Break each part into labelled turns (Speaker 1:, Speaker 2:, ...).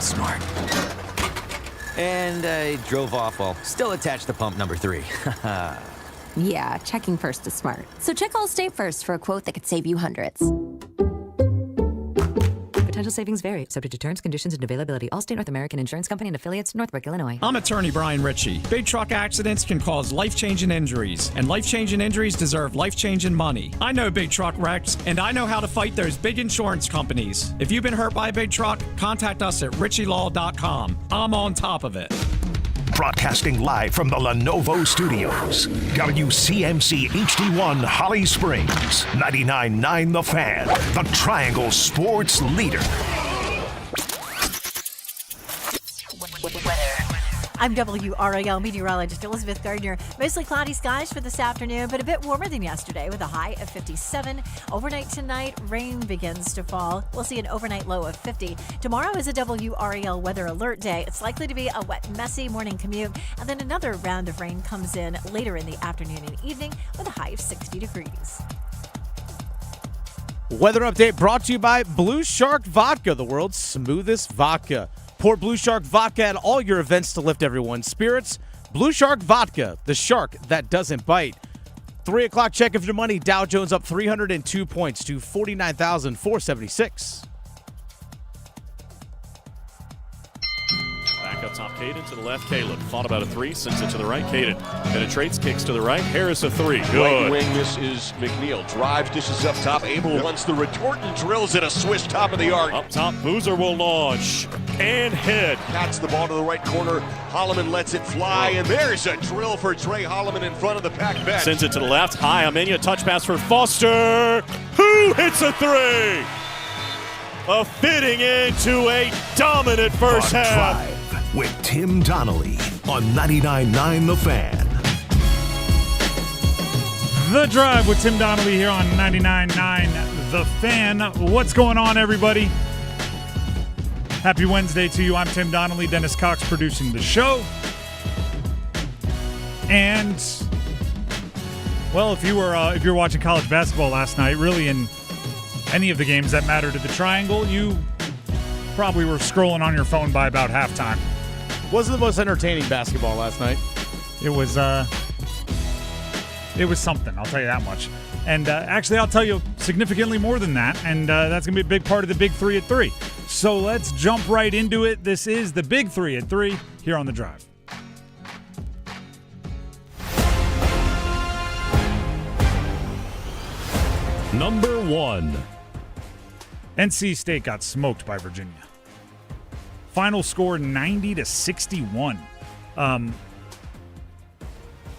Speaker 1: Smart. And I drove off while still attached to pump number 3.
Speaker 2: Yeah, checking first is smart. So check Allstate first for a quote that could save you hundreds.
Speaker 3: Potential savings vary, subject to terms, conditions, and availability. Allstate North American Insurance Company and affiliates, Northbrook, Illinois.
Speaker 4: I'm attorney Brian Ritchie. Big truck accidents can cause life-changing injuries, and life-changing injuries deserve life-changing money. I know big truck wrecks, and I know how to fight those big insurance companies. If you've been hurt by a big truck, contact us at ritchielaw.com. I'm on top of it.
Speaker 5: Broadcasting live from the Lenovo Studios. WCMC HD1 Holly Springs. 99.9 The Fan. The Triangle Sports Leader.
Speaker 6: I'm WRAL meteorologist Elizabeth Gardner. Mostly cloudy skies for this afternoon, but a bit warmer than yesterday with a high of 57. Overnight tonight, rain begins to fall. We'll see an overnight low of 50. Tomorrow is a WRAL weather alert day. It's likely to be a wet, messy morning commute, and then another round of rain comes in later in the afternoon and evening with a high of 60 degrees.
Speaker 7: Weather update brought to you by Blue Shark Vodka, the world's smoothest vodka. Pour Blue Shark Vodka at all your events to lift everyone's spirits. Blue Shark Vodka, the shark that doesn't bite. 3 o'clock check of your money. Dow Jones up 302 points to 49,476.
Speaker 8: Back up top, Caden to the left. Caleb thought about a 3, sends it to the right. Caden penetrates, kicks to the right. Harris a 3. Good.
Speaker 9: Right wing, this is McNeil. Drives, dishes up top. Abel wants the retort and drills it a swish top of the arc.
Speaker 8: Up top, Boozer will launch and hit.
Speaker 9: Bats the ball to the right corner. Holloman lets it fly, and there's a drill for Trey Holloman in front of the pack bench.
Speaker 8: Sends it to the left. High, Amenia, touch pass for Foster, who hits a 3. A fitting into a dominant first half.
Speaker 5: Drive with Tim Donnelly on 99.9 The Fan.
Speaker 10: The Drive with Tim Donnelly here on 99.9 The Fan. What's going on, everybody? Happy Wednesday to you. I'm Tim Donnelly. Dennis Cox producing the show. And, well, if you were watching college basketball last night, really in any of the games that matter to the Triangle, you probably were scrolling on your phone by about halftime.
Speaker 7: Wasn't the most entertaining basketball last night.
Speaker 10: It was something, I'll tell you that much. And actually, I'll tell you significantly more than that, and that's going to be a big part of the Big 3 at 3. So let's jump right into it. This is the Big 3 at 3 here on The Drive.
Speaker 8: Number 1.
Speaker 10: NC State got smoked by Virginia. Final score 90-61.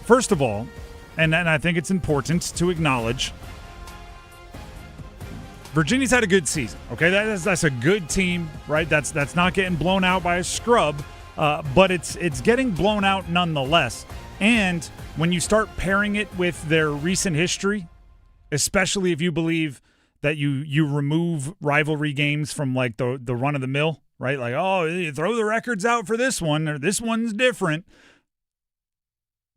Speaker 10: First of all, and I think it's important to acknowledge, Virginia's had a good season. Okay, that's a good team, right? That's not getting blown out by a scrub, but it's getting blown out nonetheless. And when you start pairing it with their recent history, especially if you believe that you remove rivalry games from like the run of the mill, right? Like, oh, you throw the records out for this one, or this one's different.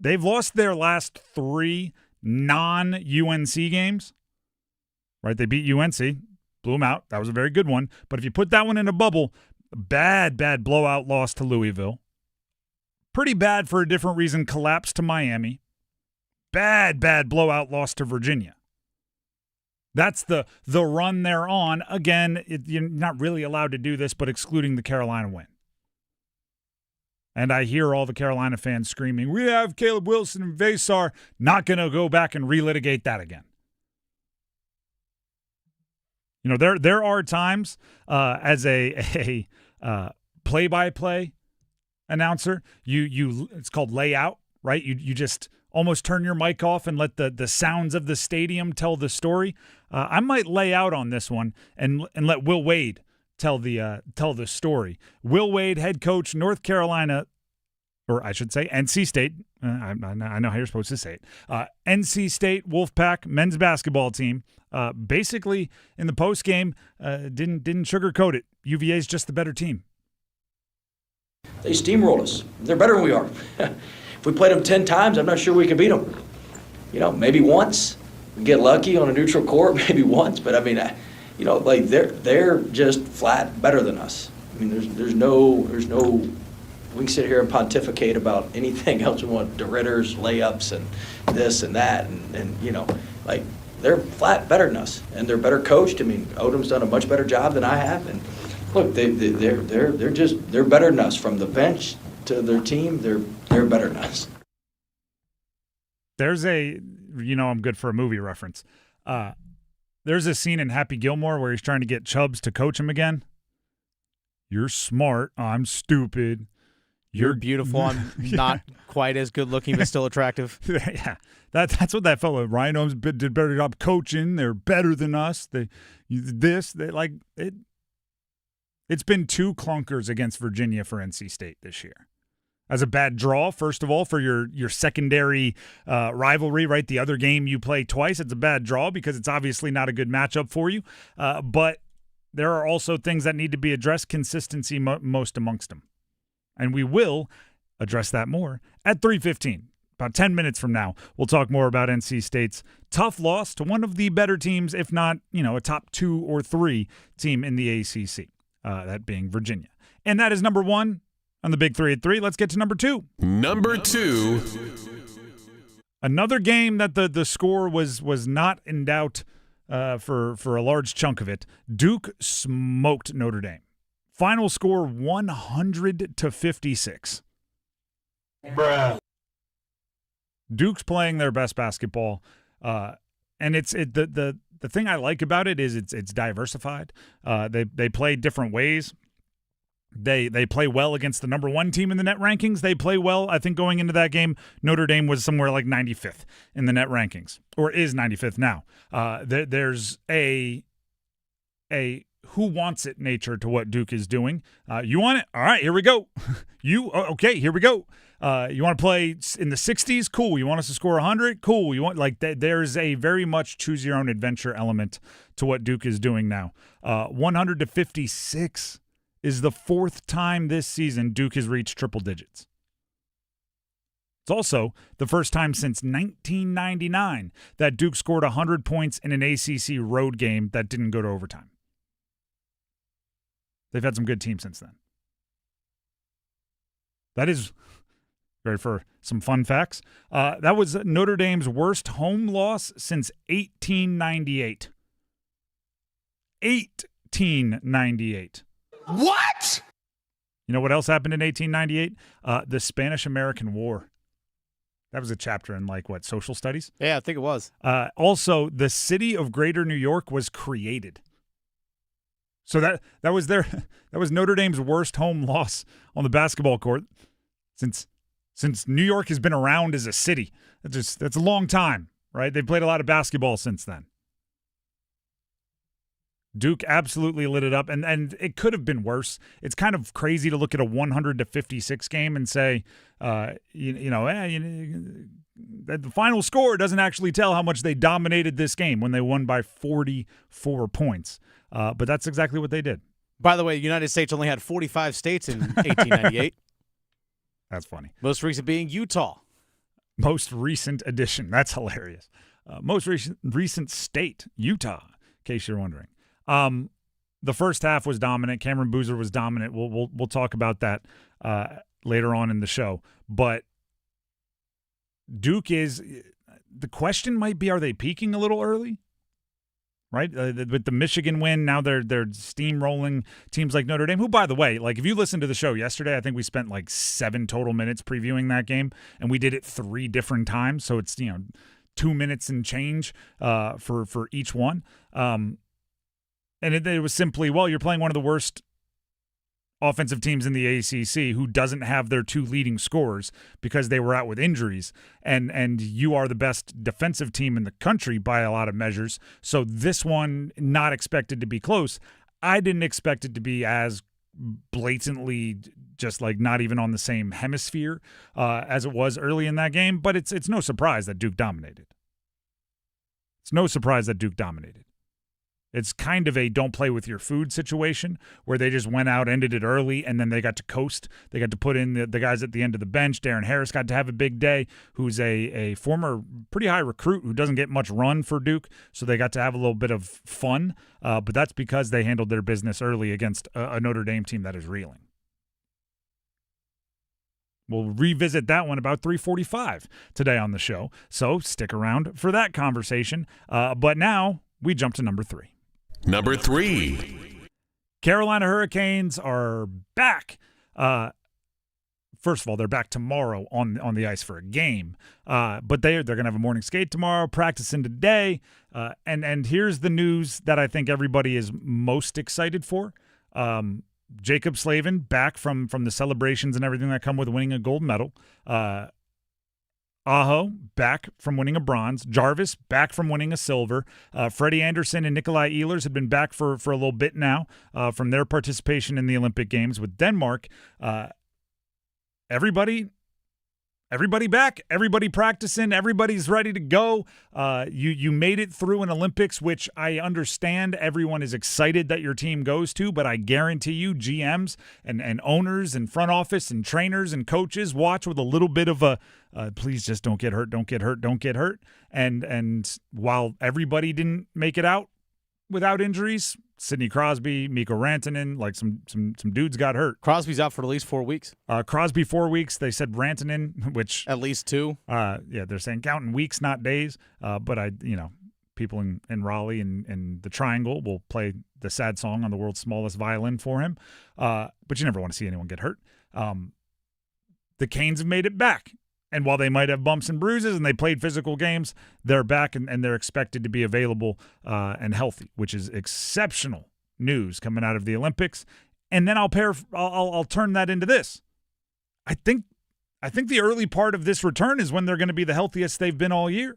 Speaker 10: They've lost their last 3 non-UNC games, right? They beat UNC, blew them out. That was a very good one. But if you put that one in a bubble, bad blowout loss to Louisville. Pretty bad for a different reason collapse to Miami. Bad blowout loss to Virginia. That's the run they're on. Again, you're not really allowed to do this, but excluding the Carolina win. And I hear all the Carolina fans screaming, we have Caleb Wilson and Vasar. Not going to go back and relitigate that again. You know, there are times as a play-by-play announcer, it's called layout, right? You just almost turn your mic off and let the sounds of the stadium tell the story. I might lay out on this one and let Will Wade tell the story. Will Wade, head coach, North Carolina, or I should say NC State. I know how you're supposed to say it. NC State Wolfpack men's basketball team. Basically, in the post game, didn't sugarcoat it. UVA's just the better team.
Speaker 11: They steamrolled us. They're better than we are. If we played them 10 times, I'm not sure we could beat them. You know, maybe once. We get lucky on a neutral court, maybe once. But I mean, you know, like they're just flat better than us. I mean, there's no. We can sit here and pontificate about anything else we want, DeRitters, layups, and this and that, and you know, like they're flat better than us, and they're better coached. I mean, Odom's done a much better job than I have, and look, they're better than us from the bench to their team. They're better than us.
Speaker 10: There's I'm good for a movie reference. There's a scene in Happy Gilmore where he's trying to get Chubbs to coach him again. You're smart. I'm stupid.
Speaker 7: You're beautiful. I'm not quite as good looking, but still attractive.
Speaker 10: Yeah, that's what that fellow Ryan Holmes did a better job coaching. They're better than us. It's been 2 clunkers against Virginia for NC State this year. As a bad draw, first of all, for your secondary rivalry, right? The other game you play twice, it's a bad draw because it's obviously not a good matchup for you. But there are also things that need to be addressed, consistency most amongst them. And we will address that more at 3:15. About 10 minutes from now, we'll talk more about NC State's tough loss to one of the better teams, if not, a top 2 or 3 team in the ACC, that being Virginia. And that is number 1 on the Big 3 at 3. Let's get to number 2.
Speaker 12: Number 2.
Speaker 10: Another game that the score was not in doubt for a large chunk of it. Duke smoked Notre Dame. Final score 100-56.
Speaker 12: Bruh.
Speaker 10: Duke's playing their best basketball, and the thing I like about it is it's diversified. They play different ways. They play well against the number 1 team in the net rankings. They play well. I think going into that game, Notre Dame was somewhere like 95th in the net rankings, or is 95th now. There's a who wants it nature to what Duke is doing. You want it? All right, here we go. Okay, here we go. You want to play in the 60s? Cool. You want us to score 100? Cool. You want there's a very much choose your own adventure element to what Duke is doing now. 100-56 is the 4th time this season Duke has reached triple digits. It's also the first time since 1999 that Duke scored 100 points in an ACC road game that didn't go to overtime. They've had some good teams since then. That is, ready for some fun facts? That was Notre Dame's worst home loss since 1898. 1898.
Speaker 12: What?
Speaker 10: You know what else happened in 1898? The Spanish-American War. That was a chapter in, social studies?
Speaker 7: Yeah, I think it was.
Speaker 10: Also, the city of Greater New York was created. So that was Notre Dame's worst home loss on the basketball court since New York has been around as a city. That's a long time, right? They've played a lot of basketball since then. Duke absolutely lit it up, and it could have been worse. It's kind of crazy to look at a 100-56 game and say, the final score doesn't actually tell how much they dominated this game when they won by 44 points. But that's exactly what they did.
Speaker 7: By the way, the United States only had 45 states in 1898.
Speaker 10: That's funny.
Speaker 7: Most recent being Utah.
Speaker 10: Most recent addition. That's hilarious. Most recent state, Utah, in case you're wondering. The first half was dominant. Cameron Boozer was dominant. We'll talk about that later on in the show. But Duke is – the question might be, are they peaking a little early? Right? With the Michigan win, now they're steamrolling teams like Notre Dame, who, by the way, if you listened to the show yesterday, I think we spent 7 total minutes previewing that game, and we did it 3 different times. So it's, 2 minutes and change for each one. And it was simply, you're playing one of the worst offensive teams in the ACC who doesn't have their 2 leading scorers because they were out with injuries, and you are the best defensive team in the country by a lot of measures. So this one, not expected to be close. I didn't expect it to be as blatantly just not even on the same hemisphere as it was early in that game, but it's no surprise that Duke dominated. It's no surprise that Duke dominated. It's kind of a don't play with your food situation where they just went out, ended it early, and then they got to coast. They got to put in the guys at the end of the bench. Darren Harris got to have a big day, who's a former pretty high recruit who doesn't get much run for Duke, so they got to have a little bit of fun. But that's because they handled their business early against a Notre Dame team that is reeling. We'll revisit that one about 3:45 today on the show, so stick around for that conversation. But now we jump to number 3.
Speaker 12: Number 3.
Speaker 10: Carolina Hurricanes are back. First of all, they're back tomorrow on the ice for a game. But they're going to have a morning skate tomorrow, practicing today. And here's the news that I think everybody is most excited for. Jacob Slavin back from the celebrations and everything that come with winning a gold medal. Aho back from winning a bronze. Jarvis back from winning a silver. Freddie Anderson and Nikolai Ehlers have been back for a little bit now from their participation in the Olympic Games with Denmark. Everybody back, everybody practicing, everybody's ready to go. You made it through an Olympics, which I understand everyone is excited that your team goes to, but I guarantee you GMs and owners and front office and trainers and coaches watch with a little bit of a please just don't get hurt, don't get hurt, don't get hurt. And while everybody didn't make it out without injuries, Sidney Crosby, Mikko Rantanen, like some dudes got hurt.
Speaker 7: Crosby's out for at least 4 weeks.
Speaker 10: Crosby 4 weeks. They said Rantanen, which
Speaker 7: at least 2.
Speaker 10: Yeah, they're saying counting weeks, not days. But people in Raleigh and the Triangle will play the sad song on the world's smallest violin for him. But you never want to see anyone get hurt. The Canes have made it back. And while they might have bumps and bruises and they played physical games, they're back and they're expected to be available and healthy, which is exceptional news coming out of the Olympics. And then I'll turn that into this. I think the early part of this return is when they're going to be the healthiest they've been all year.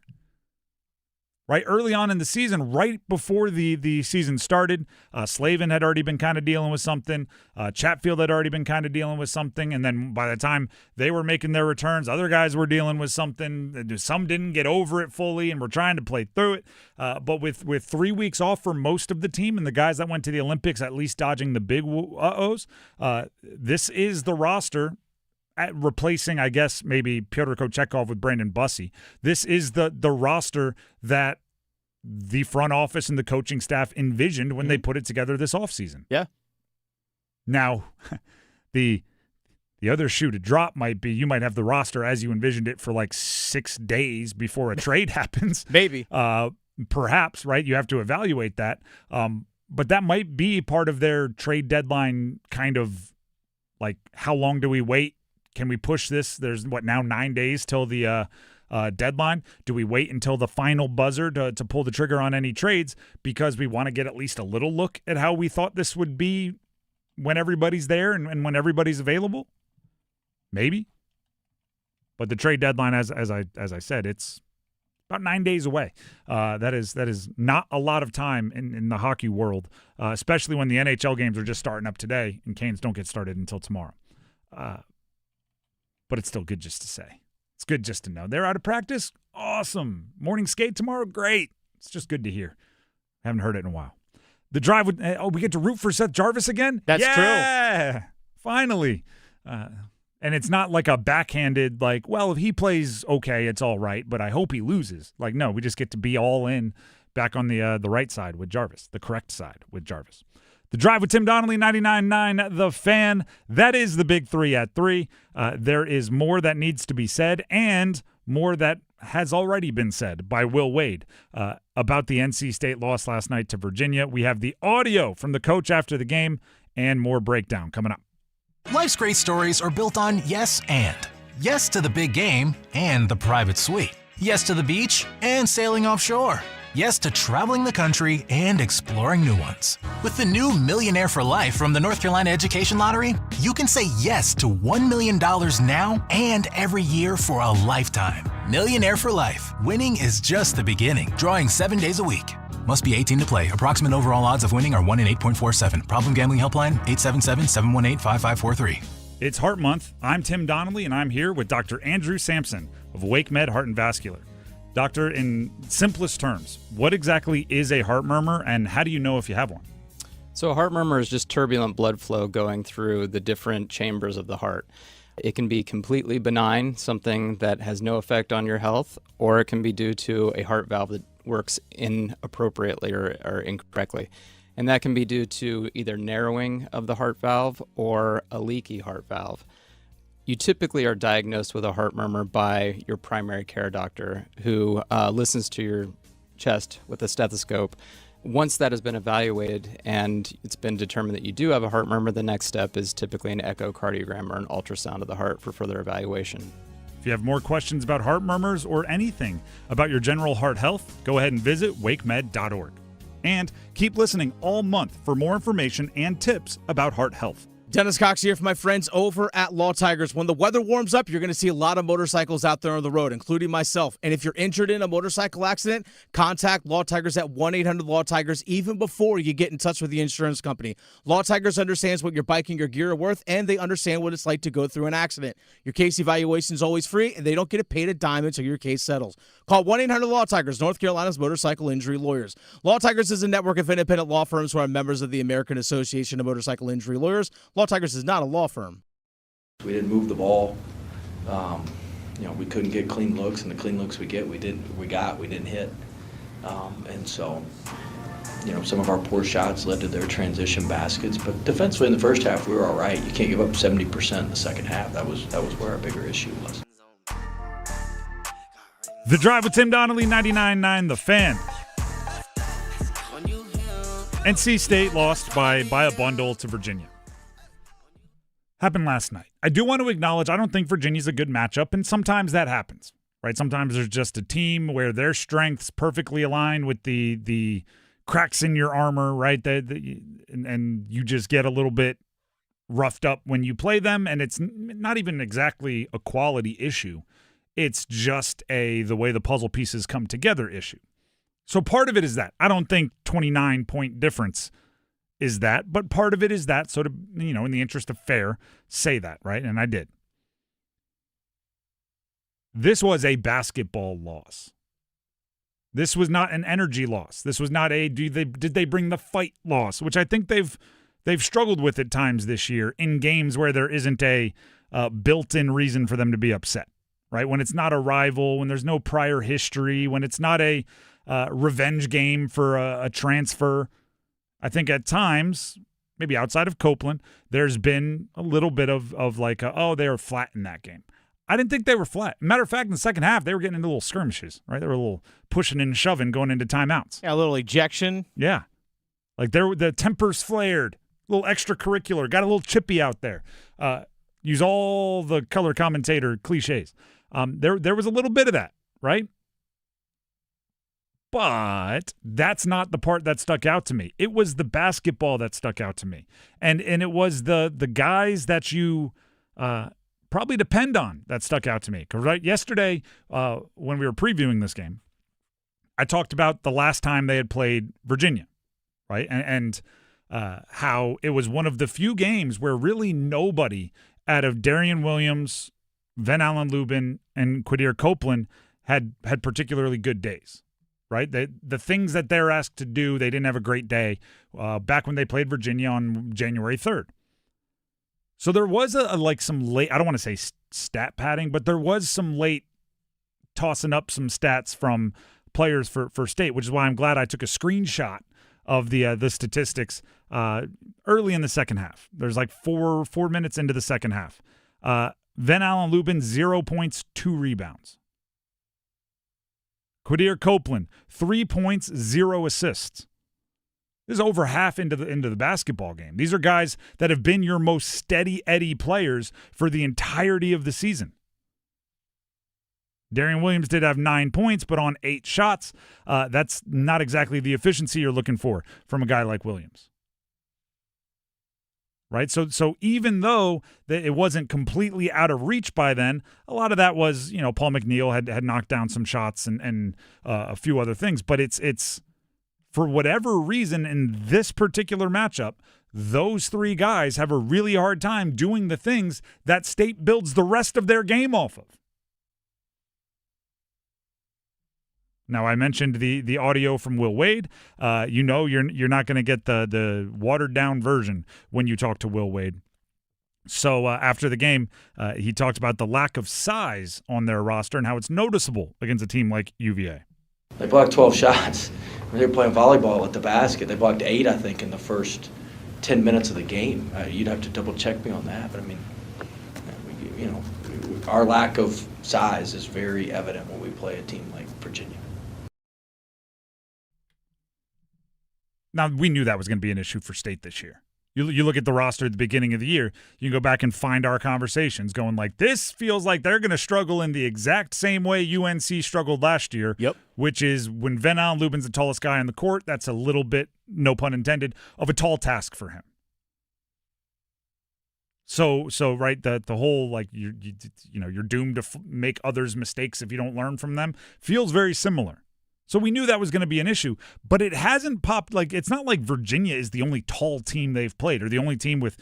Speaker 10: Right early on in the season, right before the season started, Slavin had already been kind of dealing with something. Chatfield had already been kind of dealing with something. And then by the time they were making their returns, other guys were dealing with something. Some didn't get over it fully and were trying to play through it. But with 3 weeks off for most of the team and the guys that went to the Olympics at least dodging the big uh-ohs, this is the roster replacing, I guess, maybe Pyotr Kochetkov with Brandon Bussey. This is the roster that the front office and the coaching staff envisioned when they put it together this offseason.
Speaker 7: Yeah.
Speaker 10: Now, the other shoe to drop might be you might have the roster as you envisioned it for like 6 days before a trade happens.
Speaker 7: Maybe.
Speaker 10: Perhaps, right? You have to evaluate that. But that might be part of their trade deadline kind of like, how long do we wait? Can we push this? There's, now 9 days till the deadline? Do we wait until the final buzzer to pull the trigger on any trades because we want to get at least a little look at how we thought this would be when everybody's there and when everybody's available? Maybe. But the trade deadline, as I said, it's about 9 days away. That is not a lot of time in the hockey world, especially when the NHL games are just starting up today and Canes don't get started until tomorrow. But it's still good just to say. It's good just to know. They're out of practice? Awesome. Morning skate tomorrow? Great. It's just good to hear. Haven't heard it in a while. The drive would we get to root for Seth Jarvis again?
Speaker 7: That's true.
Speaker 10: Yeah, finally. And it's not like a backhanded, like, well, if he plays okay, it's all right, but I hope he loses. Like, no, we just get to be all in back on the right side with Jarvis, the correct side with Jarvis. The Drive with Tim Donnelly, 99.9 The Fan. That is the big 3 at 3. There is more that needs to be said and more that has already been said by Will Wade about the NC State loss last night to Virginia. We have the audio from the coach after the game and more breakdown coming up.
Speaker 13: Life's great stories are built on yes and. Yes to the big game and the private suite. Yes to the beach and sailing offshore. Yes to traveling the country and exploring new ones. With the new Millionaire for Life from the North Carolina Education Lottery, you can say yes to $1 million now and every year for a lifetime. Millionaire for Life. Winning is just the beginning. Drawing 7 days a week. Must be 18 to play. Approximate overall odds of winning are 1 in 8.47. Problem gambling helpline 877-718-5543.
Speaker 10: It's Heart Month. I'm Tim Donnelly, and I'm here with Dr. Andrew Sampson of Wake Med Heart and Vascular. Doctor, in simplest terms, what exactly is a heart murmur, and how do you know if you have one?
Speaker 14: So a heart murmur is just turbulent blood flow going through the different chambers of the heart. It can be completely benign, something that has no effect on your health, or it can be due to a heart valve that works inappropriately or incorrectly. And that can be due to either narrowing of the heart valve or a leaky heart valve. You typically are diagnosed with a heart murmur by your primary care doctor, who listens to your chest with a stethoscope. Once that has been evaluated and it's been determined that you do have a heart murmur, the next step is typically an echocardiogram or an ultrasound of the heart for further evaluation.
Speaker 10: If you have more questions about heart murmurs or anything about your general heart health, go ahead and visit wakemed.org. And keep listening all month for more information and tips about heart health.
Speaker 7: Dennis Cox here for my friends over at Law Tigers. When the weather warms up, you're going to see a lot of motorcycles out there on the road, including myself. And if you're injured in a motorcycle accident, contact Law Tigers at 1-800-LAW-TIGERS even before you get in touch with the insurance company. Law Tigers understands what your bike and your gear are worth, and they understand what it's like to go through an accident. Your case evaluation is always free, and they don't get paid a dime until your case settles. Call 1-800-LAW-TIGERS, North Carolina's motorcycle injury lawyers. Law Tigers is a network of independent law firms who are members of the American Association of Motorcycle Injury Lawyers. Law Tigers is not a law firm.
Speaker 11: We didn't move the ball. We couldn't get clean looks, and the clean looks we didn't hit. And so, some of our poor shots led to their transition baskets. But defensively in the first half, we were all right. You can't give up 70% in the second half. That was where our bigger issue was.
Speaker 10: The Drive with Tim Donnelly, 99.9 The Fan. NC State lost by a bundle to Virginia. Happened last night. I do want to acknowledge I don't think Virginia's a good matchup, and sometimes that happens, right? Sometimes there's just a team where their strengths perfectly align with the cracks in your armor, right? And you just get a little bit roughed up when you play them, and it's not even exactly a quality issue. It's just the way the puzzle pieces come together issue. So part of it is that. I don't think 29-point difference is that, but part of it is that, sort of, in the interest of fair, say that, right? And I did. This was a basketball loss. This was not an energy loss. This was not a did they bring the fight loss, which I think they've struggled with at times this year in games where there isn't a built-in reason for them to be upset, right? When it's not a rival, when there's no prior history, when it's not a revenge game for a transfer. I think at times, maybe outside of Copeland, there's been a little bit of like, they were flat in that game. I didn't think they were flat. Matter of fact, in the second half, they were getting into little skirmishes, right? They were a little pushing and shoving going into timeouts.
Speaker 7: Yeah, a little ejection.
Speaker 10: Yeah. Like the tempers flared, a little extracurricular, got a little chippy out there. Use all the color commentator cliches. There was a little bit of that, right? But that's not the part that stuck out to me. It was the basketball that stuck out to me. And it was the guys that you probably depend on that stuck out to me. Because right yesterday, when we were previewing this game, I talked about the last time they had played Virginia, right? And how it was one of the few games where really nobody out of Darian Williams, Van Allen Lubin, and Quadir Copeland had particularly good days. Right, the things that they're asked to do, they didn't have a great day back when they played Virginia on January 3rd. So there was some late, I don't want to say stat padding, but there was some late tossing up some stats from players for State, which is why I'm glad I took a screenshot of the statistics early in the second half. There's like four minutes into the second half. Van Allen Lubin, 0 points, 2 rebounds. Quadir Copeland, 3 points, 0 assists. This is over half into the basketball game. These are guys that have been your most steady Eddie players for the entirety of the season. Darian Williams did have 9 points, but on 8 shots, that's not exactly the efficiency you're looking for from a guy like Williams. Right? So even though it wasn't completely out of reach by then, a lot of that was, Paul McNeil had knocked down some shots and a few other things. But it's for whatever reason in this particular matchup, those 3 guys have a really hard time doing the things that State builds the rest of their game off of. Now, I mentioned the audio from Will Wade. You're not going to get the watered-down version when you talk to Will Wade. So after the game, he talked about the lack of size on their roster and how it's noticeable against a team like UVA.
Speaker 11: They blocked 12 shots. When they were playing volleyball at the basket, they blocked 8, I think, in the first 10 minutes of the game. You'd have to double-check me on that. But, I mean, our lack of size is very evident when we play a team like Virginia.
Speaker 10: Now, we knew that was going to be an issue for State this year. You look at the roster at the beginning of the year, you can go back and find our conversations going like, this feels like they're going to struggle in the exact same way UNC struggled last year, which is when Ven-Allen Lubin's the tallest guy on the court, that's a little bit, no pun intended, of a tall task for him. So right, the whole like you're doomed to make others' mistakes if you don't learn from them feels very similar. So we knew that was going to be an issue, but it hasn't popped. Like, it's not like Virginia is the only tall team they've played or the only team with,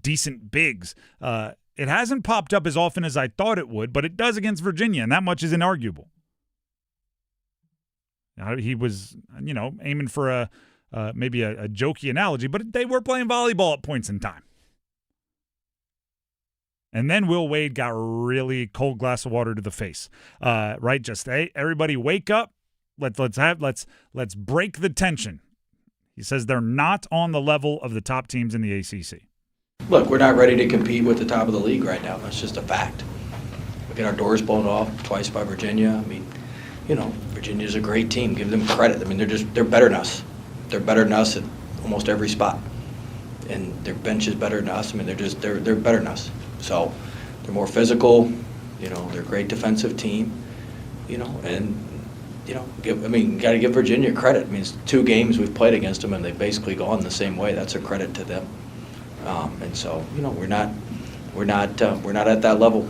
Speaker 10: decent bigs. It hasn't popped up as often as I thought it would, but it does against Virginia, and that much is inarguable. Now, he was, aiming for maybe a jokey analogy, but they were playing volleyball at points in time. And then Will Wade got really cold glass of water to the face. Right? Just, hey, everybody wake up. Let's break the tension. He says they're not on the level of the top teams in the ACC.
Speaker 11: Look, we're not ready to compete with the top of the league right now. That's just a fact. We get our doors blown off twice by Virginia. I mean, Virginia's a great team. Give them credit. I mean, they're better than us. They're better than us at almost every spot, and their bench is better than us. I mean, they're better than us. So they're more physical. They're a great defensive team. And. Got to give Virginia credit. I mean, it's 2 games we've played against them, and they've basically gone the same way. That's a credit to them. And so, we're not at that level.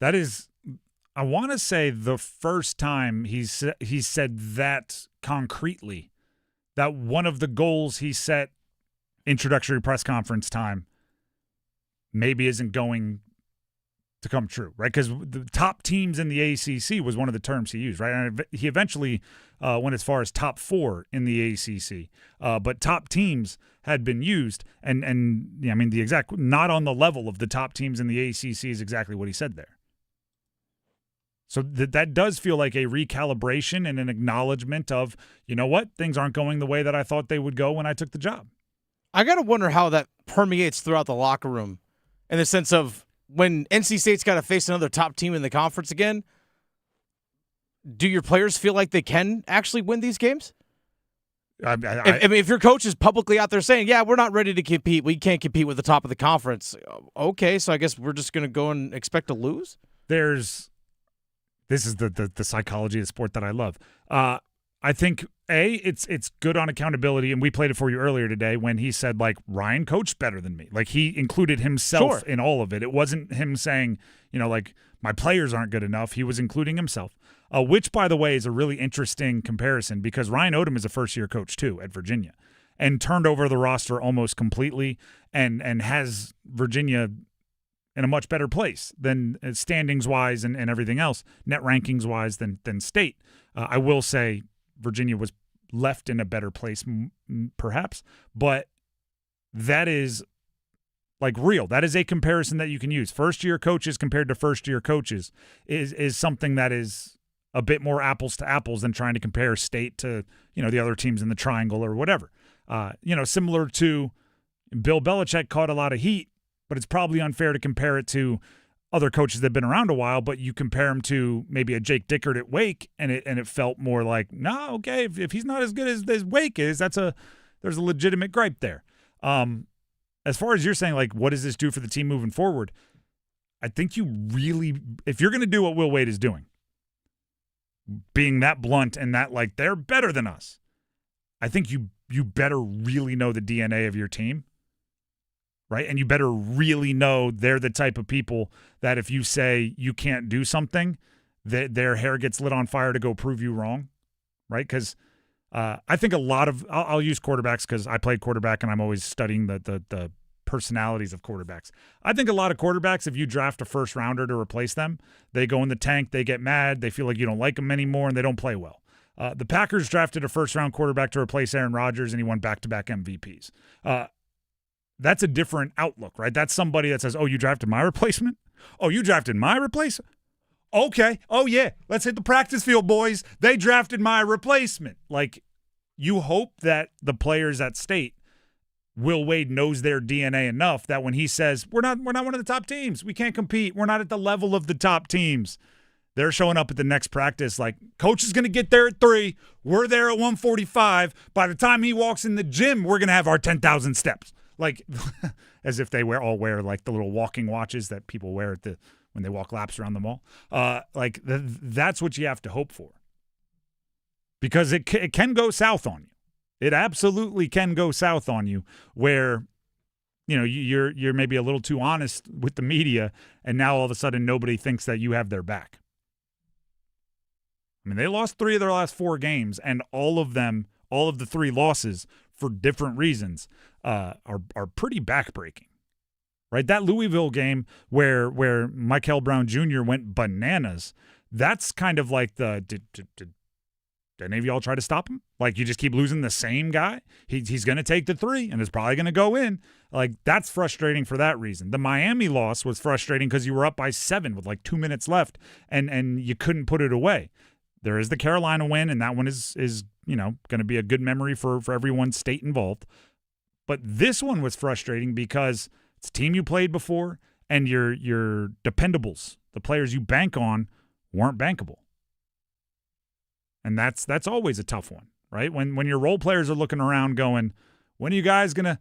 Speaker 10: That is, I want to say, the first time he said that concretely. That one of the goals he set introductory press conference time maybe isn't going to come true, right? Because the top teams in the ACC was one of the terms he used, right? And he eventually went as far as top 4 in the ACC. But top teams had been used, and the exact not on the level of the top teams in the ACC is exactly what he said there. So that does feel like a recalibration and an acknowledgement of, things aren't going the way that I thought they would go when I took the job.
Speaker 7: I got to wonder how that permeates throughout the locker room in the sense of, when NC State's got to face another top team in the conference again, do your players feel like they can actually win these games? If your coach is publicly out there saying, yeah, we're not ready to compete, we can't compete with the top of the conference, okay, so I guess we're just going to go and expect to lose?
Speaker 10: This is the psychology of the sport that I love. I think, it's good on accountability, and we played it for you earlier today when he said, like, Ryan coached better than me. Like, he included himself in all of it. It wasn't him saying, like, my players aren't good enough. He was including himself, which, by the way, is a really interesting comparison because Ryan Odom is a first-year coach, too, at Virginia, and turned over the roster almost completely and has Virginia in a much better place than standings-wise and everything else, net rankings-wise than State. I will say Virginia was left in a better place, perhaps, but that is like real. That is a comparison that you can use. First-year coaches compared to first-year coaches is something that is a bit more apples to apples than trying to compare State to, the other teams in the triangle or whatever. Similar to Bill Belichick caught a lot of heat, but it's probably unfair to compare it to other coaches that have been around a while, but you compare him to maybe a Jake Dickert at Wake, and it felt more like, no, okay, if he's not as good as Wake is, there's a legitimate gripe there. As far as you're saying, like, what does this do for the team moving forward? I think you really, if you're going to do what Will Wade is doing, being that blunt and that, like, they're better than us, I think you better really know the DNA of your team. Right? And you better really know they're the type of people that if you say you can't do something, their hair gets lit on fire to go prove you wrong. Right? Because I think a lot of – I'll use quarterbacks because I played quarterback and I'm always studying the personalities of quarterbacks. I think a lot of quarterbacks, if you draft a first rounder to replace them, they go in the tank, they get mad, they feel like you don't like them anymore, and they don't play well. The Packers drafted a first-round quarterback to replace Aaron Rodgers, and he won back-to-back MVPs. That's a different outlook, right? That's somebody that says, oh, you drafted my replacement? Oh, you drafted my replacement? Okay. Oh, yeah. Let's hit the practice field, boys. They drafted my replacement. Like, you hope that the players at State, Will Wade knows their DNA enough that when he says, we're not one of the top teams, we can't compete, we're not at the level of the top teams, they're showing up at the next practice like, coach is going to get there at 3, we're there at 1:45. By the time he walks in the gym, we're going to have our 10,000 steps. Like, as if they all wear like the little walking watches that people wear when they walk laps around the mall. That's what you have to hope for. Because it can go south on you. It absolutely can go south on you where, you're maybe a little too honest with the media, and now all of a sudden nobody thinks that you have their back. I mean, they lost 3 of their last 4 games, and all of the 3 losses for different reasons are pretty backbreaking. Right? That Louisville game where Michael Brown Jr. went bananas, that's kind of like did any of y'all try to stop him? Like, you just keep losing the same guy? He's going to take the 3, and it's probably going to go in. Like, that's frustrating for that reason. The Miami loss was frustrating because you were up by 7 with like 2 minutes left, and you couldn't put it away. There is the Carolina win, and that one is going to be a good memory for everyone State involved. But this one was frustrating because it's a team you played before, and your dependables, the players you bank on, weren't bankable. And that's always a tough one, right? When your role players are looking around going, when are you guys gonna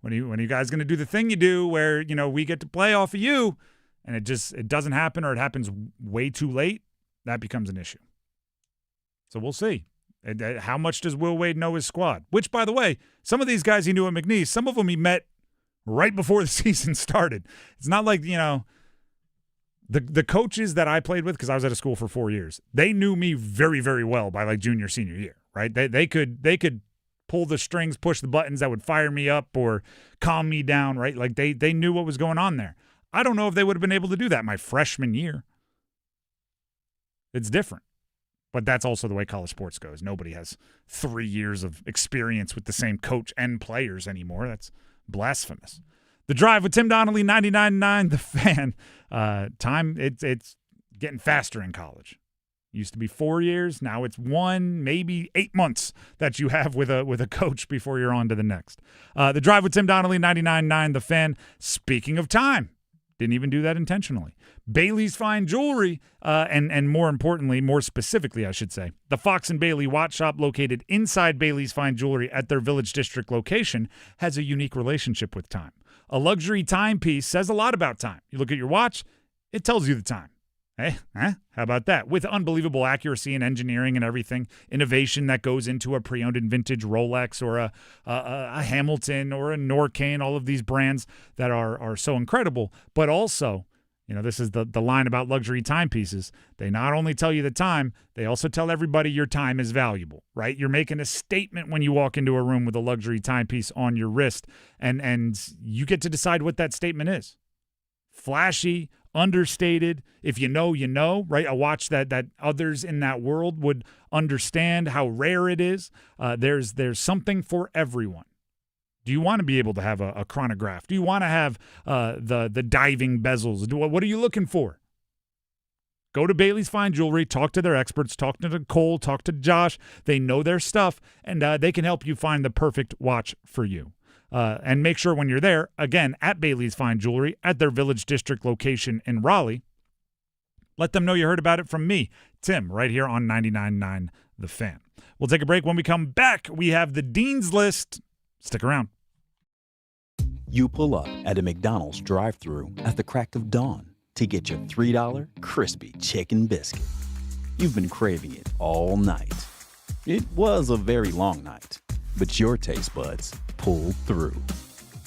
Speaker 10: when are you guys gonna do the thing you do where we get to play off of you, and it doesn't happen, or it happens way too late, that becomes an issue. So we'll see. How much does Will Wade know his squad? Which, by the way, some of these guys he knew at McNeese, some of them he met right before the season started. It's not like, the coaches that I played with, because I was at a school for 4 years, they knew me very, very well by like junior, senior year, right? They could pull the strings, push the buttons that would fire me up or calm me down, right? Like they knew what was going on there. I don't know if they would have been able to do that my freshman year. It's different. But that's also the way college sports goes. Nobody has 3 years of experience with the same coach and players anymore. That's blasphemous. The Drive with Tim Donnelly, 99.9 The Fan. It's getting faster in college. Used to be 4 years. Now it's 1, maybe 8 months that you have with a coach before you're on to the next. The Drive with Tim Donnelly, 99.9 The Fan. Speaking of time, didn't even do that intentionally. Bailey's Fine Jewelry, and more importantly, more specifically, I should say, the Fox and Bailey Watch Shop located inside Bailey's Fine Jewelry at their Village District location has a unique relationship with time. A luxury timepiece says a lot about time. You look at your watch, it tells you the time. Hey, how about that? With unbelievable accuracy and engineering and everything, innovation that goes into a pre-owned and vintage Rolex or a Hamilton or a Norcane, all of these brands that are so incredible, but also, this is the line about luxury timepieces. They not only tell you the time, they also tell everybody your time is valuable, right? You're making a statement when you walk into a room with a luxury timepiece on your wrist, and you get to decide what that statement is. Flashy, understated. If you know, you know, right? A watch that others in that world would understand how rare it is. There's something for everyone. Do you want to be able to have a chronograph? Do you want to have the diving bezels? What are you looking for? Go to Bailey's Fine Jewelry, talk to their experts, talk to Nicole, talk to Josh. They know their stuff, and they can help you find the perfect watch for you. And make sure when you're there, again, at Bailey's Fine Jewelry, at their Village District location in Raleigh, let them know you heard about it from me, Tim, right here on 99.9 The Fan. We'll take a break. When we come back, we have the Dean's List. Stick around.
Speaker 15: You pull up at a McDonald's drive-thru at the crack of dawn to get your $3 crispy chicken biscuit. You've been craving it all night. It was a very long night, but your taste buds pulled through.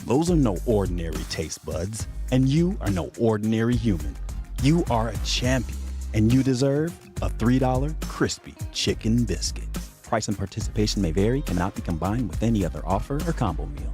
Speaker 15: Those are no ordinary taste buds, and you are no ordinary human. You are a champion, and you deserve a $3 crispy chicken biscuit. Price and participation may vary, cannot be combined with any other offer or combo meal.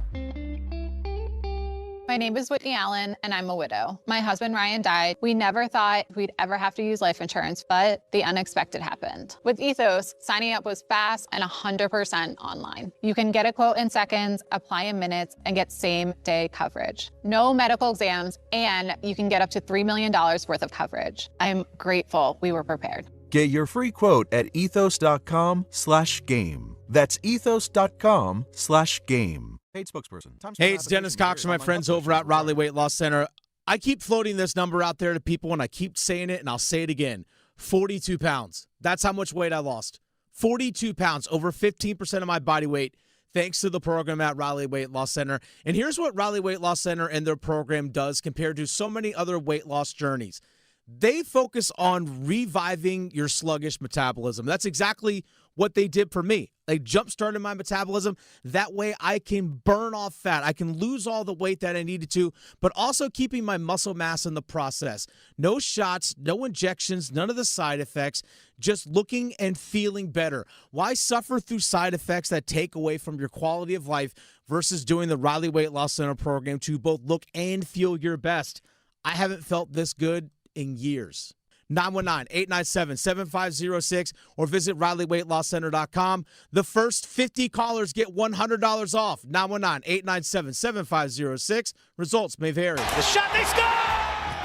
Speaker 16: My name is Whitney Allen, and I'm a widow. My husband, Ryan, died. We never thought we'd ever have to use life insurance, but the unexpected happened. With Ethos, signing up was fast and 100% online. You can get a quote in seconds, apply in minutes, and get same-day coverage. No medical exams, and you can get up to $3 million worth of coverage. I'm grateful we were prepared.
Speaker 17: Get your free quote at ethos.com/game. That's ethos.com/game. Paid spokesperson.
Speaker 7: Hey, it's Dennis Cox from my friends over at Raleigh Weight Loss Center. I keep floating this number out there to people, and I keep saying it, and I'll say it again. 42 pounds. That's how much weight I lost. 42 pounds, over 15% of my body weight, thanks to the program at Raleigh Weight Loss Center. And here's what Raleigh Weight Loss Center and their program does compared to so many other weight loss journeys. They focus on reviving your sluggish metabolism. That's exactly what they did for me. They jump-started my metabolism. That way I can burn off fat. I can lose all the weight that I needed to, but also keeping my muscle mass in the process. No shots, no injections, none of the side effects, just looking and feeling better. Why suffer through side effects that take away from your quality of life versus doing the Raleigh Weight Loss Center program to both look and feel your best? I haven't felt this good in years. 919-897-7506 or visit RileightWeightLossCenter.com. The first 50 callers get $100 off. 919-897-7506. Results may vary.
Speaker 8: The shot, they score!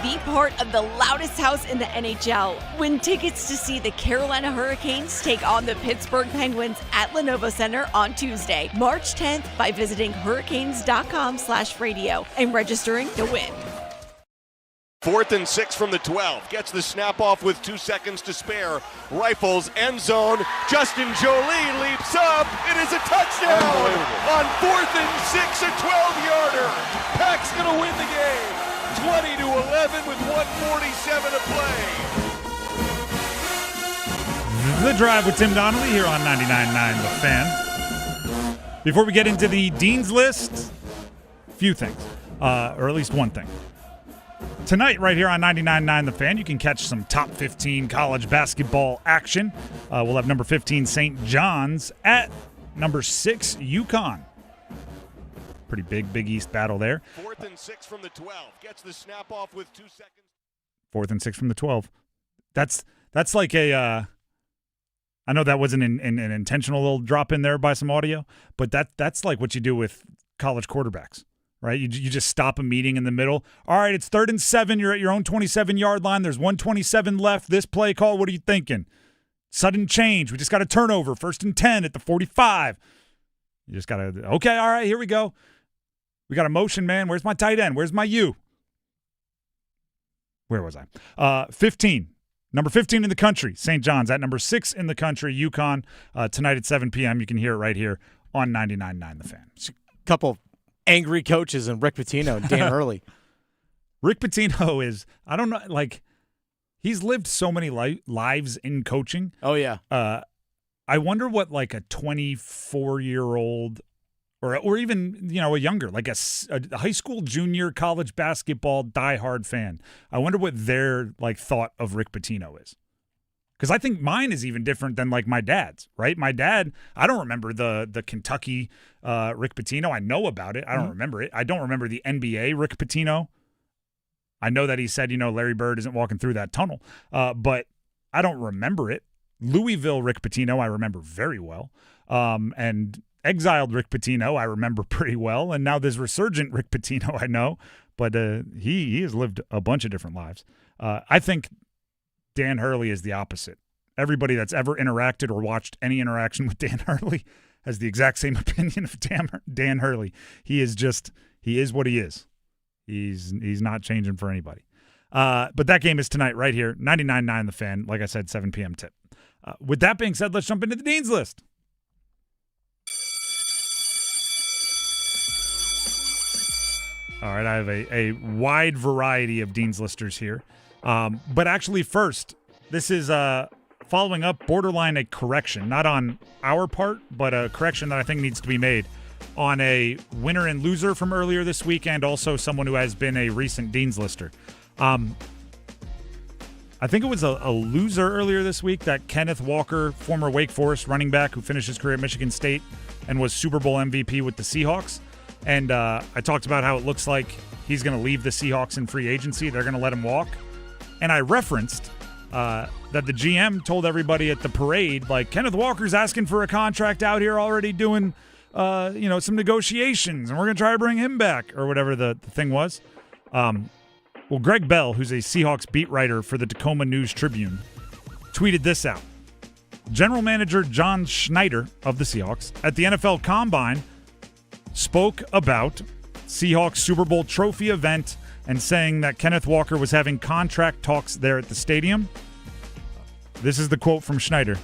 Speaker 18: Be part of the loudest house in the NHL. Win tickets to see the Carolina Hurricanes take on the Pittsburgh Penguins at Lenovo Center on Tuesday, March 10th by visiting hurricanes.com/radio and registering to win.
Speaker 9: 4th and 6 from the 12. Gets the snap off with 2 seconds to spare. Rifles, end zone. Justin Jolie leaps up. It is a touchdown on 4th and 6, a 12-yarder. Pack's going to win the game. 20-11 with 1:47 to play.
Speaker 10: The Drive with Tim Donnelly here on 99.9 The Fan. Before we get into the Dean's List, a few things, or at least one thing. Tonight, right here on 99.9 The Fan, you can catch some top 15 college basketball action. We'll have number 15 St. John's at number 6 UConn. Pretty big East battle there.
Speaker 9: 4th and 6 from the 12. Gets the snap off with 2 seconds.
Speaker 10: 4th and 6 from the 12. That's like a I know that wasn't an intentional little drop in there by some audio, but that's like what you do with college quarterbacks. Right, you just stop a meeting in the middle. All right, it's 3rd and 7. You're at your own 27-yard line. There's 1:27 left. This play call, what are you thinking? Sudden change. We just got a turnover. 1st and 10 at the 45. You just got to, okay, all right, here we go. We got a motion, man. Where's my tight end? Where's my U? Where was I? 15. Number 15 in the country, St. John's. At number 6 in the country, UConn. Tonight at 7 p.m. You can hear it right here on 99.9 The Fan.
Speaker 7: Couple angry coaches and Rick Pitino and Dan Hurley.
Speaker 10: Rick Pitino is, I don't know, like, he's lived so many lives in coaching.
Speaker 7: Oh, yeah.
Speaker 10: I wonder what, like, a 24-year-old or even, you know, a younger, like a high school, junior, college basketball diehard fan, I wonder what their, like, thought of Rick Pitino is. Because I think mine is even different than, like, my dad's, right? My dad, I don't remember the Kentucky Rick Pitino. I know about it. I don't remember it. I don't remember the NBA Rick Pitino. I know that he said, you know, Larry Bird isn't walking through that tunnel, but I don't remember it. Louisville Rick Pitino I remember very well, and exiled Rick Pitino I remember pretty well, and now there's resurgent Rick Pitino I know, but he has lived a bunch of different lives. I think Dan Hurley is the opposite. Everybody that's ever interacted or watched any interaction with Dan Hurley has the exact same opinion of Dan Hurley. He is what he is. He's not changing for anybody. But that game is tonight right here, 99.9 The Fan. Like I said, 7 p.m. tip. With that being said, let's jump into the Dean's List. All right, I have a wide variety of Dean's Listers here. But actually first, this is following up borderline a correction, not on our part, but a correction that I think needs to be made on a winner and loser from earlier this week, and also someone who has been a recent Dean's Lister. I think it was a loser earlier this week that Kenneth Walker, former Wake Forest running back who finished his career at Michigan State and was Super Bowl MVP with the Seahawks. And I talked about how it looks like he's going to leave the Seahawks in free agency. They're going to let him walk. And I referenced that the GM told everybody at the parade, like, Kenneth Walker's asking for a contract out here already doing, some negotiations, and we're going to try to bring him back, or whatever the thing was. Well, Greg Bell, who's a Seahawks beat writer for the Tacoma News Tribune, tweeted this out. General Manager John Schneider of the Seahawks at the NFL Combine spoke about Seahawks Super Bowl trophy event and saying that Kenneth Walker was having contract talks there at the stadium. This is the quote from Schneider.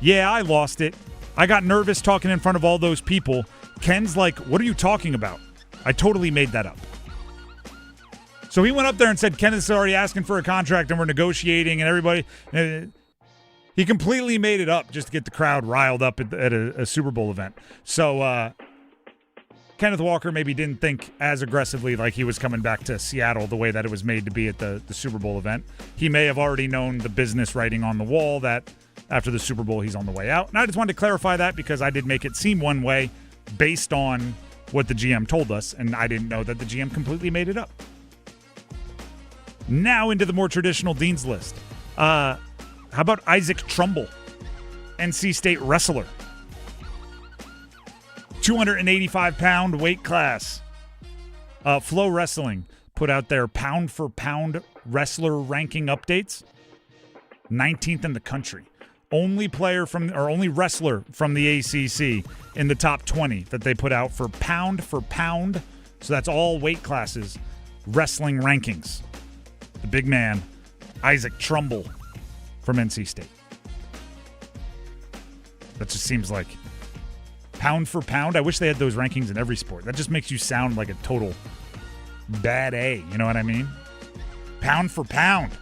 Speaker 10: Yeah, I lost it. I got nervous talking in front of all those people. Ken's like, what are you talking about? I totally made that up. So he went up there and said, Kenneth's already asking for a contract and we're negotiating and everybody. He completely made it up just to get the crowd riled up at a Super Bowl event. So Kenneth Walker maybe didn't think as aggressively like he was coming back to Seattle the way that it was made to be at the Super Bowl event. He may have already known the business writing on the wall that after the Super Bowl he's on the way out. And I just wanted to clarify that because I did make it seem one way based on what the GM told us, and I didn't know that the GM completely made it up. Now into the more traditional Dean's List. How about Idzik Trumbull, NC State wrestler? 285-pound weight class. Flow Wrestling put out their pound-for-pound wrestler ranking updates. 19th in the country. Only wrestler from the ACC in the top 20 that they put out for pound. So that's all weight classes, wrestling rankings. The big man, Idzik Trumbull from NC State. That just seems like pound for pound. I wish they had those rankings in every sport. That just makes you sound like a total bad A. You know what I mean? Pound for pound.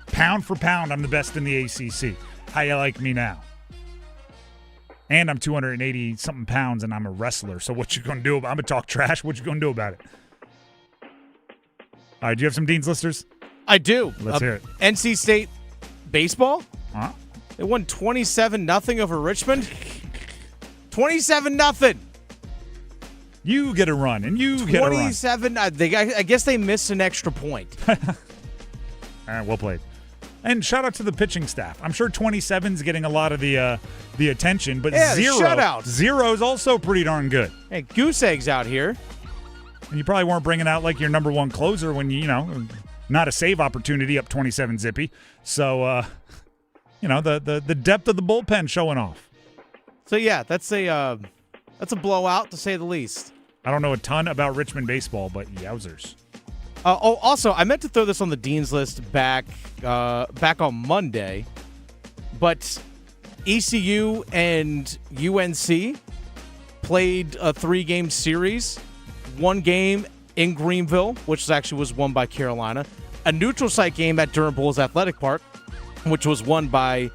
Speaker 10: Pound for pound, I'm the best in the ACC. How you like me now? And I'm 280-something pounds, and I'm a wrestler. So what you going to do about it? I'm going to talk trash. What you going to do about it? All right, do you have some Dean's Listers?
Speaker 7: I do.
Speaker 10: Let's hear it.
Speaker 7: NC State baseball.
Speaker 10: Huh?
Speaker 7: They won 27-0 over Richmond. 27-0.
Speaker 10: You get a run, and you get a run.
Speaker 7: 27. I guess they missed an extra point.
Speaker 10: All right, well played. And shout out to the pitching staff. I'm sure 27's getting a lot of the attention, but
Speaker 7: yeah,
Speaker 10: zero is also pretty darn good.
Speaker 7: Hey, goose eggs out here.
Speaker 10: And you probably weren't bringing out like your number one closer when not a save opportunity up 27 zippy. So, the depth of the bullpen showing off.
Speaker 7: So yeah, that's a blowout to say the least.
Speaker 10: I don't know a ton about Richmond baseball, but yowzers.
Speaker 7: Also, I meant to throw this on the Dean's List back on Monday, but ECU and UNC played a 3-game series. One game in Greenville, which actually was won by Carolina. A neutral site game at Durham Bulls Athletic Park, which was won by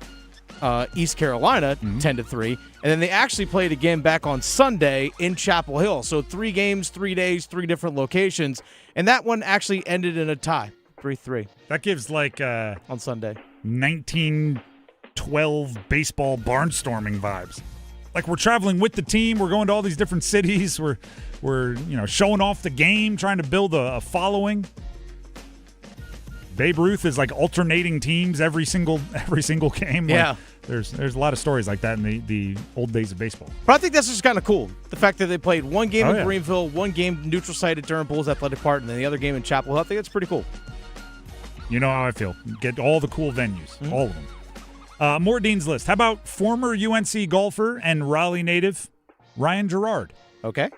Speaker 7: East Carolina, 10-3. And then they actually played again back on Sunday in Chapel Hill. So 3 games, 3 days, 3 different locations. And that one actually ended in a tie, 3-3.
Speaker 10: That gives like
Speaker 7: on Sunday
Speaker 10: 1912 baseball barnstorming vibes. Like we're traveling with the team, we're going to all these different cities, we're showing off the game, trying to build a following. Babe Ruth is like alternating teams every single game.
Speaker 7: Yeah.
Speaker 10: Like, there's a lot of stories like that in the old days of baseball.
Speaker 7: But I think that's just kind of cool. The fact that they played one game in Greenville, one game neutral site at Durham Bulls Athletic Park, and then the other game in Chapel Hill. I think that's pretty cool.
Speaker 10: You know how I feel. Get all the cool venues, all of them. More Dean's List. How about former UNC golfer and Raleigh native Ryan Gerard?
Speaker 7: Okay.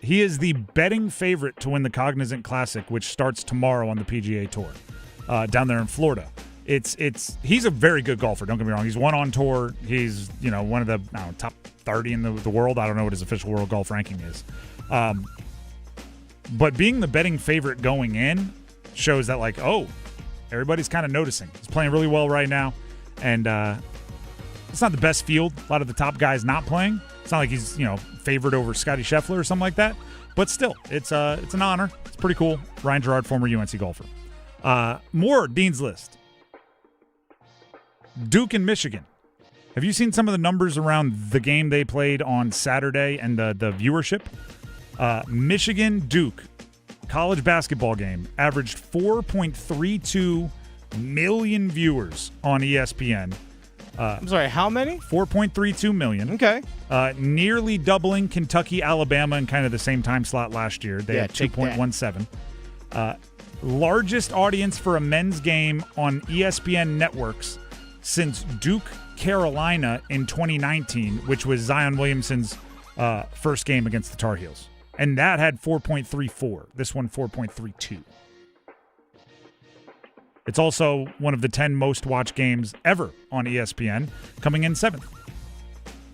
Speaker 10: He is the betting favorite to win the Cognizant Classic, which starts tomorrow on the PGA Tour down there in Florida. He's a very good golfer. Don't get me wrong. He's won on tour. He's one of the top 30 in the world. I don't know what his official world golf ranking is. But being the betting favorite going in shows that everybody's kind of noticing. He's playing really well right now, and it's not the best field. A lot of the top guys not playing. It's not like he's favored over Scotty Scheffler or something like that. But still, it's an honor. It's pretty cool. Ryan Gerard, former UNC golfer. More Dean's List. Duke and Michigan. Have you seen some of the numbers around the game they played on Saturday and the viewership? Michigan-Duke college basketball game averaged 4.32 million viewers on ESPN.
Speaker 7: I'm sorry, how many?
Speaker 10: 4.32 million.
Speaker 7: Okay.
Speaker 10: Nearly doubling Kentucky, Alabama in kind of the same time slot last year. They had
Speaker 7: take
Speaker 10: 2.17. Largest audience for a men's game on ESPN networks since Duke, Carolina in 2019, which was Zion Williamson's first game against the Tar Heels. And that had 4.34. This one, 4.32. It's also one of the 10 most watched games ever on ESPN, coming in 7th.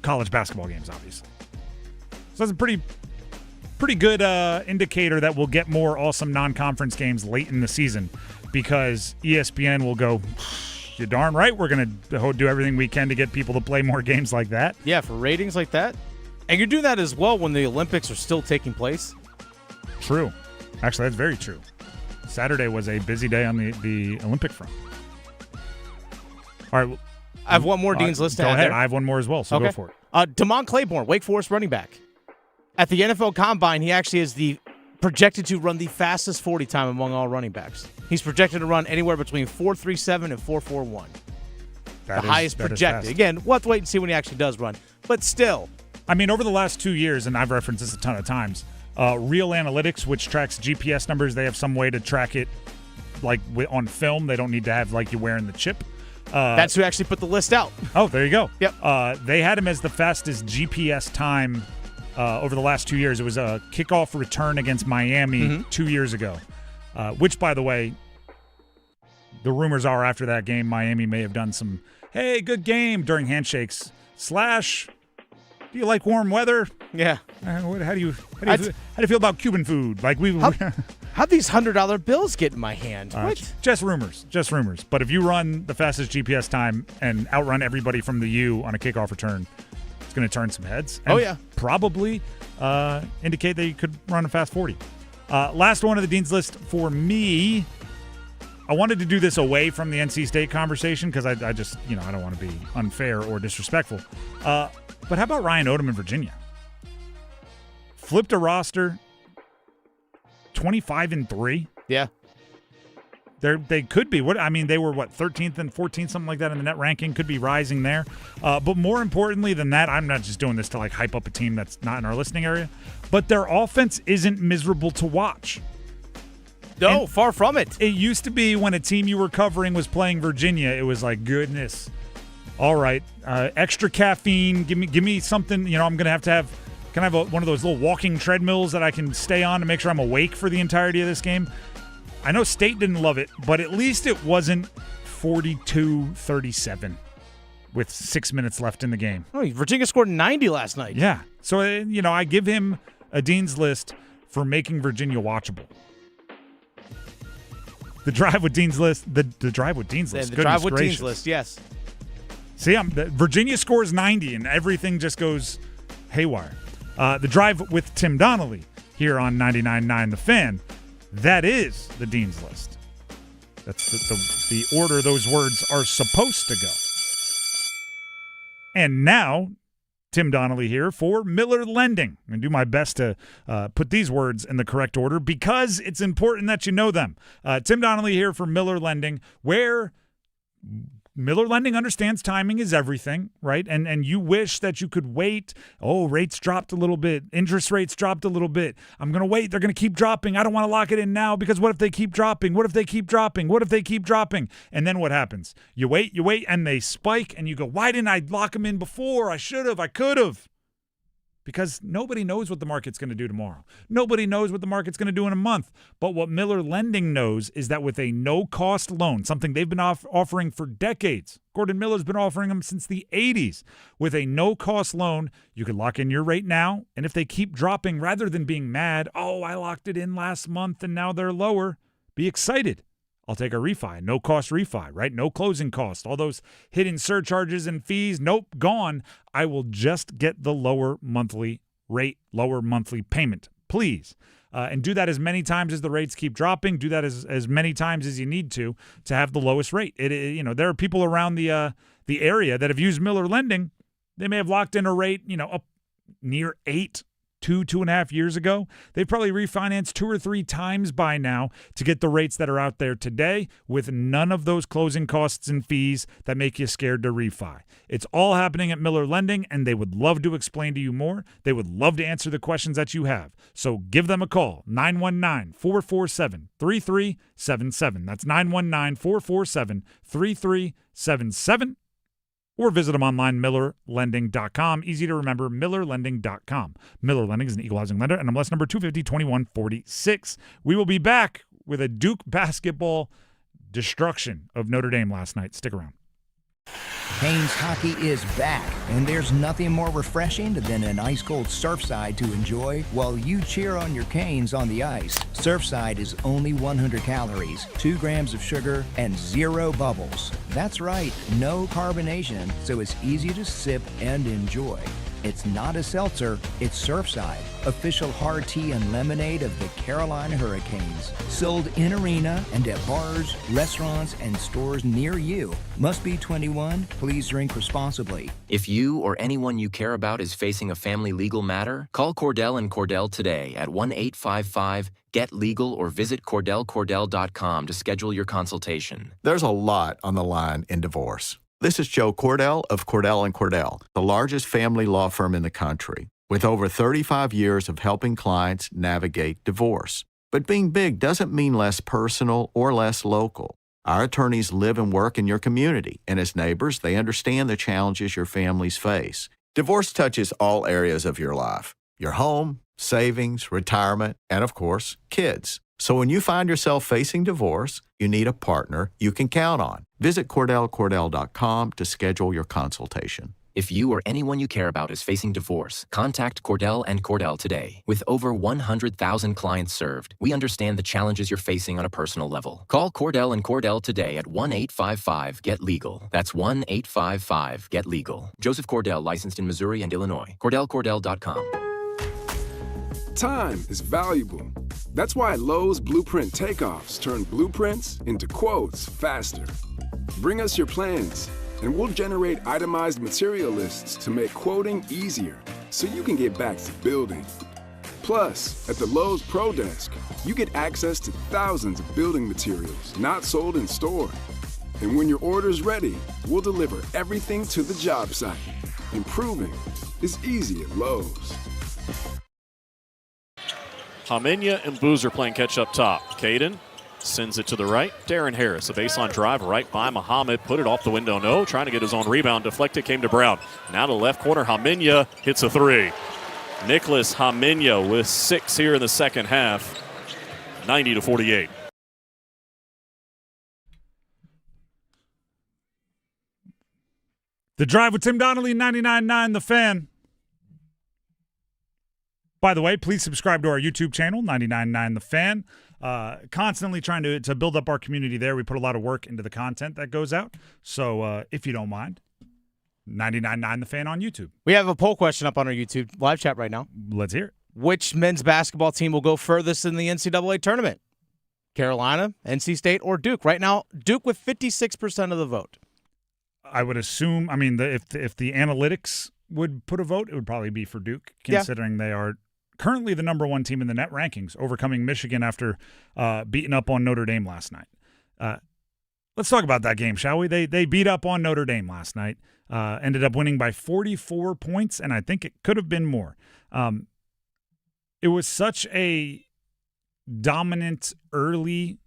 Speaker 10: College basketball games, obviously. So that's a pretty good indicator that we'll get more awesome non-conference games late in the season, because ESPN will go, you're darn right, we're going to do everything we can to get people to play more games like that.
Speaker 7: Yeah, for ratings like that. And you're doing that as well when the Olympics are still taking place.
Speaker 10: True. Actually, that's very true. Saturday was a busy day on the Olympic front. All right.
Speaker 7: I have one more Dean's List to
Speaker 10: Go
Speaker 7: add
Speaker 10: ahead.
Speaker 7: there.
Speaker 10: I have one more as well, so go for it.
Speaker 7: Damon Claiborne, Wake Forest running back. At the NFL Combine, he actually is projected to run the fastest 40 time among all running backs. He's projected to run anywhere between 4.37 and 4.41. The highest projected. Again, we'll have to wait and see when he actually does run. But still.
Speaker 10: I mean, over the last 2 years, and I've referenced this a ton of times, Real Analytics, which tracks GPS numbers, they have some way to track it like on film. They don't need to have like you wearing the chip.
Speaker 7: That's who actually put the list out.
Speaker 10: Oh, there you go.
Speaker 7: Yep.
Speaker 10: They had him as the fastest GPS time over the last 2 years. It was a kickoff return against Miami 2 years ago, which, by the way, the rumors are after that game, Miami may have done some, hey, good game during handshakes / do you like warm weather?
Speaker 7: Yeah.
Speaker 10: How do you feel about Cuban food? Like
Speaker 7: how'd these $100 bills get in my hand? What?
Speaker 10: Just rumors. But if you run the fastest GPS time and outrun everybody from the U on a kickoff return, it's going to turn some heads. And probably indicate that you could run a fast 40. Last one of the Dean's List for me. I wanted to do this away from the NC State conversation because I just, I don't want to be unfair or disrespectful. But how about Ryan Odom in Virginia? Flipped a roster, 25-3.
Speaker 7: Yeah.
Speaker 10: They could be. They were 13th and 14th, something like that in the net ranking. Could be rising there. But more importantly than that, I'm not just doing this to hype up a team that's not in our listening area. But their offense isn't miserable to watch.
Speaker 7: No, far from it.
Speaker 10: It used to be when a team you were covering was playing Virginia, it was like, goodness. All right, extra caffeine. Give me something. I'm going to have. Can I have one of those little walking treadmills that I can stay on to make sure I'm awake for the entirety of this game? I know State didn't love it, but at least it wasn't 42-37 with 6 minutes left in the game.
Speaker 7: Oh, Virginia scored 90 last night.
Speaker 10: Yeah. So, I give him a Dean's List for making Virginia watchable. The drive with Dean's List. The drive with Dean's List.
Speaker 7: The drive with Dean's List, yes.
Speaker 10: See, Virginia scores 90 and everything just goes haywire. The drive with Tim Donnelly here on 99.9 The Fan. That is the Dean's List. That's the order those words are supposed to go. And now, Tim Donnelly here for Miller Lending. I'm going to do my best to put these words in the correct order because it's important that you know them. Tim Donnelly here for Miller Lending, where Miller Lending understands timing is everything, right? And you wish that you could wait. Oh, rates dropped a little bit. Interest rates dropped a little bit. I'm going to wait. They're going to keep dropping. I don't want to lock it in now because what if they keep dropping? What if they keep dropping? What if they keep dropping? And then what happens? You wait, and they spike, and you go, why didn't I lock them in before? I should have. I could have. Because nobody knows what the market's going to do tomorrow. Nobody knows what the market's going to do in a month. But what Miller Lending knows is that with a no-cost loan, something they've been offering for decades, Gordon Miller's been offering them since the 80s. With a no-cost loan, you can lock in your rate now, and if they keep dropping, rather than being mad, oh, I locked it in last month and now they're lower, be excited. I'll take a refi, no-cost refi, right? No closing cost. All those hidden surcharges and fees, nope, gone. I will just get the lower monthly rate, lower monthly payment, please. And do that as many times as the rates keep dropping. Do that as many times as you need to have the lowest rate. There are people around the the area that have used Miller Lending, they may have locked in a rate, up near 8, 2.5 years ago. They've probably refinanced 2 or 3 times by now to get the rates that are out there today with none of those closing costs and fees that make you scared to refi. It's all happening at Miller Lending, and they would love to explain to you more. They would love to answer the questions that you have. So give them a call, 919-447-3377. That's 919-447-3377. Or visit them online, millerlending.com. Easy to remember, millerlending.com. Miller Lending is an equal housing lender, and MLS number 250-2146. We will be back with a Duke basketball destruction of Notre Dame last night. Stick around.
Speaker 19: Canes hockey is back, and there's nothing more refreshing than an ice-cold Surfside to enjoy while you cheer on your Canes on the ice. Surfside is only 100 calories, 2 grams of sugar, and 0 bubbles. That's right, no carbonation, so it's easy to sip and enjoy. It's not a seltzer, it's Surfside, official hard tea and lemonade of the Carolina Hurricanes. Sold in arena and at bars, restaurants, and stores near you. Must be 21. Please drink responsibly.
Speaker 20: If you or anyone you care about is facing a family legal matter, call Cordell and Cordell today at 1-855-GET-LEGAL or visit CordellCordell.com to schedule your consultation.
Speaker 21: There's a lot on the line in divorce. This is Joe Cordell of Cordell & Cordell, the largest family law firm in the country, with over 35 years of helping clients navigate divorce. But being big doesn't mean less personal or less local. Our attorneys live and work in your community, and as neighbors, they understand the challenges your families face. Divorce touches all areas of your life: your home, savings, retirement, and of course, kids. So when you find yourself facing divorce, you need a partner you can count on. Visit CordellCordell.com to schedule your consultation.
Speaker 20: If you or anyone you care about is facing divorce, contact Cordell and Cordell today. With over 100,000 clients served, we understand the challenges you're facing on a personal level. Call Cordell and Cordell today at 1-855-GET-LEGAL. That's 1-855-GET-LEGAL. Joseph Cordell, licensed in Missouri and Illinois. CordellCordell.com.
Speaker 22: Time is valuable. That's why Lowe's Blueprint Takeoffs turn blueprints into quotes faster. Bring us your plans, and we'll generate itemized material lists to make quoting easier so you can get back to building. Plus, at the Lowe's Pro Desk, you get access to thousands of building materials not sold in store. And when your order's ready, we'll deliver everything to the job site. Improving is easy at Lowe's.
Speaker 8: Hamenya and Boozer playing catch up top. Caden sends it to the right. Darren Harris, a baseline drive right by Muhammad. Put it off the window. No, trying to get his own rebound. Deflected, came to Brown. Now to the left corner. Hamenya hits a 3. Nicholas Hamenya with 6 here in the second half. 90-48.
Speaker 10: The Drive with Tim Donnelly, 99.9 The Fan. By the way, please subscribe to our YouTube channel, 99.9 The Fan. Constantly trying to build up our community there. We put a lot of work into the content that goes out. So if you don't mind, 99.9 The Fan on YouTube.
Speaker 7: We have a poll question up on our YouTube live chat right now.
Speaker 10: Let's hear it.
Speaker 7: Which men's basketball team will go furthest in the NCAA tournament? Carolina, NC State, or Duke? Right now, Duke with 56% of the vote.
Speaker 10: I would assume, if the analytics would put a vote, it would probably be for Duke, considering they are currently the number 1 team in the net rankings, overcoming Michigan after beating up on Notre Dame last night. Let's talk about that game, shall we? They beat up on Notre Dame last night, ended up winning by 44 points, and I think it could have been more. It was such a dominant early,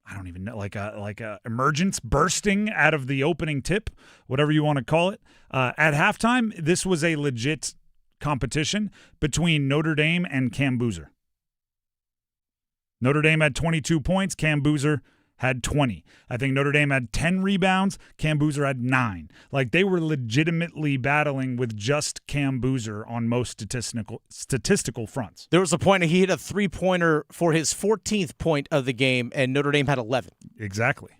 Speaker 10: I don't even know, like a emergence bursting out of the opening tip, whatever you want to call it. At halftime, this was a legit competition between Notre Dame and Cam Boozer. Notre Dame had 22 points. Cam Boozer had 20. I think Notre Dame had 10 rebounds. Cam Boozer had 9. Like, they were legitimately battling with just Cam Boozer on most statistical fronts.
Speaker 7: There was a point he hit a three-pointer for his 14th point of the game, and Notre Dame had 11.
Speaker 10: Exactly.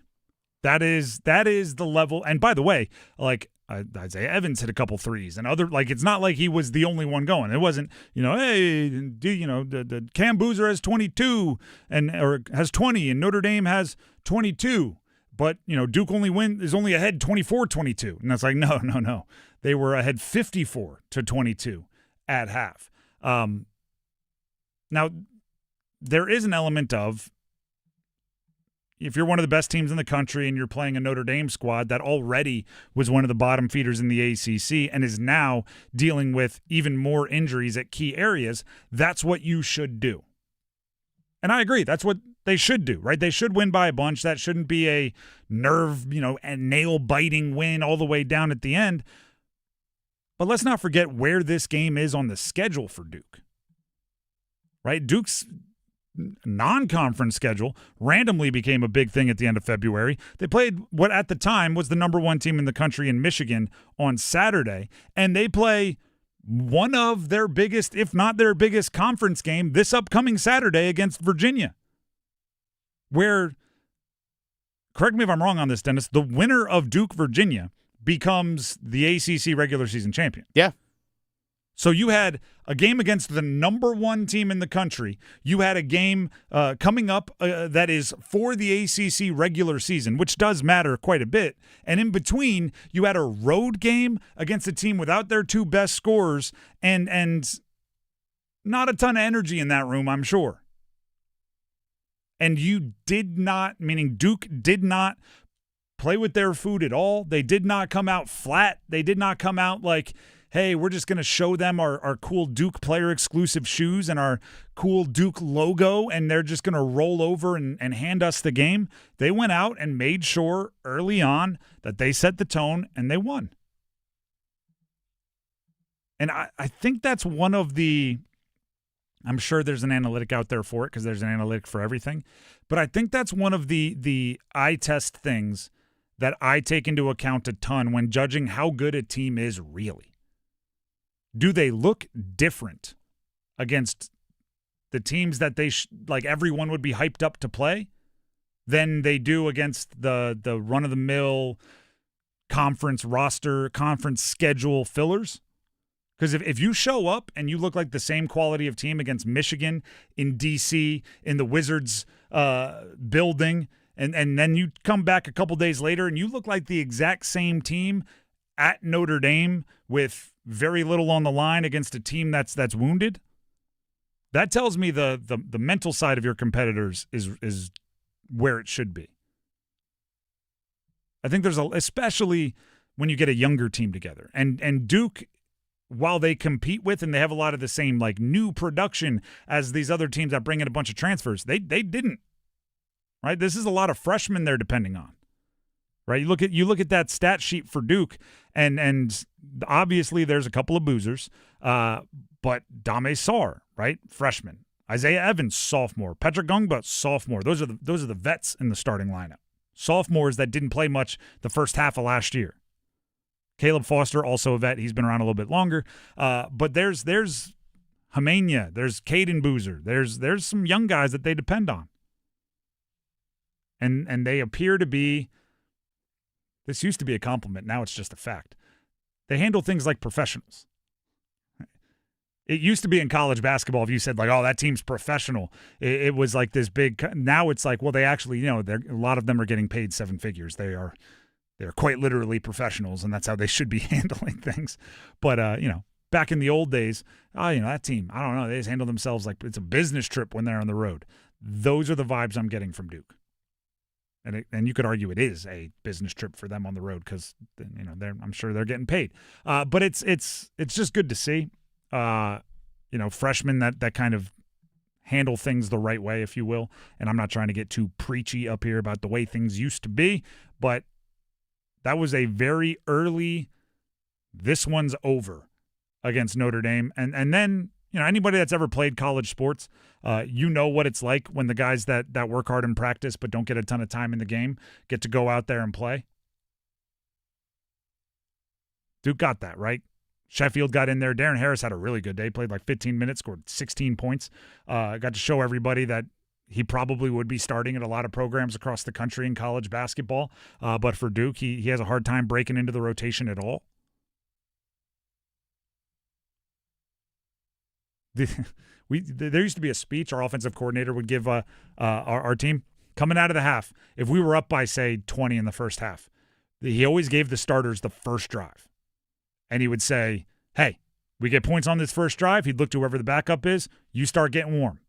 Speaker 10: That is the level. And by the way, like, Isaiah Evans hit a couple threes, and it's not like he was the only one going. It wasn't, the Cam Boozer has 22 or has 20 and Notre Dame has 22. But, Duke is only ahead 24-22. And that's like, no. They were ahead 54-22 at half. Now, there is an element of, if you're one of the best teams in the country and you're playing a Notre Dame squad that already was one of the bottom feeders in the ACC and is now dealing with even more injuries at key areas, that's what you should do. And I agree. That's what they should do, right? They should win by a bunch. That shouldn't be a nerve, a nail-biting win all the way down at the end. But let's not forget where this game is on the schedule for Duke, right? Duke's non-conference schedule randomly became a big thing at the end of February. They played what at the time was the number 1 team in the country in Michigan on Saturday, and they play one of their biggest, if not their biggest, conference game this upcoming Saturday against Virginia, where, correct me if I'm wrong on this, Dennis, the winner of Duke-Virginia becomes the ACC regular season champion.
Speaker 7: Yeah.
Speaker 10: So you had a game against the number 1 team in the country. You had a game coming up that is for the ACC regular season, which does matter quite a bit. And in between, you had a road game against a team without their 2 best scorers and not a ton of energy in that room, I'm sure. And you did not, meaning Duke did not play with their food at all. They did not come out flat. They did not come out like, hey, we're just going to show them our cool Duke player exclusive shoes and our cool Duke logo, and they're just going to roll over and hand us the game. They went out and made sure early on that they set the tone, and they won. And I think that's one of the – I'm sure there's an analytic out there for it because there's an analytic for everything. But I think that's one of the eye test things that I take into account a ton when judging how good a team is really. Do they look different against the teams that they like everyone would be hyped up to play than they do against the run-of-the-mill conference roster, conference schedule fillers? Because if you show up and you look like the same quality of team against Michigan, in D.C., in the Wizards building, and then you come back a couple days later and you look like the exact same team at Notre Dame with very little on the line against a team that's wounded, that tells me the mental side of your competitors is where it should be. I think there's especially when you get a younger team together. And Duke, while they compete with and they have a lot of the same like new production as these other teams that bring in a bunch of transfers, they didn't. Right? This is a lot of freshmen they're depending on. Right? You look at that stat sheet for Duke, and obviously there's a couple of boozers, but Dame Sarr, right, freshman, Isaiah Evans, sophomore, Petra Gungba, sophomore. Those are the vets in the starting lineup. Sophomores that didn't play much the first half of last year. Caleb Foster, also a vet. He's been around a little bit longer. But there's Hamania, there's Caden Boozer, there's some young guys that they depend on, and they appear to be. This used to be a compliment. Now it's just a fact. They handle things like professionals. It used to be in college basketball, if you said, like, oh, that team's professional, it was like this big – now it's like, well, they actually, a lot of them are getting paid 7 figures. They're quite literally professionals, and that's how they should be handling things. But, back in the old days, that team, I don't know, they just handle themselves like it's a business trip when they're on the road. Those are the vibes I'm getting from Duke. And you could argue it is a business trip for them on the road because I'm sure they're getting paid. But it's just good to see. Freshmen that kind of handle things the right way, if you will. And I'm not trying to get too preachy up here about the way things used to be, but that was a very early. This one's over against Notre Dame, and then. Anybody that's ever played college sports, what it's like when the guys that work hard in practice but don't get a ton of time in the game get to go out there and play. Duke got that, right? Sheffield got in there. Darren Harris had a really good day, played like 15 minutes, scored 16 points. Got to show everybody that he probably would be starting at a lot of programs across the country in college basketball. But for Duke, he has a hard time breaking into the rotation at all. There used to be a speech our offensive coordinator would give our team. coming out of the half, if we were up by, say, 20 in the first half, he always gave the starters the first drive. And he would say, hey, we get points on this first drive. He'd look to whoever the backup is. You start getting warm,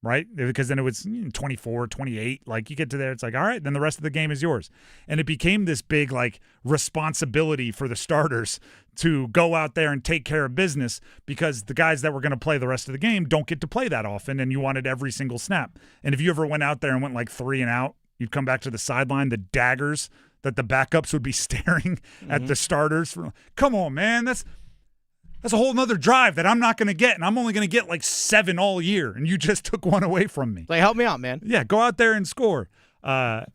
Speaker 10: right? Because then it was 24, 28. Like, you get to there, it's like, all right, then the rest of the game is yours. And it became this big, like, responsibility for the starters to go out there and take care of business because the guys that were going to play the rest of the game don't get to play that often, and you wanted every single snap. And if you ever went out there and went like 3 and out, you'd come back to the sideline, the daggers that the backups would be staring at the starters. Come on, man, that's a whole nother drive that I'm not going to get, and I'm only going to get like 7 all year, and you just took one away from me.
Speaker 7: Like, help me out, man.
Speaker 10: Yeah, go out there and score. And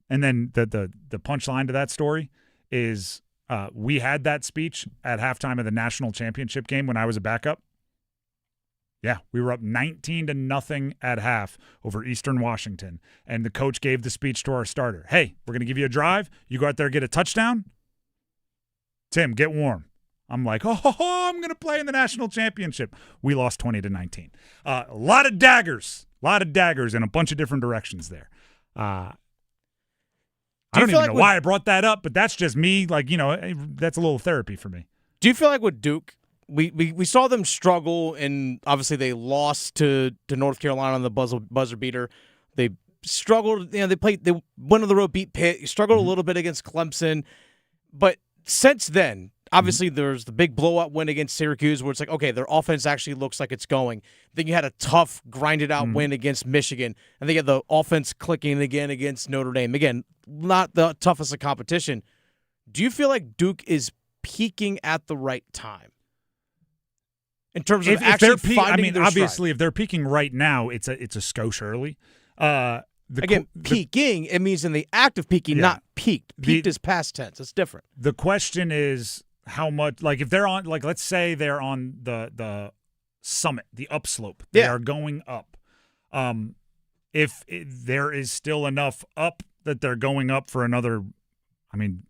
Speaker 10: then the punchline to that story is we had that speech at halftime of the national championship game when I was a backup. Yeah, we were up 19-0 at half over Eastern Washington, and the coach gave the speech to our starter. Hey, we're going to give you a drive. You go out there and get a touchdown. Tim, get warm. I'm like, I'm going to play in the national championship. We lost 20-19. A lot of daggers in a bunch of different directions there. I don't even know why I brought that up, but that's just me. Like, that's a little therapy for me. Do you feel like with Duke, we saw them struggle, and obviously they lost to North Carolina on the buzzer beater. They struggled. They went on the road, beat Pitt, struggled a little bit against Clemson. But since then, obviously there's the big blowout win against Syracuse where it's like, okay, their offense actually looks like it's going. Then you had a tough, grinded-out win against Michigan. And they had the offense clicking again against Notre Dame. Again, not the toughest of competition. Do you feel like Duke is peaking at the right time? In terms of actually finding their stride. Obviously, if they're peaking right now, it's a skosh early. Peaking, it means in the act of peaking, not peaked. Peaked is past tense. It's different. The question is how much, like if they're on, like let's say they're on the summit, the upslope. They are going up. If there is still enough up that they're going up for another, I mean,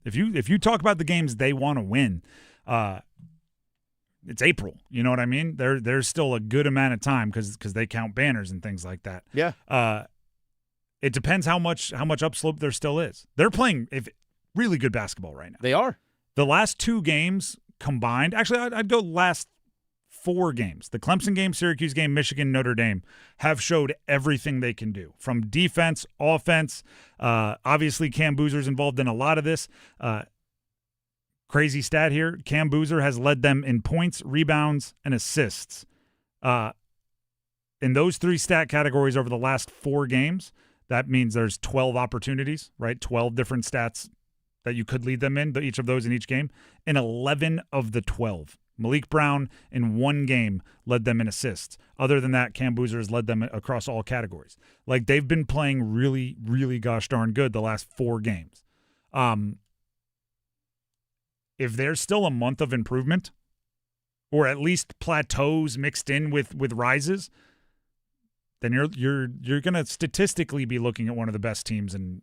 Speaker 10: if you talk about the games they want to win, it's April. You know what I mean? There's still a good amount of time because they count banners and things like that. Yeah. It depends how much upslope there still is. They're playing really good basketball right now. They are. The last 2 games combined, actually, I'd go last 4 games. The Clemson game, Syracuse game, Michigan, Notre Dame have showed everything they can do from defense, offense. Obviously, Cam Boozer's involved in a lot of this. Crazy stat here. Cam Boozer has led them in points, rebounds, and assists. In those 3 stat categories over the last 4 games, that means there's 12 opportunities, right? 12 different stats that you could lead them in, each of those in each game. In 11 of the 12. Malik Brown in 1 game led them in assists. Other than that, Cam Boozer has led them across all categories. Like, they've been playing really, really gosh darn good the last 4 games. If there's still a month of improvement, or at least plateaus mixed in with rises, then you're going to statistically be looking at one of the best teams in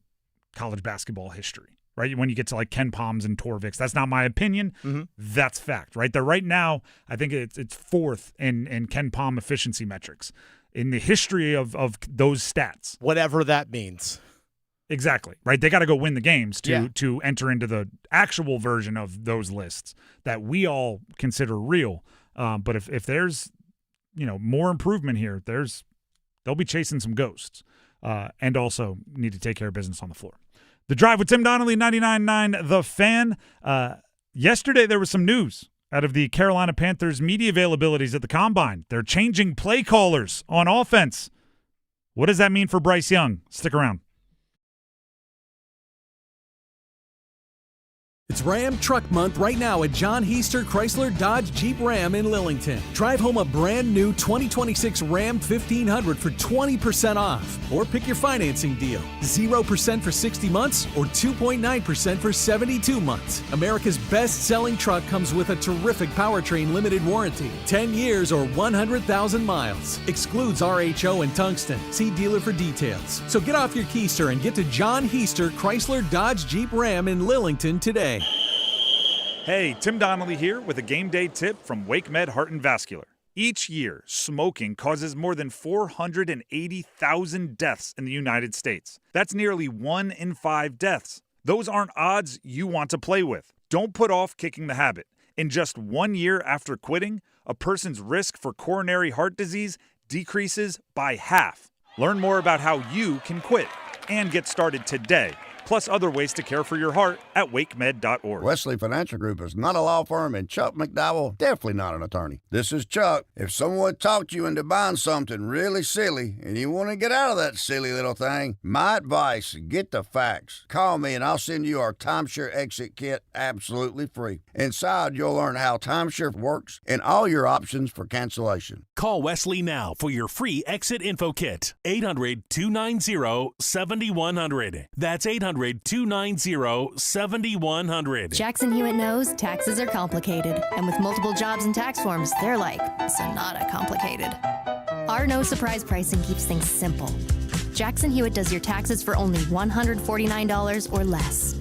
Speaker 10: college basketball history, right? When you get to like Ken Palms and Torviks, that's not my opinion. That's fact, right? They're right now, I think it's 4th in Ken Palm efficiency metrics in the history of those stats. Whatever that means. Exactly, right? They got to go win the games to enter into the actual version of those lists that we all consider real. But if there's, more improvement here, they'll be chasing some ghosts and also need to take care of business on the floor. The Drive with Tim Donnelly, 99.9 The Fan. Yesterday there was some news out of the Carolina Panthers media availabilities at the Combine. They're changing play callers on offense. What does that mean for Bryce Young? Stick around.
Speaker 1: It's Ram Truck Month right now at John Heister Chrysler Dodge Jeep Ram in Lillington. Drive home a brand new 2026 Ram 1500 for 20% off. Or pick your financing deal. 0% for 60 months or 2.9% for 72 months. America's best-selling truck comes with a terrific powertrain limited warranty. 10 years or 100,000 miles. Excludes RHO and tungsten. See dealer for details. So get off your keister and get to John Heister Chrysler Dodge Jeep Ram in Lillington today.
Speaker 10: Hey, Tim Donnelly here with a game day tip from WakeMed Heart and Vascular. Each year, smoking causes more than 480,000 deaths in the United States. That's nearly 1 in 5 deaths. Those aren't odds you want to play with. Don't put off kicking the habit. In just 1 year after quitting, a person's risk for coronary heart disease decreases by half. Learn more about how you can quit and get started today, plus other ways to care for your heart at wakemed.org.
Speaker 2: Wesley Financial Group is not a law firm, and Chuck McDowell definitely not an attorney. This is Chuck. If someone talked you into buying something really silly and you want to get out of that silly little thing, my advice, get the facts. Call me and I'll send you our timeshare exit kit absolutely free. Inside, you'll learn how timeshare works and all your options for cancellation.
Speaker 3: Call Wesley now for your free exit info kit. 800-290-7100. That's 800-290-7100.
Speaker 23: Jackson Hewitt knows taxes are complicated, and with multiple jobs and tax forms, they're like Sonata complicated. Our no surprise pricing keeps things simple. Jackson Hewitt does your taxes for only $149 or less.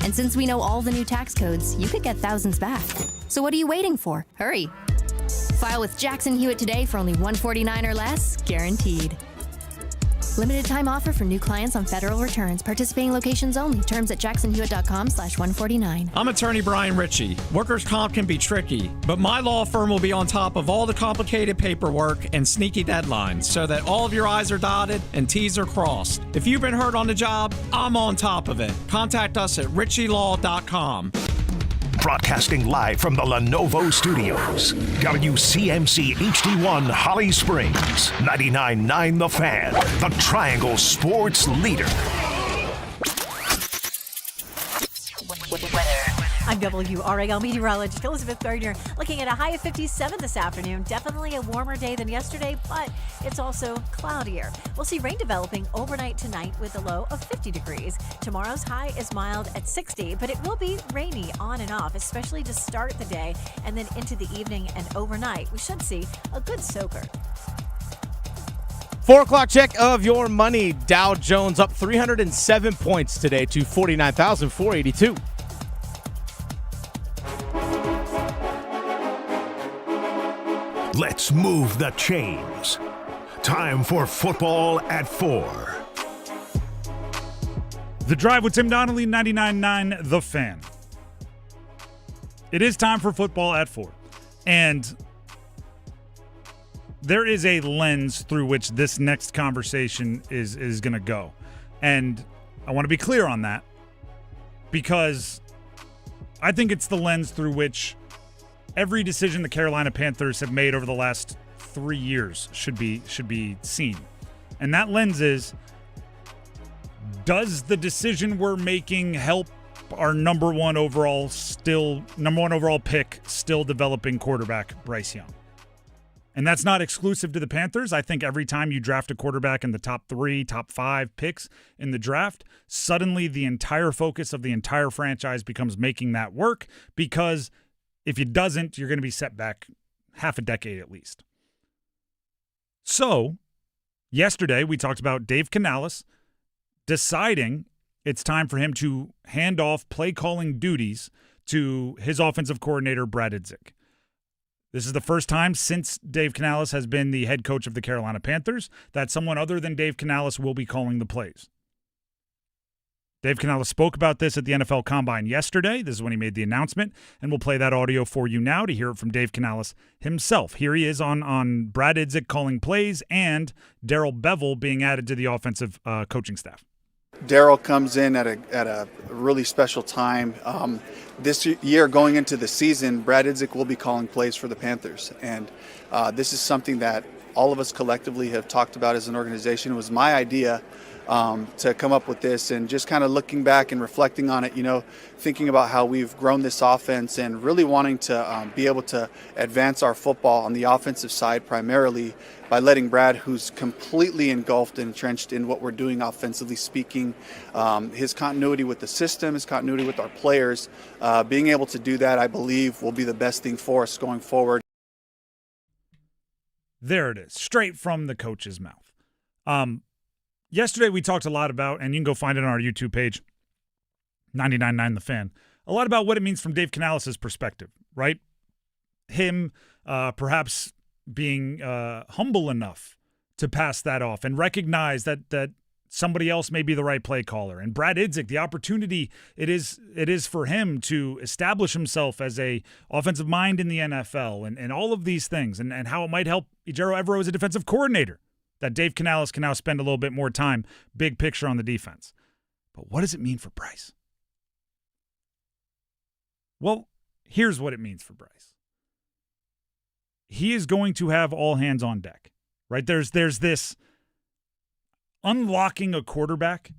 Speaker 23: And since we know all the new tax codes, you could get thousands back. So what are you waiting for? Hurry. File with Jackson Hewitt today for only $149 or less, guaranteed. Limited time offer for new clients on federal returns. Participating locations only. Terms at jacksonhewitt.com/149.
Speaker 4: I'm attorney Brian Ritchie. Workers' comp can be tricky, but my law firm will be on top of all the complicated paperwork and sneaky deadlines so that all of your I's are dotted and T's are crossed. If you've been hurt on the job, I'm on top of it. Contact us at ritchielaw.com.
Speaker 5: Broadcasting live from the Lenovo Studios. WCMC HD1 Holly Springs. 99.9 The Fan. The Triangle Sports Leader.
Speaker 6: I'm WRAL meteorologist Elizabeth Gardner. Looking at a high of 57 this afternoon. Definitely a warmer day than yesterday, but it's also cloudier. We'll see rain developing overnight tonight with a low of 50 degrees. Tomorrow's high is mild at 60, but it will be rainy on and off, especially to start the day and then into the evening and overnight. We should see a good soaker.
Speaker 7: 4 o'clock check of your money. Dow Jones up 307 points today to 49,482.
Speaker 5: Let's move the chains. Time for football at 4.
Speaker 10: The Drive with Tim Donnelly, 99.9 The Fan. It is time for football at 4. And there is a lens through which this next conversation is going to go. And I want to be clear on that because I think it's the lens through which every decision the Carolina Panthers have made over the last 3 years should be seen. And that lens is, does the decision we're making help our number one overall pick, still developing quarterback, Bryce Young? And that's not exclusive to the Panthers. I think every time you draft a quarterback in the top 3, top 5 picks in the draft, suddenly the entire focus of the entire franchise becomes making that work, because if it doesn't, you're going to be set back half a decade at least. So, yesterday we talked about Dave Canales deciding it's time for him to hand off play calling duties to his offensive coordinator, Brad Idzik. This is the first time since Dave Canales has been the head coach of the Carolina Panthers that someone other than Dave Canales will be calling the plays. Dave Canales spoke about this at the NFL Combine yesterday. This is when he made the announcement, and we'll play that audio for you now to hear it from Dave Canales himself. Here he is on Brad Idzik calling plays and Darrell Bevel being added to the offensive coaching staff.
Speaker 24: Darrell comes in at a really special time. This year, going into the season, Brad Idzik will be calling plays for the Panthers, and this is something that all of us collectively have talked about as an organization. It was my idea to come up with this, and just kind of looking back and reflecting on it, thinking about how we've grown this offense and really wanting to be able to advance our football on the offensive side primarily by letting Brad, who's completely engulfed and entrenched in what we're doing offensively speaking, his continuity with the system, his continuity with our players, being able to do that, I believe, will be the best thing for us going forward.
Speaker 10: There it is, straight from the coach's mouth. Yesterday we talked a lot about, and you can go find it on our YouTube page, 99.9 The Fan, a lot about what it means from Dave Canales' perspective, right? Him perhaps being humble enough to pass that off and recognize that somebody else may be the right play caller. And Brad Idzik, the opportunity it is for him to establish himself as a offensive mind in the NFL and all of these things and how it might help Ejiro Evero as a defensive coordinator, that Dave Canales can now spend a little bit more time, big picture on the defense. But what does it mean for Bryce? Well, here's what it means for Bryce. He is going to have all hands on deck, right? There's this unlocking a quarterback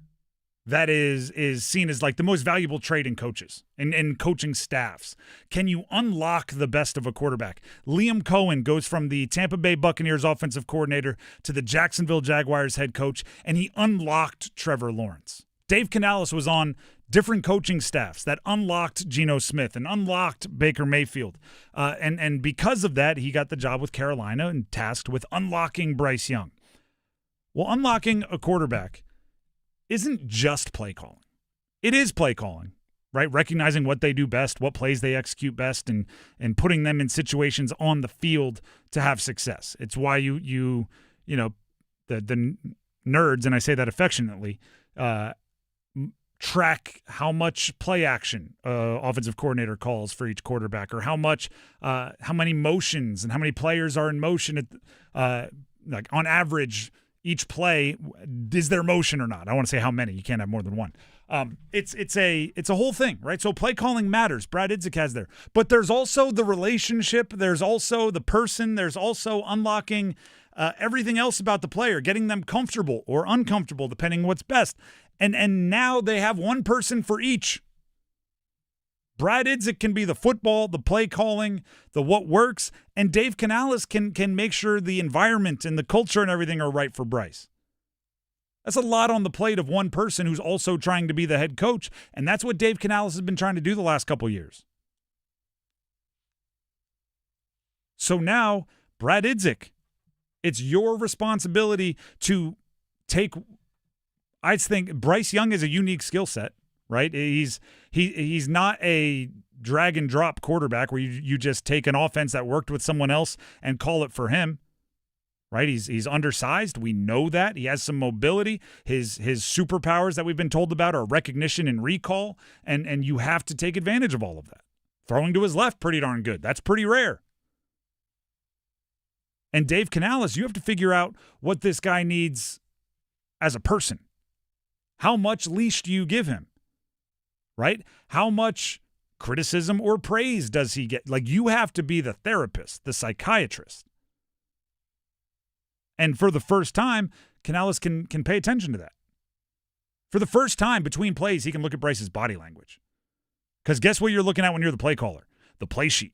Speaker 10: that is seen as like the most valuable trait in coaches and coaching staffs. Can you unlock the best of a quarterback? Liam Cohen goes from the Tampa Bay Buccaneers offensive coordinator to the Jacksonville Jaguars head coach, and he unlocked Trevor Lawrence. Dave Canales was on different coaching staffs that unlocked Geno Smith and unlocked Baker Mayfield. And because of that, he got the job with Carolina and tasked with unlocking Bryce Young. Well, unlocking a quarterback isn't just play calling. It is play calling, right? Recognizing what they do best, what plays they execute best, and putting them in situations on the field to have success. It's why you know, the nerds, and I say that affectionately, track how much play action offensive coordinator calls for each quarterback, or how many motions and how many players are in motion like on average each play. Is there motion or not? I want to say how many. You can't have more than one. It's a whole thing, right? So play calling matters. Brad Idzik has there. But there's also the relationship. There's also the person. There's also unlocking everything else about the player, getting them comfortable or uncomfortable, depending what's best. And now they have one person for each. Brad Idzik can be the football, the play calling, the what works, and Dave Canales can make sure the environment and the culture and everything are right for Bryce. That's a lot on the plate of one person who's also trying to be the head coach, and that's what Dave Canales has been trying to do the last couple years. So now, Brad Idzik, it's your responsibility to take. I think Bryce Young is a unique skill set, right? He's not a drag and drop quarterback where you just take an offense that worked with someone else and call it for him, right? He's undersized. We know that. He has some mobility. His superpowers that we've been told about are recognition and recall, and you have to take advantage of all of that. Throwing to his left, pretty darn good. That's pretty rare. And Dave Canales, you have to figure out what this guy needs as a person. How much leash do you give him, right? How much criticism or praise does he get? Like, you have to be the therapist, the psychiatrist. And for the first time, Canales can pay attention to that. For the first time between plays, he can look at Bryce's body language. Because guess what you're looking at when you're the play caller? The play sheet.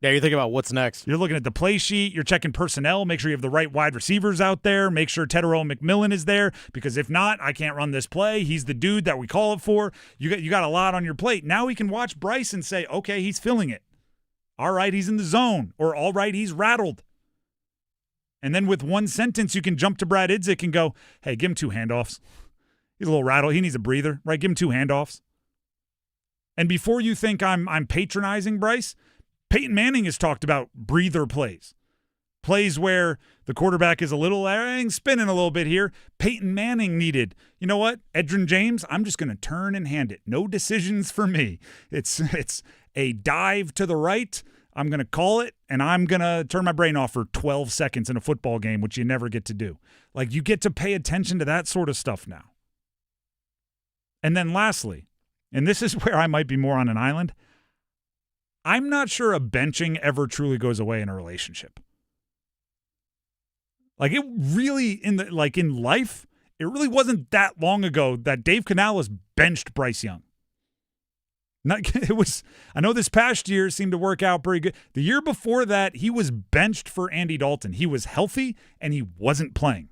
Speaker 7: Yeah, you're thinking about what's next.
Speaker 10: You're looking at the play sheet. You're checking personnel. Make sure you have the right wide receivers out there. Make sure Tedero McMillan is there, because if not, I can't run this play. He's the dude that we call it for. You got a lot on your plate. Now we can watch Bryce and say, okay, he's feeling it. All right, he's in the zone. Or all right, he's rattled. And then with one sentence, you can jump to Brad Idzik and go, hey, give him 2 handoffs. He's a little rattled. He needs a breather, right? Give him 2 handoffs. And before you think I'm patronizing Bryce, Peyton Manning has talked about breather plays. Plays where the quarterback is a little spinning a little bit here. Peyton Manning needed, you know what, Edgerrin James, I'm just going to turn and hand it. No decisions for me. It's a dive to the right. I'm going to call it, and I'm going to turn my brain off for 12 seconds in a football game, which you never get to do. Like, you get to pay attention to that sort of stuff now. And then lastly, and this is where I might be more on an island, I'm not sure a benching ever truly goes away in a relationship. Like, it really, in life, it really wasn't that long ago that Dave Canales benched Bryce Young. I know this past year seemed to work out pretty good. The year before that, he was benched for Andy Dalton. He was healthy, and he wasn't playing.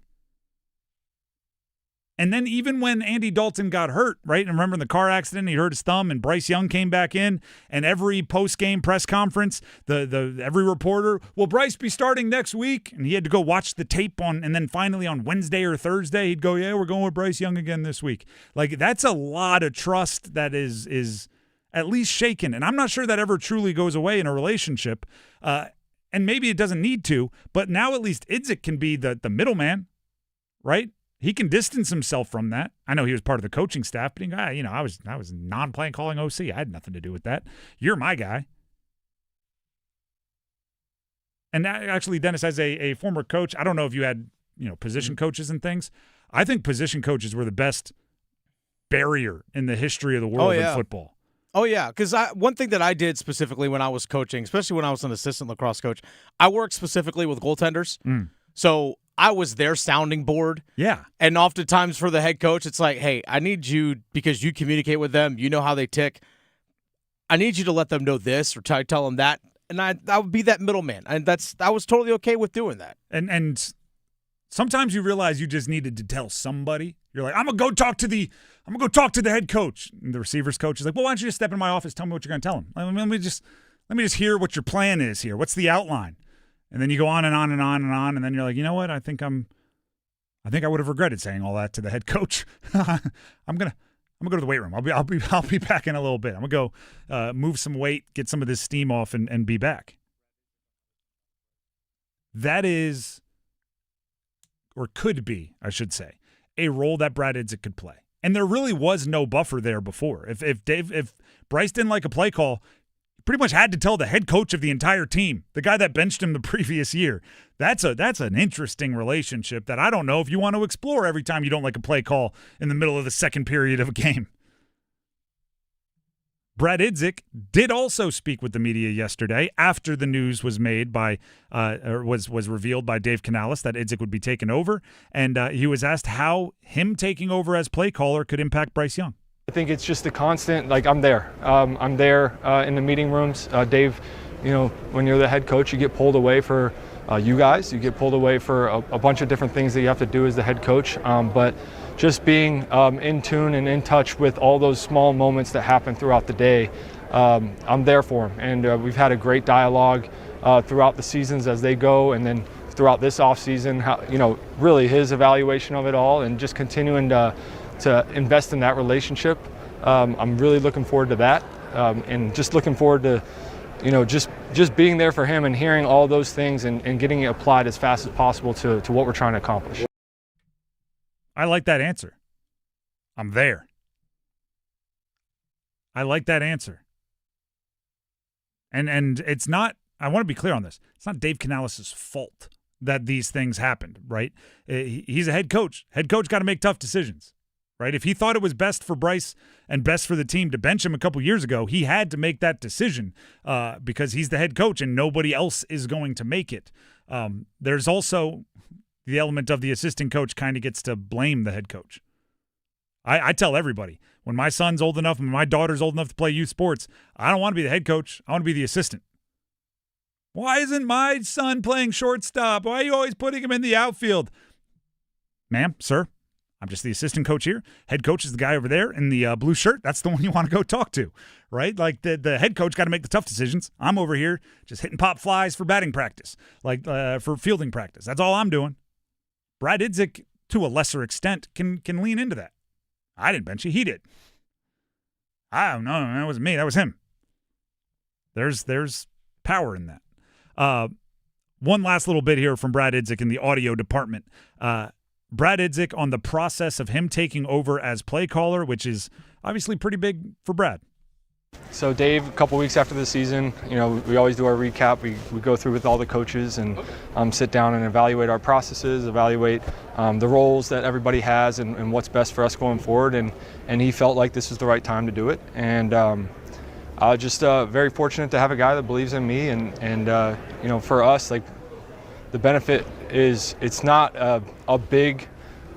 Speaker 10: And then even when Andy Dalton got hurt, right? And remember in the car accident, he hurt his thumb, and Bryce Young came back in, and every post-game press conference, every reporter, will Bryce be starting next week? And he had to go watch the tape and then finally on Wednesday or Thursday, he'd go, yeah, we're going with Bryce Young again this week. Like, that's a lot of trust that is at least shaken. And I'm not sure that ever truly goes away in a relationship. and maybe it doesn't need to, but now at least Idzik can be the middleman, right? He can distance himself from that. I know he was part of the coaching staff, but I was non-playing calling OC. I had nothing to do with that. You're my guy. And that, actually, Dennis, as a former coach, I don't know if you had position coaches and things. I think position coaches were the best barrier in the history of the world in football.
Speaker 7: Oh, yeah, because one thing that I did specifically when I was coaching, especially when I was an assistant lacrosse coach, I worked specifically with goaltenders. So I was their sounding board.
Speaker 10: Yeah.
Speaker 7: And oftentimes for the head coach, it's like, hey, I need you, because you communicate with them, you know how they tick. I need you to let them know this or tell them that. And I would be that middleman. And I was totally okay with doing that.
Speaker 10: And sometimes you realize you just needed to tell somebody. You're like, I'm gonna go talk to the head coach. And the receivers coach is like, well, why don't you just step in my office, tell me what you're gonna tell him. Let me just hear what your plan is here. What's the outline? And then you go on and on and on and on, and then you're like, you know what? I think I would have regretted saying all that to the head coach. I'm gonna go to the weight room. I'll be back in a little bit. I'm gonna go move some weight, get some of this steam off, and be back. That is, or could be, I should say, a role that Brad Idzik could play. And there really was no buffer there before. If Bryce didn't like a play call, he pretty much had to tell the head coach of the entire team, the guy that benched him the previous year. That's an interesting relationship that I don't know if you want to explore every time you don't like a play call in the middle of the second period of a game. Brad Idzik did also speak with the media yesterday after the news was made was revealed by Dave Canales that Idzik would be taken over, and he was asked how him taking over as play caller could impact Bryce Young.
Speaker 11: I think it's just the constant, I'm there. I'm there in the meeting rooms. Dave, when you're the head coach, you get pulled away for you guys. You get pulled away for a bunch of different things that you have to do as the head coach. But just being in tune and in touch with all those small moments that happen throughout the day, I'm there for him. And we've had a great dialogue throughout the seasons as they go, and then throughout this offseason, really his evaluation of it all, and just continuing to invest in that relationship. I'm really looking forward to that, and just looking forward to just being there for him and hearing all those things and getting it applied as fast as possible to what we're trying to accomplish.
Speaker 10: I like that answer. I'm there. I like that answer. And it's not, I want to be clear on this, it's not Dave Canales' fault that these things happened, right? He's a head coach. Head coach got to make tough decisions, right? If he thought it was best for Bryce and best for the team to bench him a couple years ago, he had to make that decision because he's the head coach and nobody else is going to make it. There's also the element of the assistant coach kind of gets to blame the head coach. I tell everybody, when my son's old enough and my daughter's old enough to play youth sports, I don't want to be the head coach. I want to be the assistant. Why isn't my son playing shortstop? Why are you always putting him in the outfield? Ma'am, sir, I'm just the assistant coach here. Head coach is the guy over there in the blue shirt. That's the one you want to go talk to, right? Like the head coach got to make the tough decisions. I'm over here just hitting pop flies for batting practice, for fielding practice. That's all I'm doing. Brad Idzik, to a lesser extent, can lean into that. I didn't bench you. He did. I don't know. That wasn't me. That was him. There's power in that. One last little bit here from Brad Idzik in the audio department. Brad Idzik on the process of him taking over as play caller, which is obviously pretty big for Brad.
Speaker 11: So Dave, a couple weeks after the season, we always do our recap. We go through with all the coaches and sit down and evaluate our processes, evaluate the roles that everybody has and what's best for us going forward. And he felt like this was the right time to do it. And I was just very fortunate to have a guy that believes in me. And for us, the benefit is it's not a big,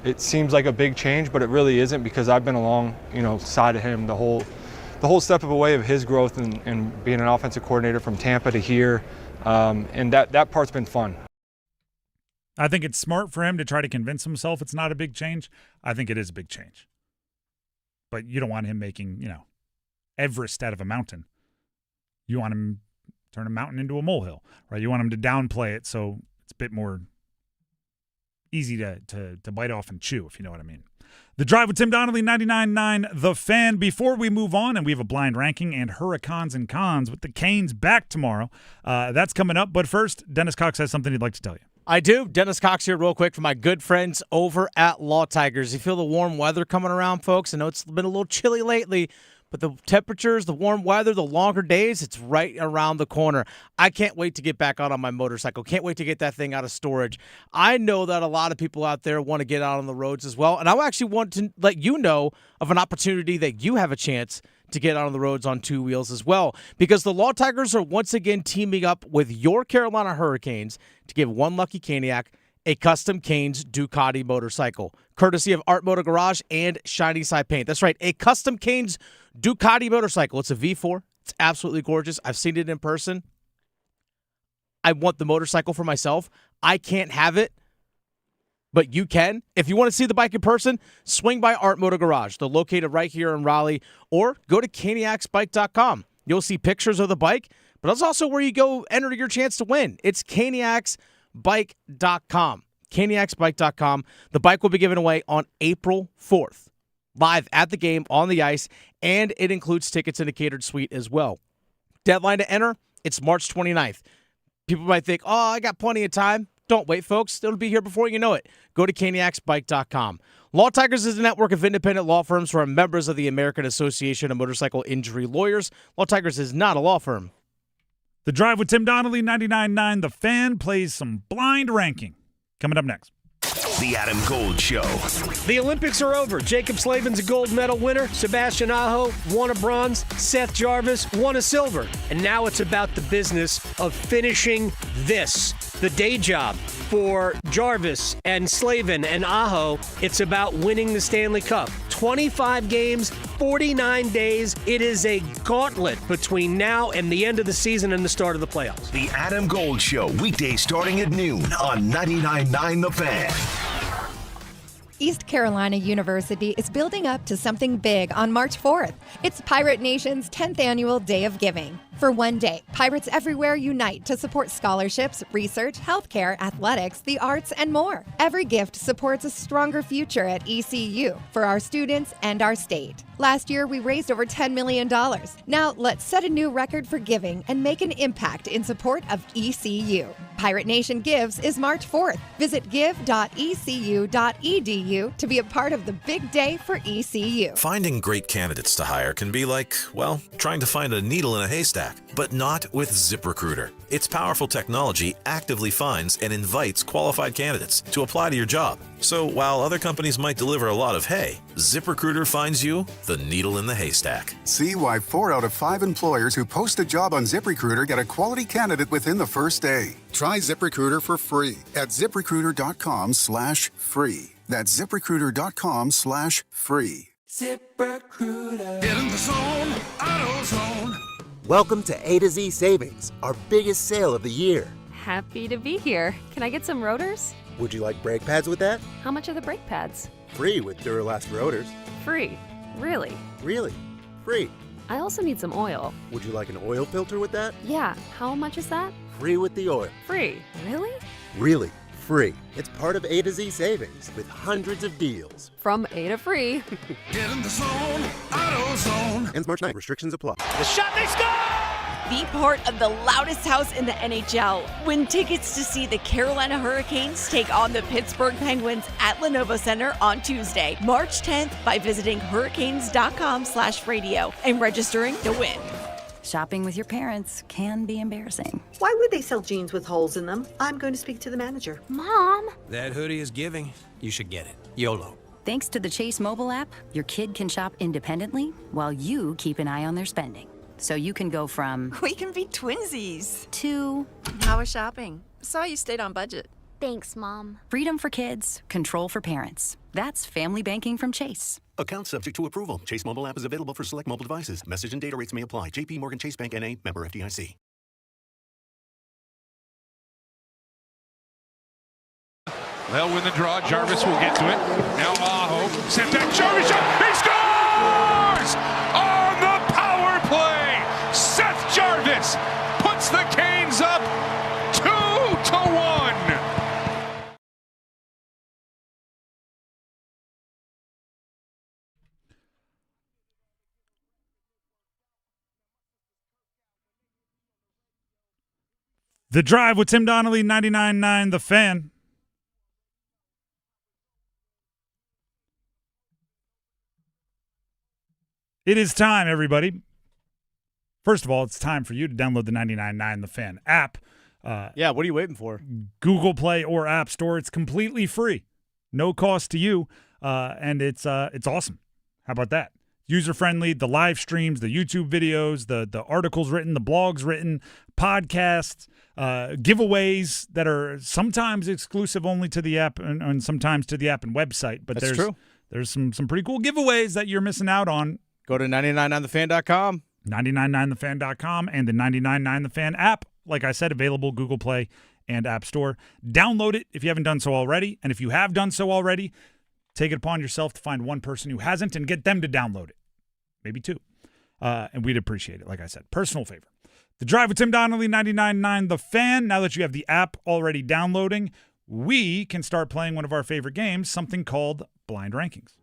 Speaker 11: it seems like a big change, but it really isn't, because I've been along, side of him the whole step of a way of his growth and being an offensive coordinator from Tampa to here. And that part's been fun.
Speaker 10: I think it's smart for him to try to convince himself it's not a big change. I think it is a big change. But you don't want him making, Everest out of a mountain. You want him to turn a mountain into a molehill, right? You want him to downplay it so it's a bit more easy to bite off and chew, if you know what I mean. The Drive with Tim Donnelly, 99.9 The Fan. Before we move on, and we have a blind ranking and Hurricanes and Cons with the Canes back tomorrow. That's coming up. But first, Dennis Cox has something he'd like to tell you.
Speaker 7: I do. Dennis Cox here real quick for my good friends over at Law Tigers. You feel the warm weather coming around, folks? I know it's been a little chilly lately, but the temperatures, the warm weather, the longer days, it's right around the corner. I can't wait to get back out on my motorcycle. Can't wait to get that thing out of storage. I know that a lot of people out there want to get out on the roads as well, and I actually want to let you know of an opportunity that you have a chance to get out on the roads on two wheels as well, because the Law Tigers are once again teaming up with your Carolina Hurricanes to give one lucky Caniac a custom Canes Ducati motorcycle, courtesy of Art Motor Garage and Shiny Side Paint. That's right, a custom Canes Ducati motorcycle. It's a V4. It's absolutely gorgeous. I've seen it in person. I want the motorcycle for myself. I can't have it, but you can. If you want to see the bike in person, swing by Art Motor Garage. They're located right here in Raleigh, or go to caniacsbike.com. You'll see pictures of the bike, but that's also where you go enter your chance to win. It's caniacsbike.com. caniacsbike.com. The bike will be given away on April 4th, live at the game on the ice, and it includes tickets in a catered suite as well. Deadline to enter, it's March 29th. People might think, oh, I got plenty of time. Don't wait, folks. It'll be here before you know it. Go to caniacsbike.com. Law Tigers is a network of independent law firms who are members of the American Association of Motorcycle Injury Lawyers. Law Tigers is not a law firm.
Speaker 10: The Drive with Tim Donnelly, 99.9 The Fan, plays some blind ranking. Coming up next.
Speaker 5: The Adam Gold Show.
Speaker 12: The Olympics are over. Jacob Slavin's a gold medal winner. Sebastian Aho won a bronze. Seth Jarvis won a silver. And now it's about the business of finishing this. The day job for Jarvis and Slavin and Aho, it's about winning the Stanley Cup. 25 games, 49 days. It is a gauntlet between now and the end of the season and the start of the playoffs.
Speaker 5: The Adam Gold Show, weekdays starting at noon on 99.9 The Fan.
Speaker 13: East Carolina University is building up to something big on March 4th. It's Pirate Nation's 10th annual Day of Giving. For one day, Pirates everywhere unite to support scholarships, research, healthcare, athletics, the arts, and more. Every gift supports a stronger future at ECU for our students and our state. Last year, we raised over $10 million. Now, let's set a new record for giving and make an impact in support of ECU. Pirate Nation Gives is March 4th. Visit give.ecu.edu to be a part of the big day for ECU.
Speaker 14: Finding great candidates to hire can be like, well, trying to find a needle in a haystack, but not with ZipRecruiter. Its powerful technology actively finds and invites qualified candidates to apply to your job. So while other companies might deliver a lot of hay, ZipRecruiter finds you the needle in the haystack.
Speaker 15: See why 4 out of 5 employers who post a job on ZipRecruiter get a quality candidate within the first day. Try ZipRecruiter for free at ZipRecruiter.com/free. That's ZipRecruiter.com/free.
Speaker 25: ZipRecruiter. Get in the zone, AutoZone.
Speaker 26: Welcome to A to Z Savings, our biggest sale of the year.
Speaker 27: Happy to be here. Can I get some rotors?
Speaker 26: Would you like brake pads with that?
Speaker 27: How much are the brake pads?
Speaker 26: Free with Duralast rotors.
Speaker 27: Free. Really?
Speaker 26: Really? Free.
Speaker 27: I also need some oil.
Speaker 26: Would you like an oil filter with that?
Speaker 27: Yeah. How much is that?
Speaker 26: Free with the oil.
Speaker 27: Free. Really?
Speaker 26: Really. Free. It's part of A to Z Savings with hundreds of deals.
Speaker 27: From A to free.
Speaker 25: Get in the zone, AutoZone.
Speaker 26: Ends March 9th. Restrictions apply.
Speaker 25: The shot, they score!
Speaker 18: Be part of the loudest house in the NHL. Win tickets to see the Carolina Hurricanes take on the Pittsburgh Penguins at Lenovo Center on Tuesday, March 10th by visiting hurricanes.com/radio and registering to win.
Speaker 28: Shopping with your parents can be embarrassing.
Speaker 29: Why would they sell jeans with holes in them? I'm going to speak to the manager.
Speaker 28: Mom!
Speaker 17: That hoodie is giving. You should get it. YOLO.
Speaker 28: Thanks to the Chase mobile app, your kid can shop independently while you keep an eye on their spending. So you can go from...
Speaker 29: We can be twinsies.
Speaker 28: ...to...
Speaker 29: How was shopping? Saw you stayed on budget.
Speaker 28: Thanks, Mom. Freedom for kids, control for parents. That's family banking from Chase.
Speaker 30: Account subject to approval. Chase mobile app is available for select mobile devices. Message and data rates may apply. JP Morgan Chase Bank N.A. member FDIC.
Speaker 31: They'll win the draw. Jarvis will get to it. Now Aho. Sent that Jarvis shot. He scores! On the power play! Seth Jarvis puts the Canes up 2-1.
Speaker 10: The Drive with Tim Donnelly, 99.9 The Fan. It is time, everybody. First of all, it's time for you to download the 99.9 The Fan app.
Speaker 7: Yeah, what are you waiting for?
Speaker 10: Google Play or App Store. It's completely free. No cost to you, and it's awesome. How about that? User-friendly, the live streams, the YouTube videos, the articles written, the blogs written, podcasts, giveaways that are sometimes exclusive only to the app and sometimes to the app and website. But
Speaker 7: That's true.
Speaker 10: There's some pretty cool giveaways that you're missing out on.
Speaker 7: Go to 999thefan.com.
Speaker 10: 999thefan.com and the 99.9 The Fan app. Like I said, available Google Play and App Store. Download it if you haven't done so already. And if you have done so already, take it upon yourself to find one person who hasn't and get them to download it. Maybe two. And we'd appreciate it, like I said. Personal favor. The Drive with Tim Donnelly, 99.9 The Fan. Now that you have the app already downloading, we can start playing one of our favorite games, something called Blind Rankings.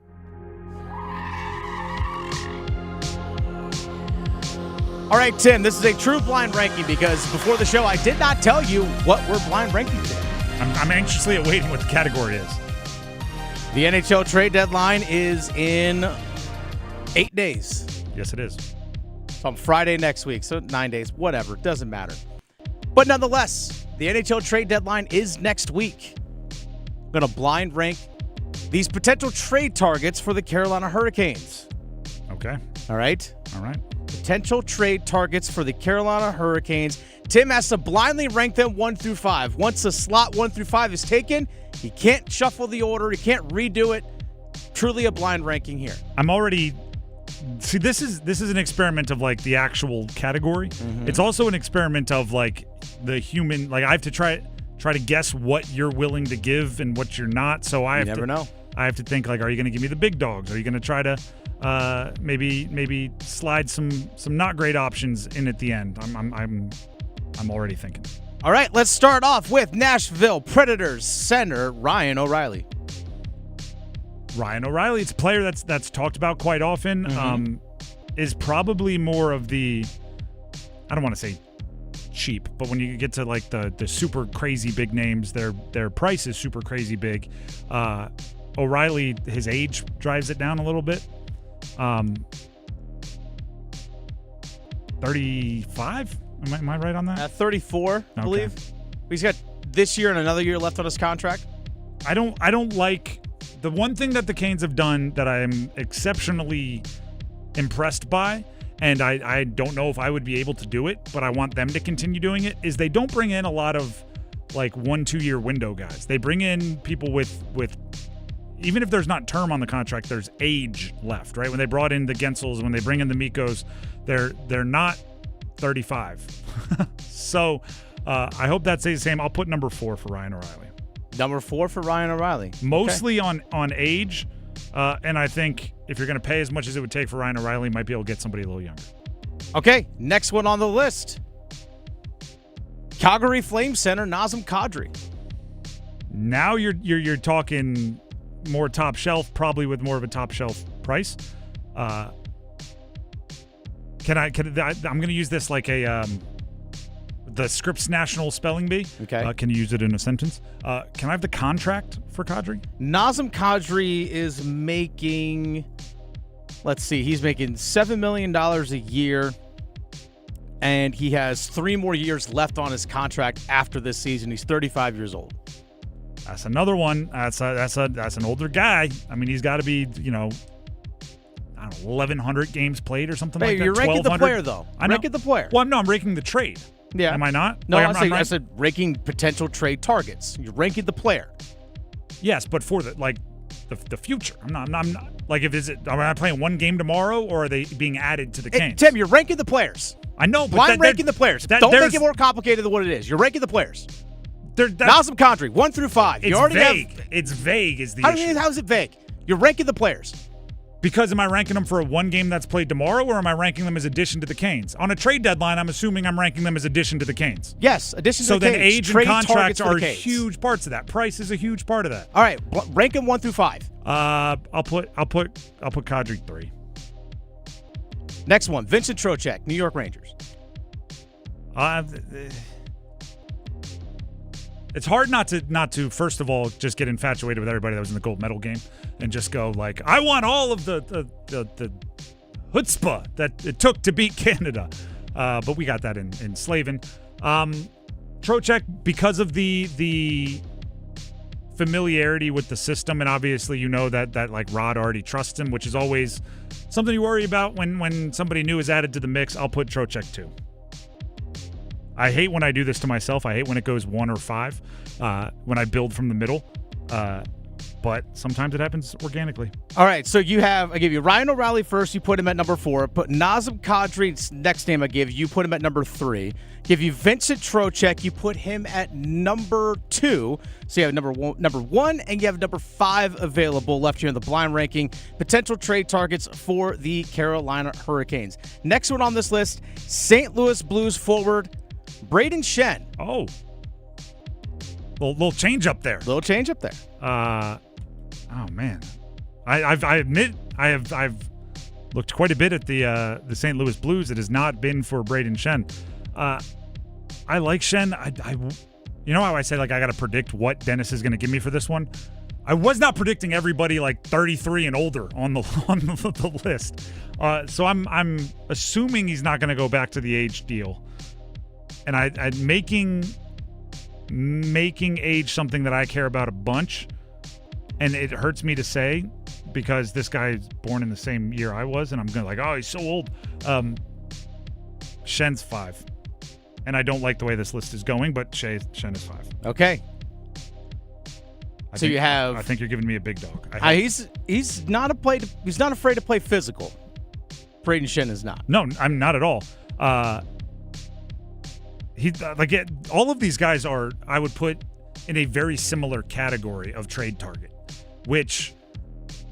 Speaker 7: All right, Tim, this is a true blind ranking because before the show, I did not tell you what we're blind ranking today.
Speaker 10: I'm anxiously awaiting what the category is.
Speaker 7: The NHL trade deadline is in 8 days.
Speaker 10: Yes, it is.
Speaker 7: So on Friday next week, so 9 days, whatever, doesn't matter. But nonetheless, the NHL trade deadline is next week. I'm going to blind rank these potential trade targets for the Carolina Hurricanes.
Speaker 10: Okay.
Speaker 7: All right?
Speaker 10: All right.
Speaker 7: Potential trade targets for the Carolina Hurricanes. Tim has to blindly rank them 1 through 5. Once the slot 1 through 5 is taken, he can't shuffle the order. He can't redo it. Truly a blind ranking here.
Speaker 10: I'm already... See, this is an experiment of, like, the actual category. Mm-hmm. It's also an experiment of, like, the human... Like, I have to try to guess what you're willing to give and what you're not. So I
Speaker 7: never know.
Speaker 10: I have to think, like, are you going to give me the big dogs? Are you going to try to maybe slide some not great options in at the end? I'm already thinking.
Speaker 7: All right, let's start off with Nashville Predators center Ryan O'Reilly.
Speaker 10: Ryan O'Reilly, it's a player that's talked about quite often.
Speaker 7: Mm-hmm.
Speaker 10: Is probably more of the, I don't want to say cheap, but when you get to like the super crazy big names, their price is super crazy big. O'Reilly, his age drives it down a little bit. 35? Am I right on that?
Speaker 7: 34, I believe. He's got this year and another year left on his contract.
Speaker 10: I don't like the one thing that the Canes have done that I am exceptionally impressed by, and I don't know if I would be able to do it, but I want them to continue doing it, is they don't bring in a lot of like 1-2 year window guys. They bring in people with even if there's not term on the contract, there's age left, right? When they brought in the Gensels, when they bring in the Mikos, they're not 35. So I hope that stays the same. I'll put number 4 for Ryan O'Reilly.
Speaker 7: Number 4 for Ryan O'Reilly.
Speaker 10: Mostly on age, and I think if you're going to pay as much as it would take for Ryan O'Reilly, you might be able to get somebody a little younger.
Speaker 7: Okay, next one on the list. Calgary Flames center Nazem Kadri.
Speaker 10: Now you're talking more top shelf, probably with more of a top shelf price. I'm going to use this like a the Scripps National Spelling Bee.
Speaker 7: Okay.
Speaker 10: Can you use it in a sentence? Can I have the contract for Kadri?
Speaker 7: Nazem Kadri is making, let's see, he's making $7 million a year, and he has 3 more years left on his contract after this season. He's 35 years old.
Speaker 10: That's another one. That's an older guy. I mean, he's got to be, I don't know, 1,100 games played or something like that.
Speaker 7: You're ranking the player, though.
Speaker 10: I know.
Speaker 7: Ranking the player.
Speaker 10: Well, I'm ranking the trade.
Speaker 7: Yeah.
Speaker 10: Am I not?
Speaker 7: No,
Speaker 10: like,
Speaker 7: I said ranking potential trade targets. You're ranking the player.
Speaker 10: Yes, but for the future. I'm not like, am I playing one game tomorrow, or are they being added to the Canes?
Speaker 7: Tim, you're ranking the players.
Speaker 10: I know, but
Speaker 7: I'm ranking the players. Don't make it more complicated than what it is. You're ranking the players. Nazem Kadri, 1 through 5.
Speaker 10: It's vague. It's vague is the issue.
Speaker 7: How is it vague? You're ranking the players.
Speaker 10: Because am I ranking them for one game that's played tomorrow, or am I ranking them as addition to the Canes? On a trade deadline, I'm assuming I'm ranking them as addition to the Canes.
Speaker 7: Yes, addition to the Canes.
Speaker 10: So then age and contracts are huge parts of that. Price is a huge part of that.
Speaker 7: All right, rank them 1 through 5.
Speaker 10: I'll put Kadri 3.
Speaker 7: Next one, Vincent Trocheck, New York Rangers.
Speaker 10: It's hard not to first of all just get infatuated with everybody that was in the gold medal game and just go like, I want all of the chutzpah that it took to beat Canada. But we got that in Slavin. Trocheck, because of the familiarity with the system, and obviously you know that like Rod already trusts him, which is always something you worry about when somebody new is added to the mix. I'll put Trocheck 2. I hate when I do this to myself. I hate when it goes 1 or 5 when I build from the middle. But sometimes it happens organically.
Speaker 7: All right, so I gave you Ryan O'Reilly first. You put him at number 4. Put Nazem Kadri, next name I gave you, put him at number 3. Give you Vincent Trocheck. You put him at number 2. So you have number one, and you have number 5 available left here in the blind ranking. Potential trade targets for the Carolina Hurricanes. Next one on this list, St. Louis Blues forward Braden Shen.
Speaker 10: Oh. Little change up there. Oh man, I admit I've looked quite a bit at the St. Louis Blues. It has not been for Braden Shen. I like Shen. You know how I say like I got to predict what Dennis is going to give me for this one. I was not predicting everybody like 33 and older on the list. So I'm assuming he's not going to go back to the age deal, and I'm making age something that I care about a bunch. And it hurts me to say because this guy is born in the same year I was, and I'm going to like, oh, he's so old. Shen's 5. And I don't like the way this list is going, but Shen is 5.
Speaker 7: Okay. I
Speaker 10: think you're giving me a big dog.
Speaker 7: He's not afraid to play physical. Braden Shen is not.
Speaker 10: No, I'm not at all. All of these guys are, I would put in a very similar category of trade target, which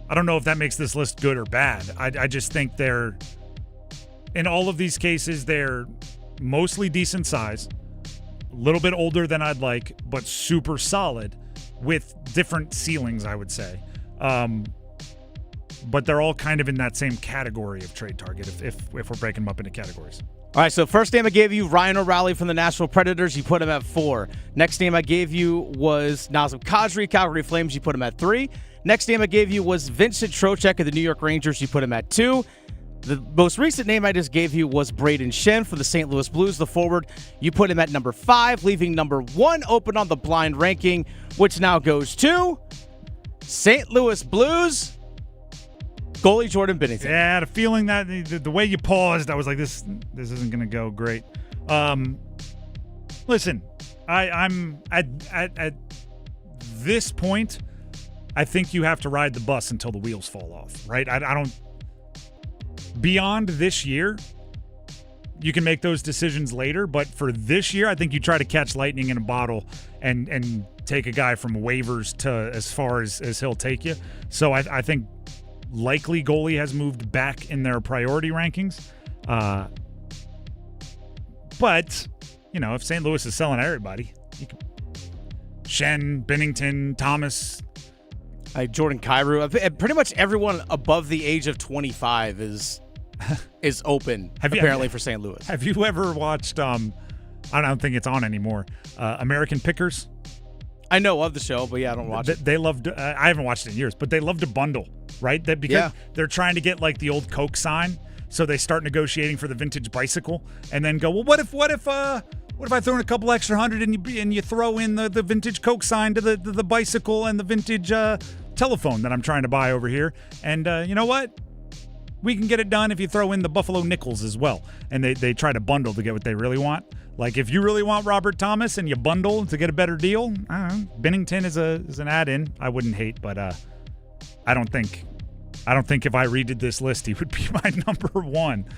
Speaker 10: I don't know if that makes this list good or bad. I just think they're, in all of these cases, they're mostly decent size, a little bit older than I'd like, but super solid with different ceilings, I would say. But they're all kind of in that same category of trade target if we're breaking them up into categories.
Speaker 7: All right, so first name I gave you, Ryan O'Reilly from the Nashville Predators. You put him at 4. Next name I gave you was Nazem Kadri, Calgary Flames. You put him at 3. Next name I gave you was Vincent Trocheck of the New York Rangers. You put him at 2. The most recent name I just gave you was Braden Shen for the St. Louis Blues, the forward. You put him at number 5, leaving number 1 open on the blind ranking, which now goes to St. Louis Blues goalie Jordan Binnington.
Speaker 10: Yeah, I had a feeling that the way you paused, I was like, this isn't going to go great. Listen, I'm at this point, I think you have to ride the bus until the wheels fall off, right? I don't. Beyond this year, you can make those decisions later, but for this year, I think you try to catch lightning in a bottle and take a guy from waivers to as far as he'll take you. So I think likely goalie has moved back in their priority rankings. But, if St. Louis is selling everybody, Shen, Binnington, Thomas,
Speaker 7: Jordan Kyrou, pretty much everyone above the age of 25 is open, apparently, for St. Louis.
Speaker 10: Have you ever watched, I don't think it's on anymore, American Pickers?
Speaker 7: I know of the show, but I don't watch it.
Speaker 10: They love to, I haven't watched it in years, but they love to bundle, right? Because they're trying to get like the old Coke sign, so they start negotiating for the vintage bicycle, and then go, well, what if I throw in a couple extra $100 and you throw in the vintage Coke sign to the bicycle and the vintage telephone that I'm trying to buy over here, and you know what? We can get it done if you throw in the Buffalo Nickels as well. And they try to bundle to get what they really want. Like if you really want Robert Thomas and you bundle to get a better deal, I don't know, Binnington is an add-in. I wouldn't hate, but I don't think if I redid this list he would be my number 1.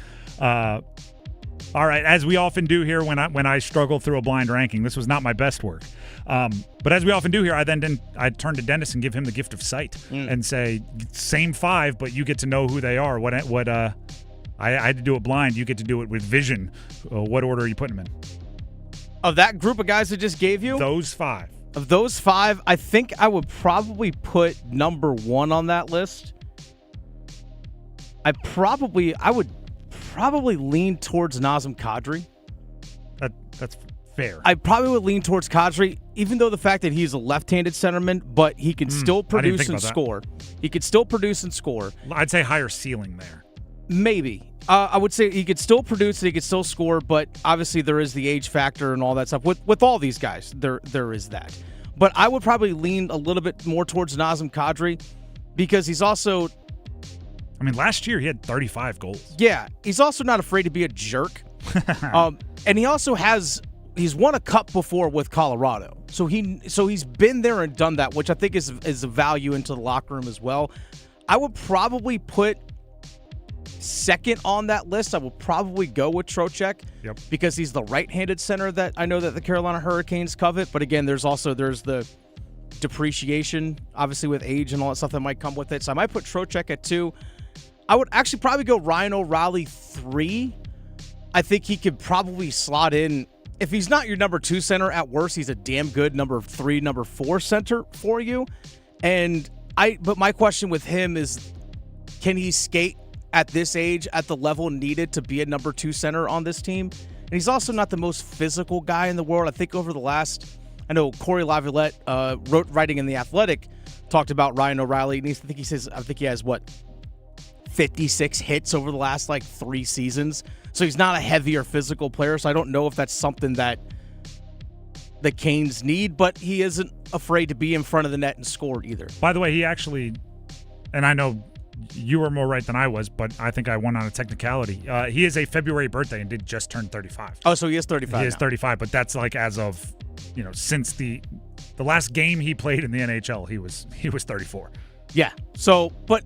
Speaker 10: All right, as we often do here when I struggle through a blind ranking, this was not my best work. But as we often do here, I turn to Dennis and give him the gift of sight and say, same 5, but you get to know who they are. I had to do it blind. You get to do it with vision. What order are you putting them in?
Speaker 7: Of that group of guys I just gave you?
Speaker 10: Those 5.
Speaker 7: Of those 5, I think I would probably put number 1 on that list. I would probably lean towards Nazem Kadri.
Speaker 10: That's fair.
Speaker 7: I probably would lean towards Kadri. even though the fact that he's a left-handed centerman, but he can still produce and score. He could still produce and score.
Speaker 10: I'd say higher ceiling there.
Speaker 7: Maybe. I would say he could still produce and he could still score, but obviously there is the age factor and all that stuff. With all these guys, there is that. But I would probably lean a little bit more towards Nazem Kadri because he's also...
Speaker 10: I mean, last year he had 35 goals.
Speaker 7: Yeah, he's also not afraid to be a jerk. And he also he's won a cup before with Colorado. So he's been there and done that, which I think is a value into the locker room as well. I would probably put second on that list. I will probably go with Trocheck because he's the right-handed center that I know that the Carolina Hurricanes covet. But again, there's the depreciation, obviously with age and all that stuff that might come with it. So I might put Trocheck at 2. I would actually probably go Ryan O'Reilly 3. I think he could probably slot in. If he's not your number 2 center, at worst, he's a damn good number 3, number 4 center for you. But my question with him is, can he skate at this age at the level needed to be a number 2 center on this team? And he's also not the most physical guy in the world. I think over the last, I know Corey Laviolette writing in The Athletic talked about Ryan O'Reilly, and I think he has 56 hits over the last 3 seasons. So he's not a heavier physical player. So I don't know if that's something that the Canes need, but he isn't afraid to be in front of the net and score either.
Speaker 10: By the way, he actually, and I know you were more right than I was, but I think I won on a technicality. He is a February birthday and did just turn 35.
Speaker 7: Oh, so he is 35
Speaker 10: He is 35, but that's as of, since the last game he played in the NHL, he was 34.
Speaker 7: Yeah. So, but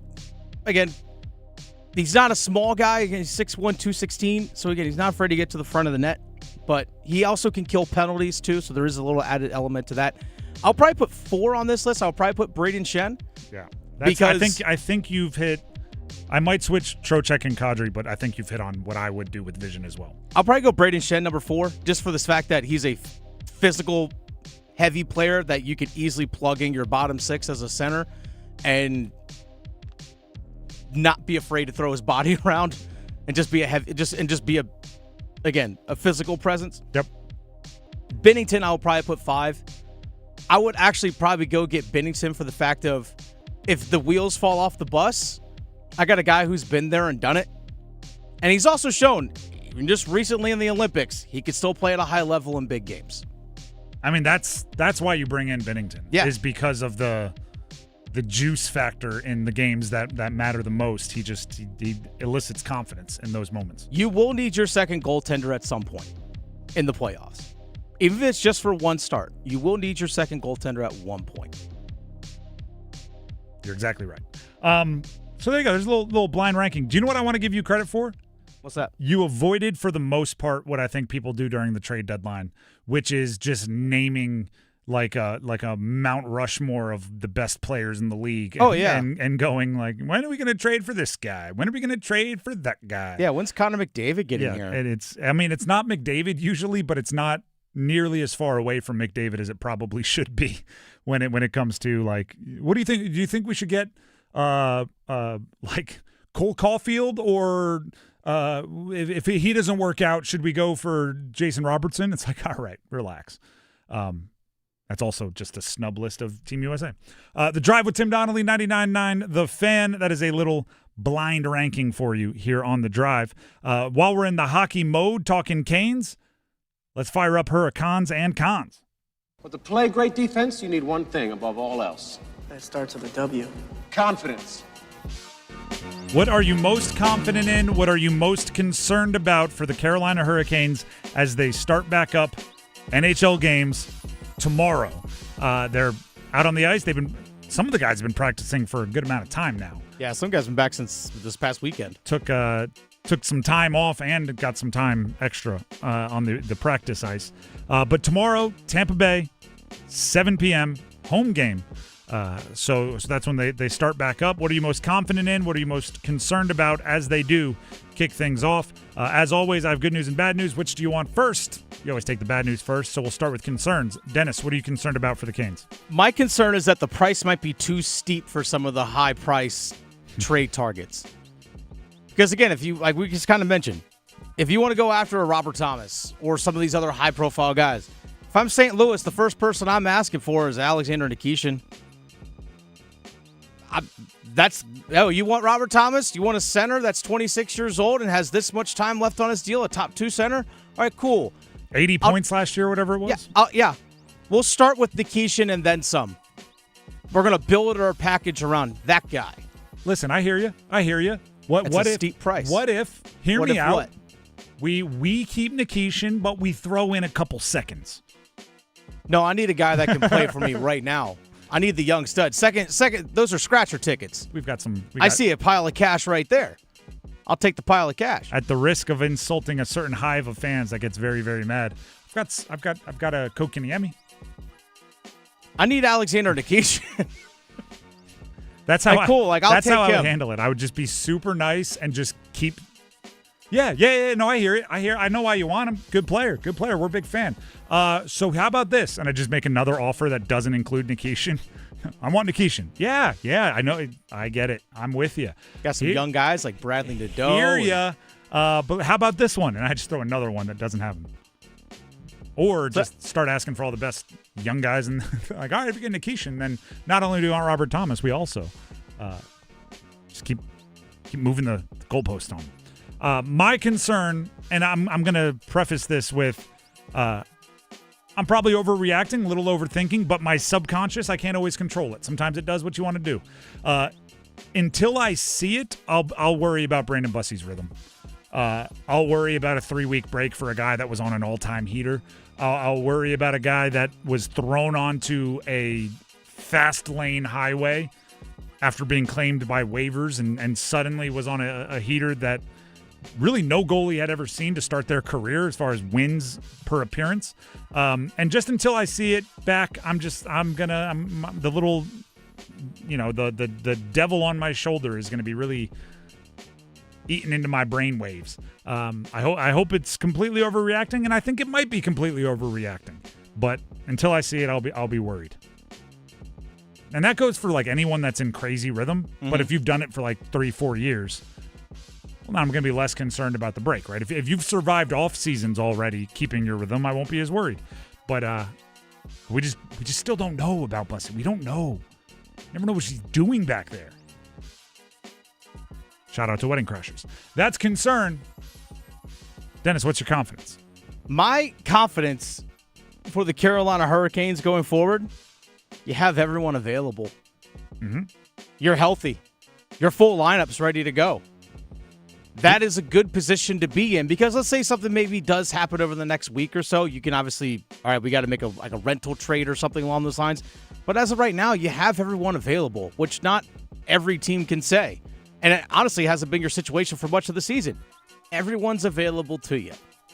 Speaker 7: again, he's not a small guy. He's 6'1", 216. So again, he's not afraid to get to the front of the net, but he also can kill penalties too. So there is a little added element to that. I'll probably put 4 on this list. I'll probably put Braden Shen.
Speaker 10: Yeah. I think you've hit. I might switch Trocheck and Kadri, but I think you've hit on what I would do with Vision as well.
Speaker 7: I'll probably go Braden Shen number 4, just for this fact that he's a physical, heavy player that you could easily plug in your bottom 6 as a center, and not be afraid to throw his body around, and just be a physical presence.
Speaker 10: Yep.
Speaker 7: Binnington, I will probably put 5. I would actually probably go get Binnington for the fact of, if the wheels fall off the bus, I got a guy who's been there and done it. And he's also shown, even just recently in the Olympics, he could still play at a high level in big games.
Speaker 10: I mean, that's why you bring in Binnington.
Speaker 7: Yeah.
Speaker 10: Is because of the juice factor in the games that matter the most. He elicits confidence in those moments.
Speaker 7: You will need your second goaltender at some point in the playoffs. Even if it's just for one start, you will need your second goaltender at one point.
Speaker 10: You're exactly right. So there you go. There's a little blind ranking. Do you know what I want to give you credit for?
Speaker 7: What's that?
Speaker 10: You avoided, for the most part, what I think people do during the trade deadline, which is just naming like a Mount Rushmore of the best players in the league. And going when are we going to trade for this guy? When are we going to trade for that guy?
Speaker 7: Yeah, when's Connor McDavid getting here?
Speaker 10: And it's not McDavid usually, but it's not nearly as far away from McDavid as it probably should be when it comes to what do you think? Do you think we should get Cole Caulfield, or if he doesn't work out, should we go for Jason Robertson? It's all right, relax. That's also just a snub list of Team USA. The Drive with Tim Donnelly, 99.9 The Fan. That is a little blind ranking for you here on The Drive. While we're in the hockey mode talking Canes, let's fire up Hurricanes and Cons.
Speaker 1: But to play great defense, you need one thing above all else.
Speaker 2: That starts with a W.
Speaker 1: Confidence.
Speaker 10: What are you most confident in? What are you most concerned about for the Carolina Hurricanes as they start back up NHL games tomorrow? They're out on the ice. Some of the guys have been practicing for a good amount of time now.
Speaker 7: Yeah, some guys have been back since this past weekend.
Speaker 10: Took some time off and got some time extra on the practice ice. But tomorrow, Tampa Bay, 7 p.m., home game. So that's when they start back up. What are you most confident in? What are you most concerned about as they do kick things off? As always, I have good news and bad news. Which do you want first? You always take the bad news first, so we'll start with concerns. Dennis, what are you concerned about for the Canes?
Speaker 7: My concern is that the price might be too steep for some of the high-price trade targets. Because, again, if you we just kind of mentioned, if you want to go after a Robert Thomas or some of these other high-profile guys, If I'm St. Louis, the first person I'm asking for is Alexander Nikishin. You want Robert Thomas? You want a center that's 26 years old and has this much time left on his deal, a top 2 center? All right, cool.
Speaker 10: 80 points last year, whatever it was?
Speaker 7: Yeah. We'll start with Nikishin and then some. We're going to build our package around that guy.
Speaker 10: Listen, I hear you.
Speaker 7: That's a steep price.
Speaker 10: What if, hear
Speaker 7: What
Speaker 10: me
Speaker 7: if
Speaker 10: out,
Speaker 7: what?
Speaker 10: we keep Nikishin, but we throw in a couple seconds?
Speaker 7: No, I need a guy that can play for me right now. I need the young stud. Second, those are scratcher tickets.
Speaker 10: We've got some.
Speaker 7: I see a pile of cash right there. I'll take the pile of cash.
Speaker 10: At the risk of insulting a certain hive of fans that gets very, very mad. I've got a Kokiniemi.
Speaker 7: I need Alexander Nikishin.
Speaker 10: That's how
Speaker 7: I'll
Speaker 10: that's
Speaker 7: take
Speaker 10: how
Speaker 7: him.
Speaker 10: I would handle it. I would just be super nice and just keep. Yeah. No, I hear it. I know why you want him. Good player. We're a big fan. So how about this? And I just make another offer that doesn't include Nikishin. I want Nikishin. Yeah. I know. I get it. I'm with you.
Speaker 7: Got some young guys like Bradley Nadeau.
Speaker 10: Hear ya. But how about this one? And I just throw another one that doesn't have him. Or just start asking for all the best young guys and like, all right, if you get Nikishin, then not only do we want Robert Thomas, we also just keep moving the goalpost on. My concern, and I'm going to preface this with, I'm probably overreacting, a little overthinking, but my subconscious, I can't always control it. Sometimes it does what you want to do. Until I see it, I'll worry about Brandon Bussey's rhythm. I'll worry about a 3-week break for a guy that was on an all-time heater. I'll worry about a guy that was thrown onto a fast lane highway after being claimed by waivers and suddenly was on a heater that really no goalie had ever seen to start their career as far as wins per appearance. And just until I see it back, I'm the little, the devil on my shoulder is going to be really eating into my brain waves. I hope it's completely overreacting, and I think it might be completely overreacting. But until I see it, I'll be worried. And that goes for like anyone that's in crazy rhythm. Mm-hmm. But if you've done it for like 3-4 years, well, now I'm going to be less concerned about the break, right? If you've survived off seasons already, keeping your rhythm, I won't be as worried. But we just still don't know about Bussey. We don't know. Never know what she's doing back there. Shout out to Wedding Crashers. That's concern. Dennis, what's your confidence?
Speaker 7: My confidence for the Carolina Hurricanes going forward, you have everyone available.
Speaker 10: Mm-hmm.
Speaker 7: You're healthy. Your full lineup's ready to go. That is a good position to be in because let's say something maybe does happen over the next week or so. You can obviously, all right, we got to make a rental trade or something along those lines. But as of right now, you have everyone available, which not every team can say. And it honestly hasn't been your situation for much of the season. Everyone's available to you.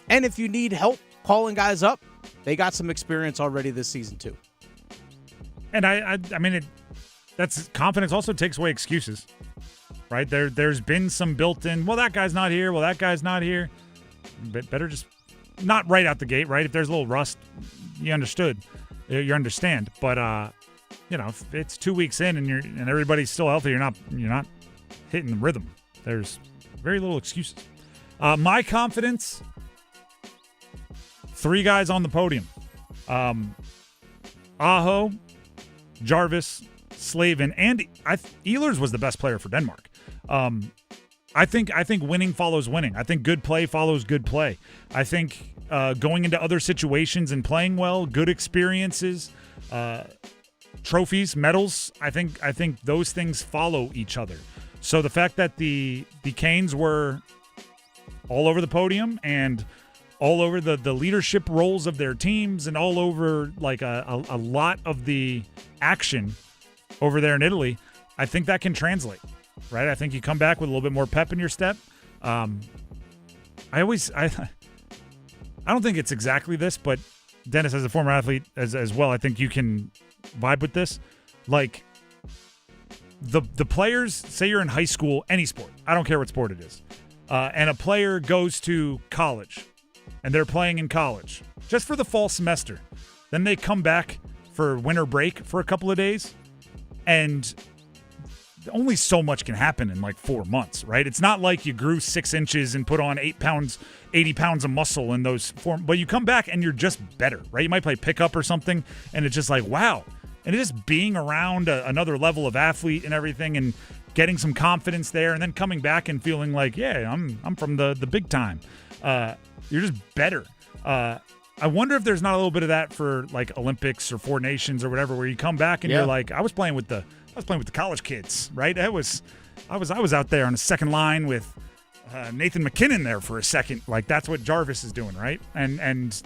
Speaker 7: And if you need help calling guys up, they got some experience already this season too.
Speaker 10: And I mean, that's confidence also takes away excuses, right? There's been some built-in, well, that guy's not here. Well, that guy's not here. But better just not right out the gate, right? If there's a little rust, you understand. But if it's 2 weeks in and everybody's still healthy, you're not hitting the rhythm. There's very little excuses. My confidence, 3 guys on the podium. Aho, Jarvis, Slavin, and Ehlers was the best player for Denmark. I think winning follows winning. I think good play follows good play. I think going into other situations and playing well, good experiences, trophies, medals, I think those things follow each other. So the fact that the Canes were all over the podium and all over the leadership roles of their teams and all over like a lot of the action over there in Italy, I think that can translate, right? I think you come back with a little bit more pep in your step. I don't think it's exactly this, but Dennis, as a former athlete as well, I think you can vibe with this. Like the players, say you're in high school, any sport, I don't care what sport it is, and a player goes to college and they're playing in college just for the fall semester. Then they come back for winter break for a couple of days and only so much can happen in like 4 months, right? It's not like you grew 6 inches and put on 80 pounds of muscle in those 4, but you come back and you're just better, right? You might play pickup or something, and it's just like, wow. And it's just being around another level of athlete and everything and getting some confidence there, and then coming back and feeling like, yeah, I'm from the big time. You're just better. I wonder if there's not a little bit of that for like Olympics or Four Nations or whatever, where you come back and you're like, I was playing with the college kids, right? I was out there on the second line with Nathan McKinnon there for a second. Like, that's what Jarvis is doing, right? And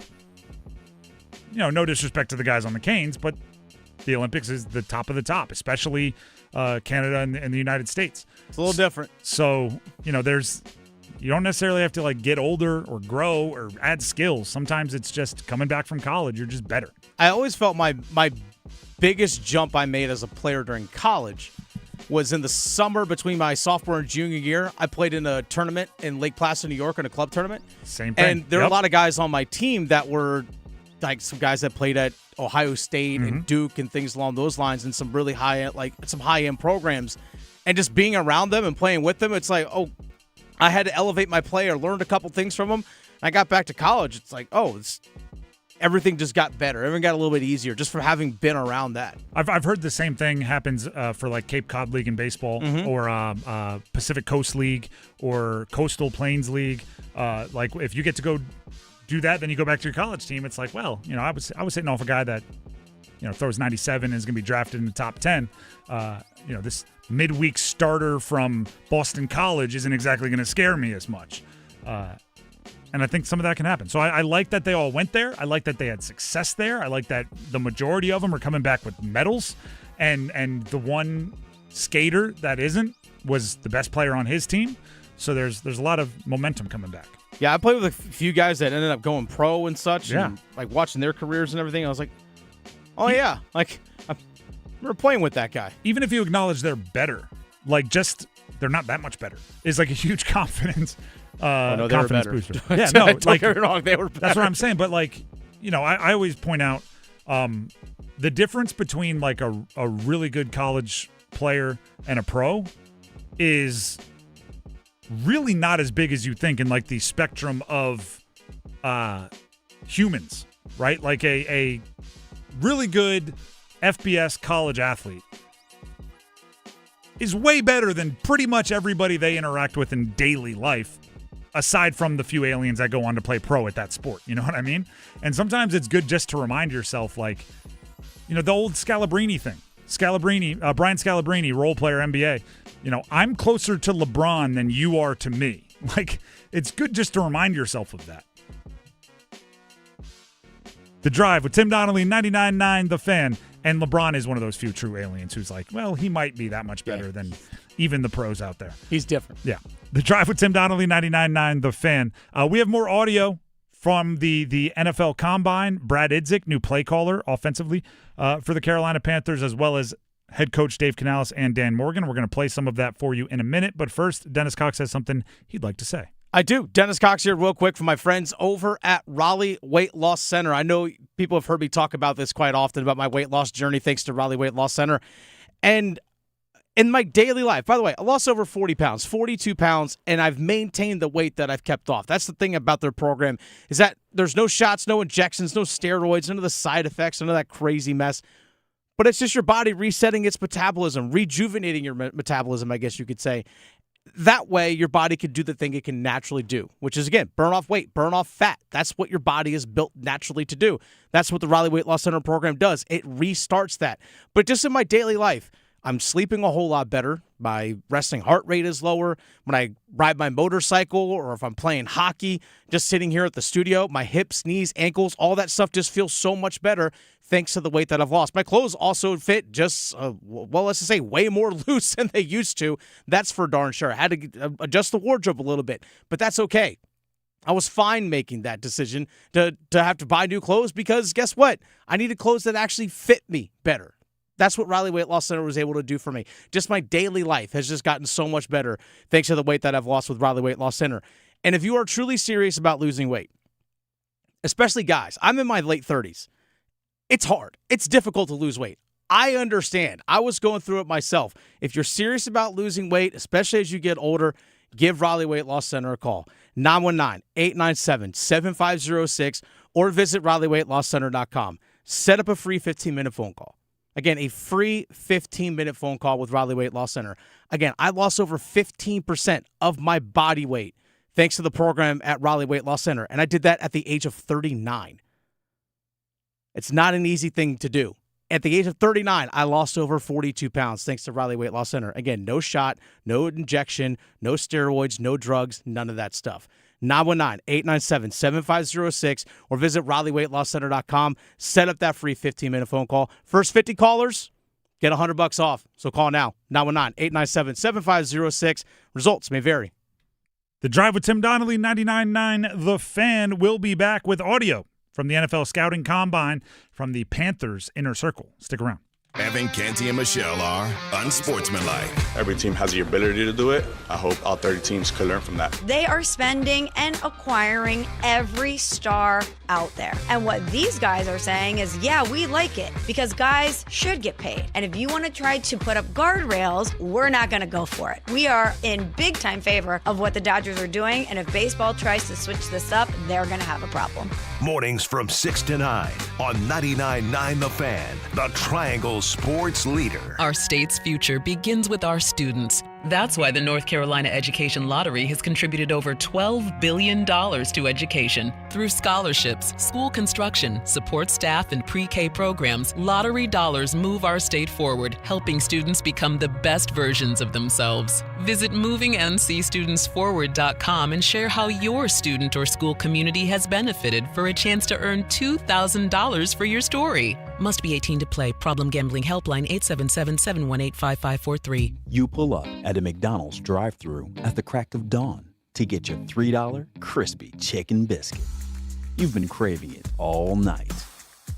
Speaker 10: no disrespect to the guys on the Canes, but the Olympics is the top of the top, especially Canada and the United States.
Speaker 7: It's a little different.
Speaker 10: So, you don't necessarily have to like get older or grow or add skills. Sometimes it's just coming back from college, you're just better.
Speaker 7: I always felt my biggest jump I made as a player during college was in the summer between my sophomore and junior year. I played in a tournament in Lake Placid, New York, in a club tournament.
Speaker 10: Same thing.
Speaker 7: And there were a lot of guys on my team that were like some guys that played at Ohio State and Duke and things along those lines, and some really high-end programs. And just being around them and playing with them, it's like, oh, I had to elevate my play or learned a couple things from them. I got back to college. It's like, everything just got better. Everything got a little bit easier just from having been around that.
Speaker 10: I've heard the same thing happens for like Cape Cod League in baseball or Pacific Coast League or Coastal Plains League. Like if you get to go do that, then you go back to your college team. It's like, well, I was hitting off a guy that throws 97 and is going to be drafted in the top 10. This midweek starter from Boston College isn't exactly going to scare me as much. And I think some of that can happen. So I like that they all went there. I like that they had success there. I like that the majority of them are coming back with medals. And the one skater that isn't was the best player on his team. So there's a lot of momentum coming back.
Speaker 7: Yeah, I played with a few guys that ended up going pro and such.
Speaker 10: Yeah.
Speaker 7: And like watching their careers and everything, I was like, oh, yeah. Like, I remember playing with that guy.
Speaker 10: Even if you acknowledge they're better, like just they're not that much better, is like a huge confidence confidence booster. Yeah, no,
Speaker 7: don't get me wrong, they were better.
Speaker 10: That's what I'm saying. But like, I always point out the difference between like a really good college player and a pro is really not as big as you think in like the spectrum of humans, right? Like a really good FBS college athlete is way better than pretty much everybody they interact with in daily life, aside from the few aliens that go on to play pro at that sport. You know what I mean? And sometimes it's good just to remind yourself, like, the old Scalabrini thing. Brian Scalabrine, role player NBA. I'm closer to LeBron than you are to me. Like, it's good just to remind yourself of that. The Drive with Tim Donnelly, 99.9 The Fan. And LeBron is one of those few true aliens who's like, well, he might be that much better than even the pros out there.
Speaker 7: He's different.
Speaker 10: Yeah. The Drive with Tim Donnelly, 99.9 The Fan. We have more audio from the NFL Combine. Brad Idzik, new play caller offensively for the Carolina Panthers, as well as head coach Dave Canales and Dan Morgan. We're going to play some of that for you in a minute. But first, Dennis Cox has something he'd like to say.
Speaker 7: I do. Dennis Cox here real quick for my friends over at Raleigh Weight Loss Center. I know people have heard me talk about this quite often, about my weight loss journey thanks to Raleigh Weight Loss Center. And in my daily life, by the way, I lost over 40 pounds, 42 pounds, and I've maintained the weight that I've kept off. That's the thing about their program, is that there's no shots, no injections, no steroids, none of the side effects, none of that crazy mess. But it's just your body resetting its metabolism, rejuvenating your metabolism, I guess you could say. That way, your body can do the thing it can naturally do, which is, again, burn off weight, burn off fat. That's what your body is built naturally to do. That's what the Raleigh Weight Loss Center program does. It restarts that. But just in my daily life, I'm sleeping a whole lot better. My resting heart rate is lower. When I ride my motorcycle or if I'm playing hockey, just sitting here at the studio, my hips, knees, ankles, all that stuff just feels so much better thanks to the weight that I've lost. My clothes also fit just, let's just say way more loose than they used to. That's for darn sure. I had to adjust the wardrobe a little bit, but that's okay. I was fine making that decision to have to buy new clothes because guess what? I needed clothes that actually fit me better. That's what Raleigh Weight Loss Center was able to do for me. Just my daily life has just gotten so much better thanks to the weight that I've lost with Raleigh Weight Loss Center. And if you are truly serious about losing weight, especially guys, I'm in my late 30s. It's hard. It's difficult to lose weight. I understand. I was going through it myself. If you're serious about losing weight, especially as you get older, give Raleigh Weight Loss Center a call. 919-897-7506 or visit RaleighWeightLossCenter.com. Set up a free 15-minute phone call. Again, a free 15-minute phone call with Raleigh Weight Loss Center. Again, I lost over 15% of my body weight thanks to the program at Raleigh Weight Loss Center, and I did that at the age of 39. It's not an easy thing to do. At the age of 39, I lost over 42 pounds thanks to Raleigh Weight Loss Center. Again, no shot, no injection, no steroids, no drugs, none of that stuff. 919-897-7506 or visit RaleighWeightLossCenter.com. Set up that free 15-minute phone call. First 50 callers, get $100 off. So call now. 919-897-7506. Results may vary.
Speaker 10: The Drive with Tim Donnelly, 99.9 The Fan, will be back with audio from the NFL Scouting Combine from the Panthers Inner Circle. Stick around.
Speaker 2: Evan, Canty, and Michelle are unsportsmanlike.
Speaker 3: Every team has the ability to do it. I hope all 30 teams could learn from that.
Speaker 18: They are spending and acquiring every star out there. And what these guys are saying is, yeah, we like it because guys should get paid. And if you want to try to put up guardrails, we're not going to go for it. We are in big time favor of what the Dodgers are doing. And if baseball tries to switch this up, they're going to have a problem.
Speaker 5: Mornings from 6 to 9 on 99.9 The Fan, the Triangle Sports Leader.
Speaker 4: Our state's future begins with our students. That's why the North Carolina Education Lottery has contributed over $12 billion to education. Through scholarships, school construction, support staff, and pre-K programs, lottery dollars move our state forward, helping students become the best versions of themselves. Visit movingncstudentsforward.com and share how your student or school community has benefited for a chance to earn $2,000 for your story. Must be 18 to play. Problem Gambling Helpline 877-718-5543.
Speaker 8: You pull up at a McDonald's drive-thru at the crack of dawn to get your $3 crispy chicken biscuit. You've been craving it all night.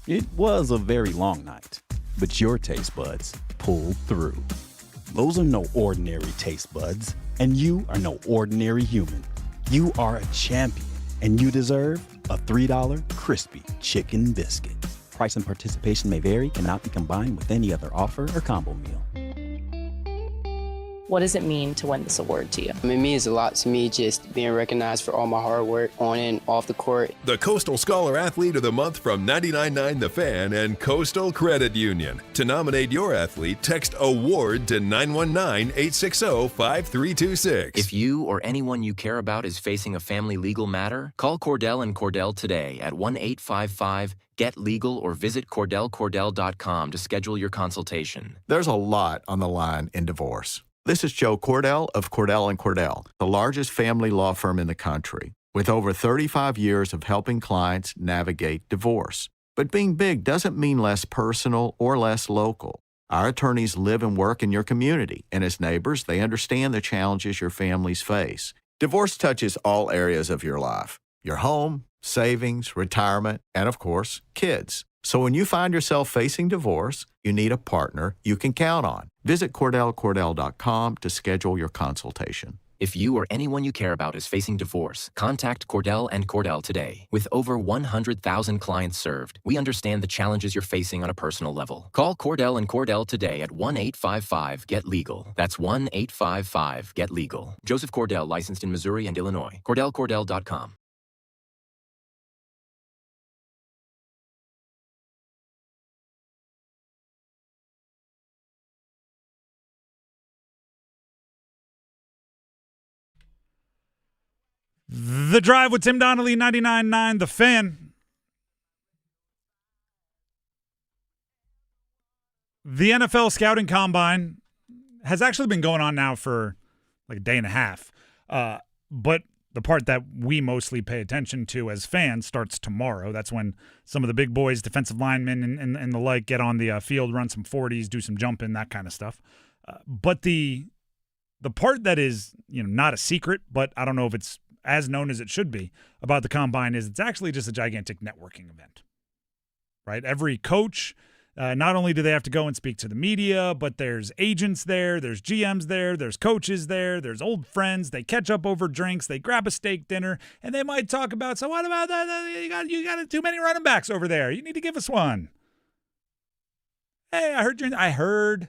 Speaker 8: It was a very long night, but your taste buds pulled through. Those are no ordinary taste buds, and you are no ordinary human. You are a champion, and you deserve a $3 crispy chicken biscuit. Price and participation may vary, cannot be combined with any other offer or combo meal.
Speaker 9: What does it mean to win this award to you?
Speaker 16: It means a lot to me, just being recognized for all my hard work on and off the court.
Speaker 19: The Coastal Scholar Athlete of the Month from 99.9 The Fan and Coastal Credit Union. To nominate your athlete, text AWARD to 919-860-5326.
Speaker 20: If you or anyone you care about is facing a family legal matter, call Cordell and Cordell today at 1-855-GET-LEGAL or visit CordellCordell.com to schedule your consultation.
Speaker 21: There's a lot on the line in divorce. This is Joe Cordell of Cordell & Cordell, the largest family law firm in the country, with over 35 years of helping clients navigate divorce. But being big doesn't mean less personal or less local. Our attorneys live and work in your community, and as neighbors, they understand the challenges your families face. Divorce touches all areas of your life: your home, savings, retirement, and of course, kids. So when you find yourself facing divorce, you need a partner you can count on. Visit CordellCordell.com to schedule your consultation.
Speaker 20: If you or anyone you care about is facing divorce, contact Cordell and Cordell today. With over 100,000 clients served, we understand the challenges you're facing on a personal level. Call Cordell and Cordell today at 1-855-GET-LEGAL. That's 1-855-GET-LEGAL. Joseph Cordell, licensed in Missouri and Illinois. CordellCordell.com.
Speaker 10: The Drive with Tim Donnelly, 99.9 The Fan. The NFL Scouting Combine has actually been going on now for like a day and a half. But the part that we mostly pay attention to as fans starts tomorrow. That's when some of the big boys, defensive linemen and the like, get on the field, run some 40s, do some jumping, that kind of stuff. But the part that is, not a secret, but I don't know if it's as known as it should be about the Combine, is it's actually just a gigantic networking event, right? Every coach, not only do they have to go and speak to the media, but there's agents there, there's GMs there, there's coaches there, there's old friends. They catch up over drinks, they grab a steak dinner, and they might talk about, so what about that? You got too many running backs over there. You need to give us one. Hey, I heard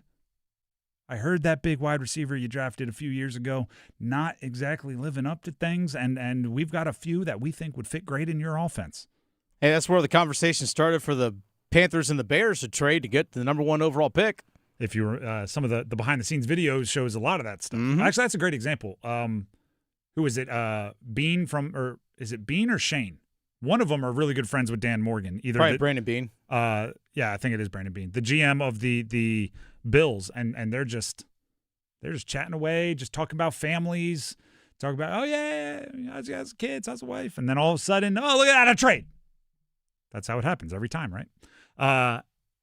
Speaker 10: that big wide receiver you drafted a few years ago not exactly living up to things, and we've got a few that we think would fit great in your offense.
Speaker 7: Hey, that's where the conversation started for the Panthers and the Bears to trade to get the number 1 overall pick.
Speaker 10: If you were some of the behind-the-scenes videos shows a lot of that stuff. Actually, that's a great example. Who is it? Bean is it Bean or Shane? One of them are really good friends with Dan Morgan. Either
Speaker 7: Brandon Bean.
Speaker 10: Yeah, I think it is Brandon Bean, the GM of the Bills, and they're just chatting away, just talking about families, talking about, oh yeah, how's kids, how's the wife, and then all of a sudden, oh look at that, a trade. That's how it happens every time, right?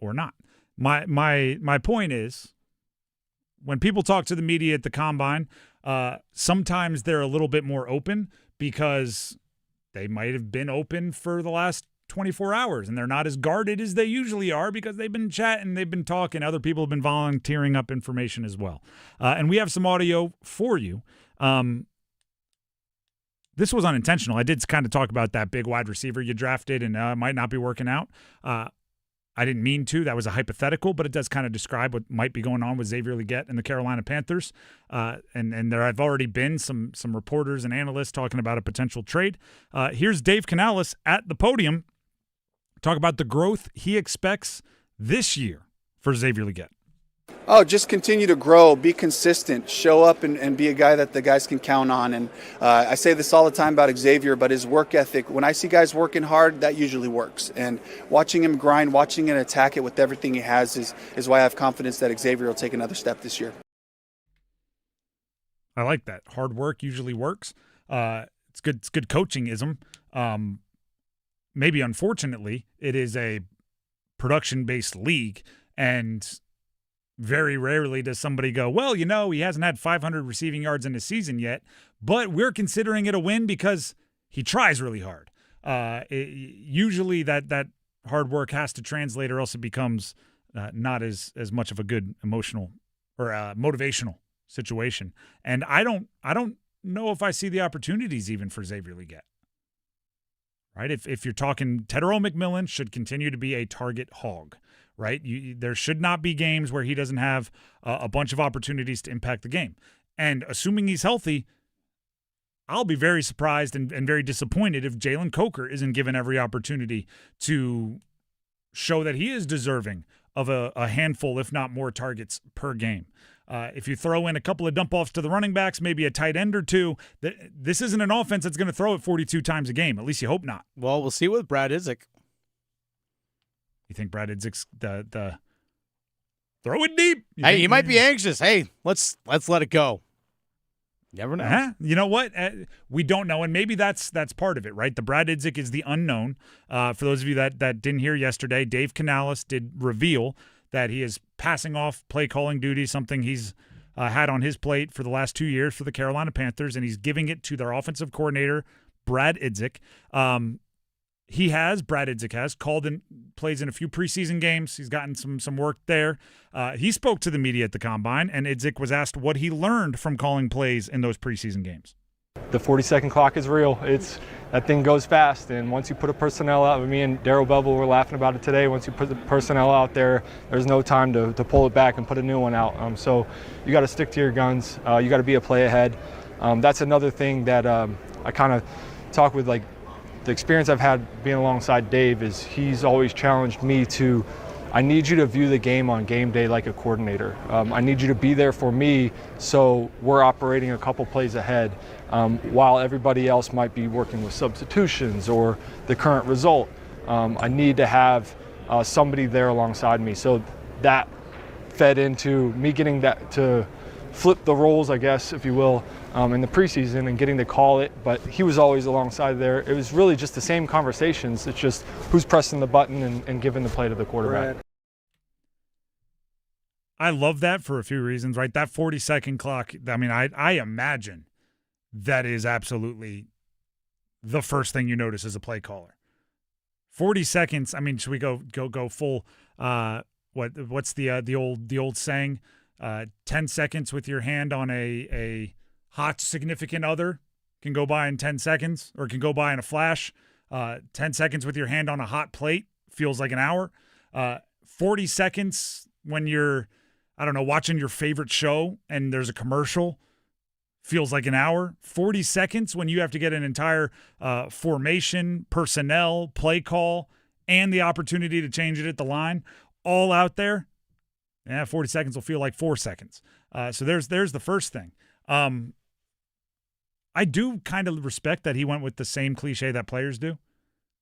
Speaker 10: Or not. My point is, when people talk to the media at the combine, sometimes they're a little bit more open because they might have been open for the last 24 hours, and they're not as guarded as they usually are because they've been chatting, they've been talking. Other people have been volunteering up information as well. And we have some audio for you. This was unintentional. I did kind of talk about that big wide receiver you drafted and might not be working out. I didn't mean to. That was a hypothetical, but it does kind of describe what might be going on with Xavier Legette and the Carolina Panthers. And there have already been some reporters and analysts talking about a potential trade. Here's Dave Canales at the podium talk about the growth he expects this year for Xavier Legette.
Speaker 6: Oh, just continue to grow, be consistent, show up and be a guy that the guys can count on. And I say this all the time about Xavier, but his work ethic, when I see guys working hard, that usually works. And watching him grind, watching him attack it with everything he has is why I have confidence that Xavier will take another step this year.
Speaker 10: I like that. Hard work usually works. It's good coaching-ism. Maybe unfortunately, it is a production-based league, and very rarely does somebody go, well, he hasn't had 500 receiving yards in a season yet, but we're considering it a win because he tries really hard. Usually that hard work has to translate, or else it becomes not as much of a good emotional or motivational situation. And I don't know if I see the opportunities even for Xavier Legette. Right? If you're talking, Tedero McMillan should continue to be a target hog. Right? There should not be games where he doesn't have a bunch of opportunities to impact the game. And assuming he's healthy, I'll be very surprised and very disappointed if Jalen Coker isn't given every opportunity to show that he is deserving of a handful, if not more, targets per game. If you throw in a couple of dump-offs to the running backs, maybe a tight end or two, this isn't an offense that's going to throw it 42 times a game. At least you hope not.
Speaker 7: Well, we'll see with Brad Idzik.
Speaker 10: You think Brad Idzik's the throw it deep?
Speaker 7: He might be anxious. Hey, let's let it go. Never know.
Speaker 10: You know what? We don't know, and maybe that's part of it, right? The Brad Idzik is the unknown. For those of you that didn't hear yesterday, Dave Canales did reveal that he is passing off play calling duty, something he's had on his plate for the last 2 years for the Carolina Panthers, and he's giving it to their offensive coordinator, Brad Idzik. Brad Idzik has called and plays in a few preseason games. He's gotten some work there. He spoke to the media at the Combine, and Idzik was asked what he learned from calling plays in those preseason games.
Speaker 11: The 40-second clock is real. That thing goes fast, and once you put a personnel out, me and Darryl Bevel were laughing about it today, once you put the personnel out there, there's no time to pull it back and put a new one out. So you got to stick to your guns. You got to be a play ahead. That's another thing that I kind of talk with, like, the experience I've had being alongside Dave is he's always challenged me to, I need you to view the game on game day like a coordinator. I need you to be there for me so we're operating a couple plays ahead while everybody else might be working with substitutions or the current result. I need to have somebody there alongside me. So that fed into me getting that to flip the roles, I guess, if you will, in the preseason and getting to call it, but he was always alongside there. It was really just the same conversations. It's just who's pressing the button and giving the play to the quarterback.
Speaker 10: I love that for a few reasons, right? That 40-second clock, I mean, I imagine that is absolutely the first thing you notice as a play caller. 40 seconds, I mean, should we go full, what's the old saying? 10 seconds with your hand on a hot significant other can go by in 10 seconds or can go by in a flash. 10 seconds with your hand on a hot plate feels like an hour. 40 seconds when you're, I don't know, watching your favorite show and there's a commercial, feels like an hour. 40 seconds when you have to get an entire formation, personnel, play call, and the opportunity to change it at the line all out there. Yeah, 40 seconds will feel like 4 seconds. So there's the first thing. I do kind of respect that he went with the same cliche that players do,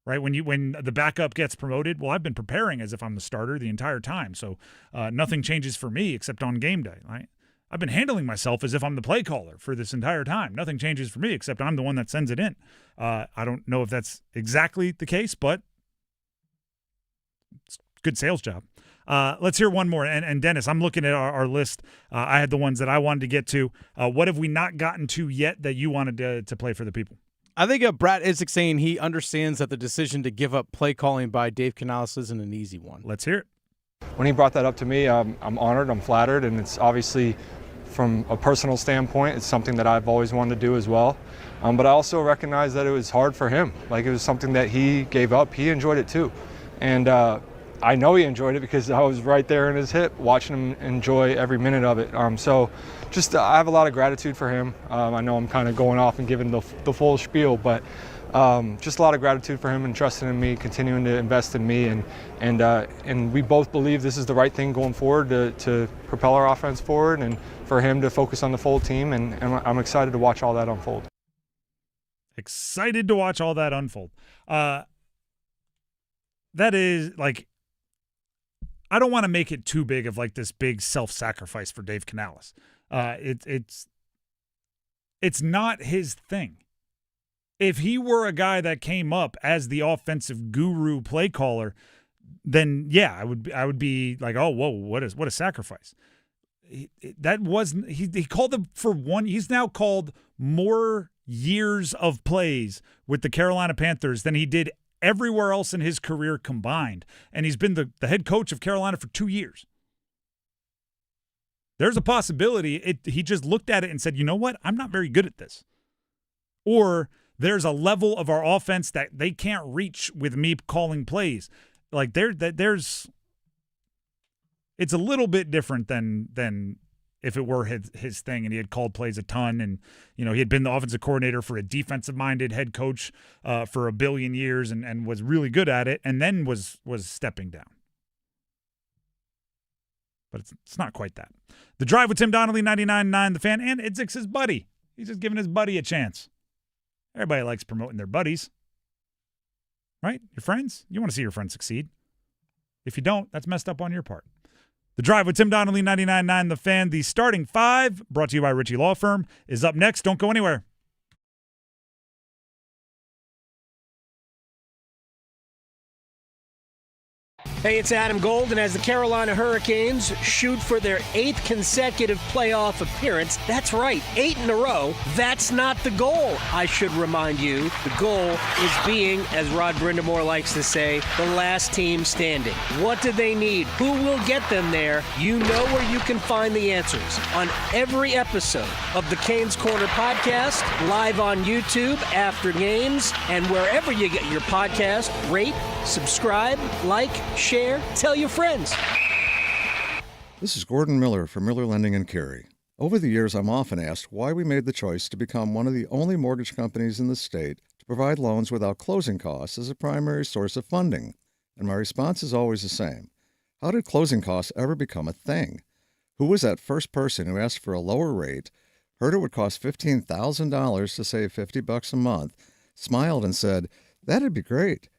Speaker 10: right? When the backup gets promoted, well, I've been preparing as if I'm the starter the entire time, so nothing changes for me except on game day, right? I've been handling myself as if I'm the play caller for this entire time. Nothing changes for me except I'm the one that sends it in. I don't know if that's exactly the case, but it's a good sales job. Let's hear one more. And Dennis, I'm looking at our list. I had the ones that I wanted to get to. What have we not gotten to yet that you wanted to play for the people?
Speaker 7: I think Brad Idzik saying he understands that the decision to give up play calling by Dave Canales isn't an easy one.
Speaker 10: Let's hear it.
Speaker 11: When he brought that up to me, I'm honored, I'm flattered, and it's obviously from a personal standpoint, it's something that I've always wanted to do as well. But I also recognize that it was hard for him. Like, it was something that he gave up. He enjoyed it too. And I know he enjoyed it because I was right there in his hip watching him enjoy every minute of it. So just I have a lot of gratitude for him. I know I'm kind of going off and giving the full spiel, but just a lot of gratitude for him and trusting in me, continuing to invest in me, and we both believe this is the right thing going forward to propel our offense forward, and for him to focus on the full team, and I'm excited to watch all that unfold.
Speaker 10: Excited to watch all that unfold. That is, like, I don't want to make it too big of like this big self-sacrifice for Dave Canales. It's not his thing. If he were a guy that came up as the offensive guru play caller, then yeah, I would be like, oh, whoa, what a sacrifice. He called them for one. He's now called more years of plays with the Carolina Panthers than he did everywhere else in his career combined. And he's been the head coach of Carolina for 2 years. There's a possibility he just looked at it and said, you know what? I'm not very good at this. Or there's a level of our offense that they can't reach with me calling plays. Like it's a little bit different than if it were his thing and he had called plays a ton, and he had been the offensive coordinator for a defensive-minded head coach for a billion years and was really good at it, and then was stepping down. But it's not quite that. The Drive with Tim Donnelly, 99.9 The Fan, and Idzik's his buddy. He's just giving his buddy a chance. Everybody likes promoting their buddies, right? Your friends? You want to see your friends succeed. If you don't, that's messed up on your part. The Drive with Tim Donnelly, 99.9 The Fan. The starting five, brought to you by Ritchie Law Firm, is up next. Don't go anywhere.
Speaker 12: Hey, it's Adam Gold, and as the Carolina Hurricanes shoot for their 8th consecutive playoff appearance, that's right, 8 in a row, that's not the goal, I should remind you. The goal is being, as Rod Brindamore likes to say, the last team standing. What do they need? Who will get them there? You know where you can find the answers on every episode of the Canes Corner podcast, live on YouTube after games, and wherever you get your podcast. Rate, subscribe, like, share, tell your friends.
Speaker 13: This is Gordon Miller from Miller Lending in Cary. Over the years, I'm often asked why we made the choice to become one of the only mortgage companies in the state to provide loans without closing costs as a primary source of funding. And my response is always the same. How did closing costs ever become a thing? Who was that first person who asked for a lower rate, heard it would cost $15,000 to save $50 a month, smiled and said, "That'd be great"?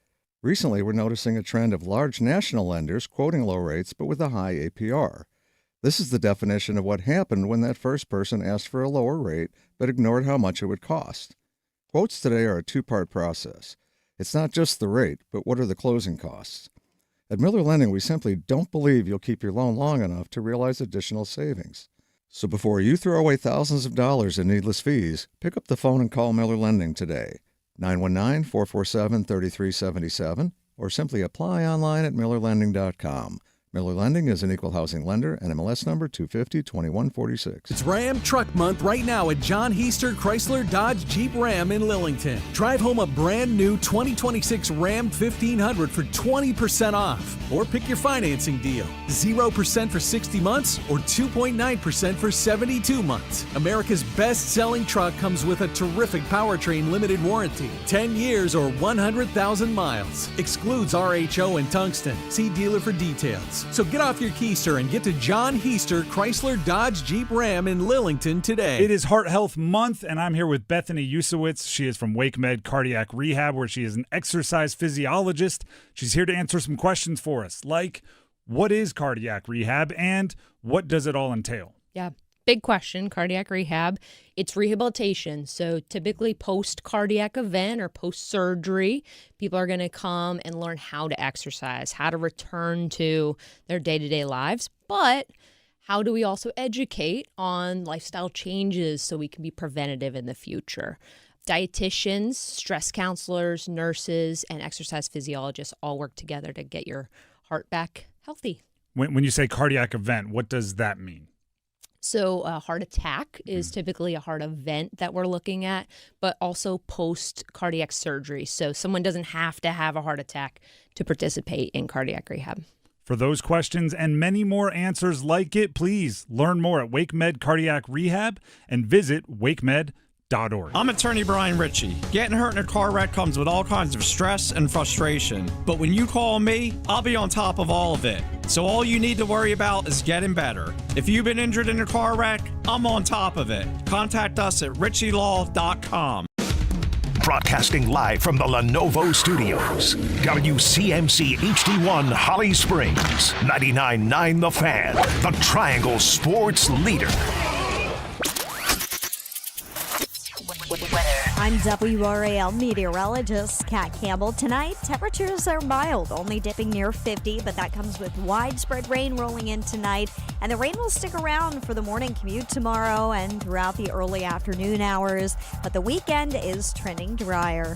Speaker 13: Recently, we're noticing a trend of large national lenders quoting low rates but with a high APR. This is the definition of what happened when that first person asked for a lower rate but ignored how much it would cost. Quotes today are a two-part process. It's not just the rate, but what are the closing costs? At Miller Lending, we simply don't believe you'll keep your loan long enough to realize additional savings. So before you throw away thousands of dollars in needless fees, pick up the phone and call Miller Lending today. 919-447-3377, or simply apply online at millerlending.com. Miller Lending is an equal housing lender and MLS number 250-2146.
Speaker 14: It's Ram Truck Month right now at John Heister Chrysler Dodge Jeep Ram in Lillington. Drive home a brand new 2026 Ram 1500 for 20% off. Or pick your financing deal. 0% for 60 months or 2.9% for 72 months. America's best-selling truck comes with a terrific powertrain limited warranty. 10 years or 100,000 miles. Excludes RHO and tungsten. See dealer for details. So get off your keister and get to John Heister Chrysler Dodge Jeep Ram in Lillington today.
Speaker 10: It is Heart Health Month, and I'm here with Bethany Usowitz. She is from WakeMed Cardiac Rehab, where she is an exercise physiologist. She's here to answer some questions for us, like what is cardiac rehab and what does it all entail?
Speaker 9: Yeah. Big question, cardiac rehab. It's rehabilitation. So typically post-cardiac event or post-surgery, people are going to come and learn how to exercise, how to return to their day-to-day lives. But how do we also educate on lifestyle changes so we can be preventative in the future? Dietitians, stress counselors, nurses, and exercise physiologists all work together to get your heart back healthy.
Speaker 10: When you say cardiac event, what does that mean?
Speaker 9: So a heart attack is typically a heart event that we're looking at, but also post-cardiac surgery. So someone doesn't have to have a heart attack to participate in cardiac rehab.
Speaker 10: For those questions and many more answers like it, please learn more at WakeMed Cardiac Rehab and visit wakemed.org.
Speaker 15: I'm attorney Brian Ritchie. Getting hurt in a car wreck comes with all kinds of stress and frustration. But when you call me, I'll be on top of all of it. So all you need to worry about is getting better. If you've been injured in a car wreck, I'm on top of it. Contact us at ritchielaw.com.
Speaker 5: Broadcasting live from the Lenovo Studios. WCMC HD1 Holly Springs. 99.9 The Fan. The Triangle Sports Leader.
Speaker 17: I'm WRAL meteorologist Kat Campbell. Tonight, temperatures are mild, only dipping near 50, but that comes with widespread rain rolling in tonight. And the rain will stick around for the morning commute tomorrow and throughout the early afternoon hours. But the weekend is trending drier.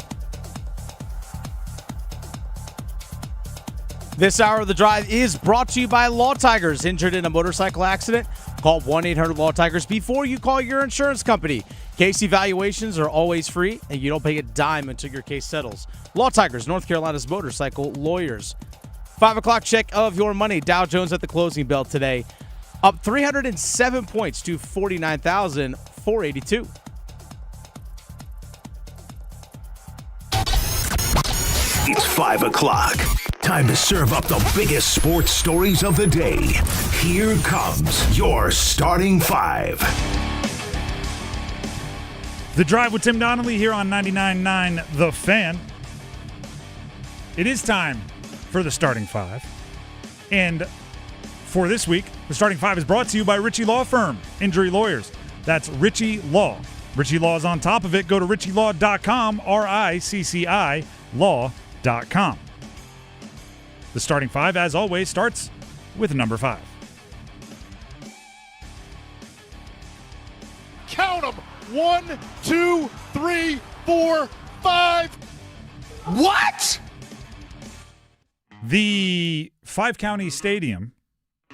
Speaker 7: This hour of the drive is brought to you by Law Tigers. Injured in a motorcycle accident? Call 1-800-LAW-TIGERS before you call your insurance company. Case evaluations are always free, and you don't pay a dime until your case settles. Law Tigers, North Carolina's motorcycle lawyers. 5 o'clock check of your money. Dow Jones at the closing bell today, up 307 points to 49,482.
Speaker 5: It's 5 o'clock. Time to serve up the biggest sports stories of the day. Here comes your starting five.
Speaker 10: The Drive with Tim Donnelly here on 99.9 The Fan. It is time for the starting five. And for this week, the starting five is brought to you by Ritchie Law Firm, injury lawyers. That's Ritchie Law. Ritchie Law is on top of it. Go to ritchielaw.com, RICCI law.com. The starting five, as always, starts with number 5.
Speaker 31: Count them. 1, 2, 3, 4, 5. What?
Speaker 10: The 5-county stadium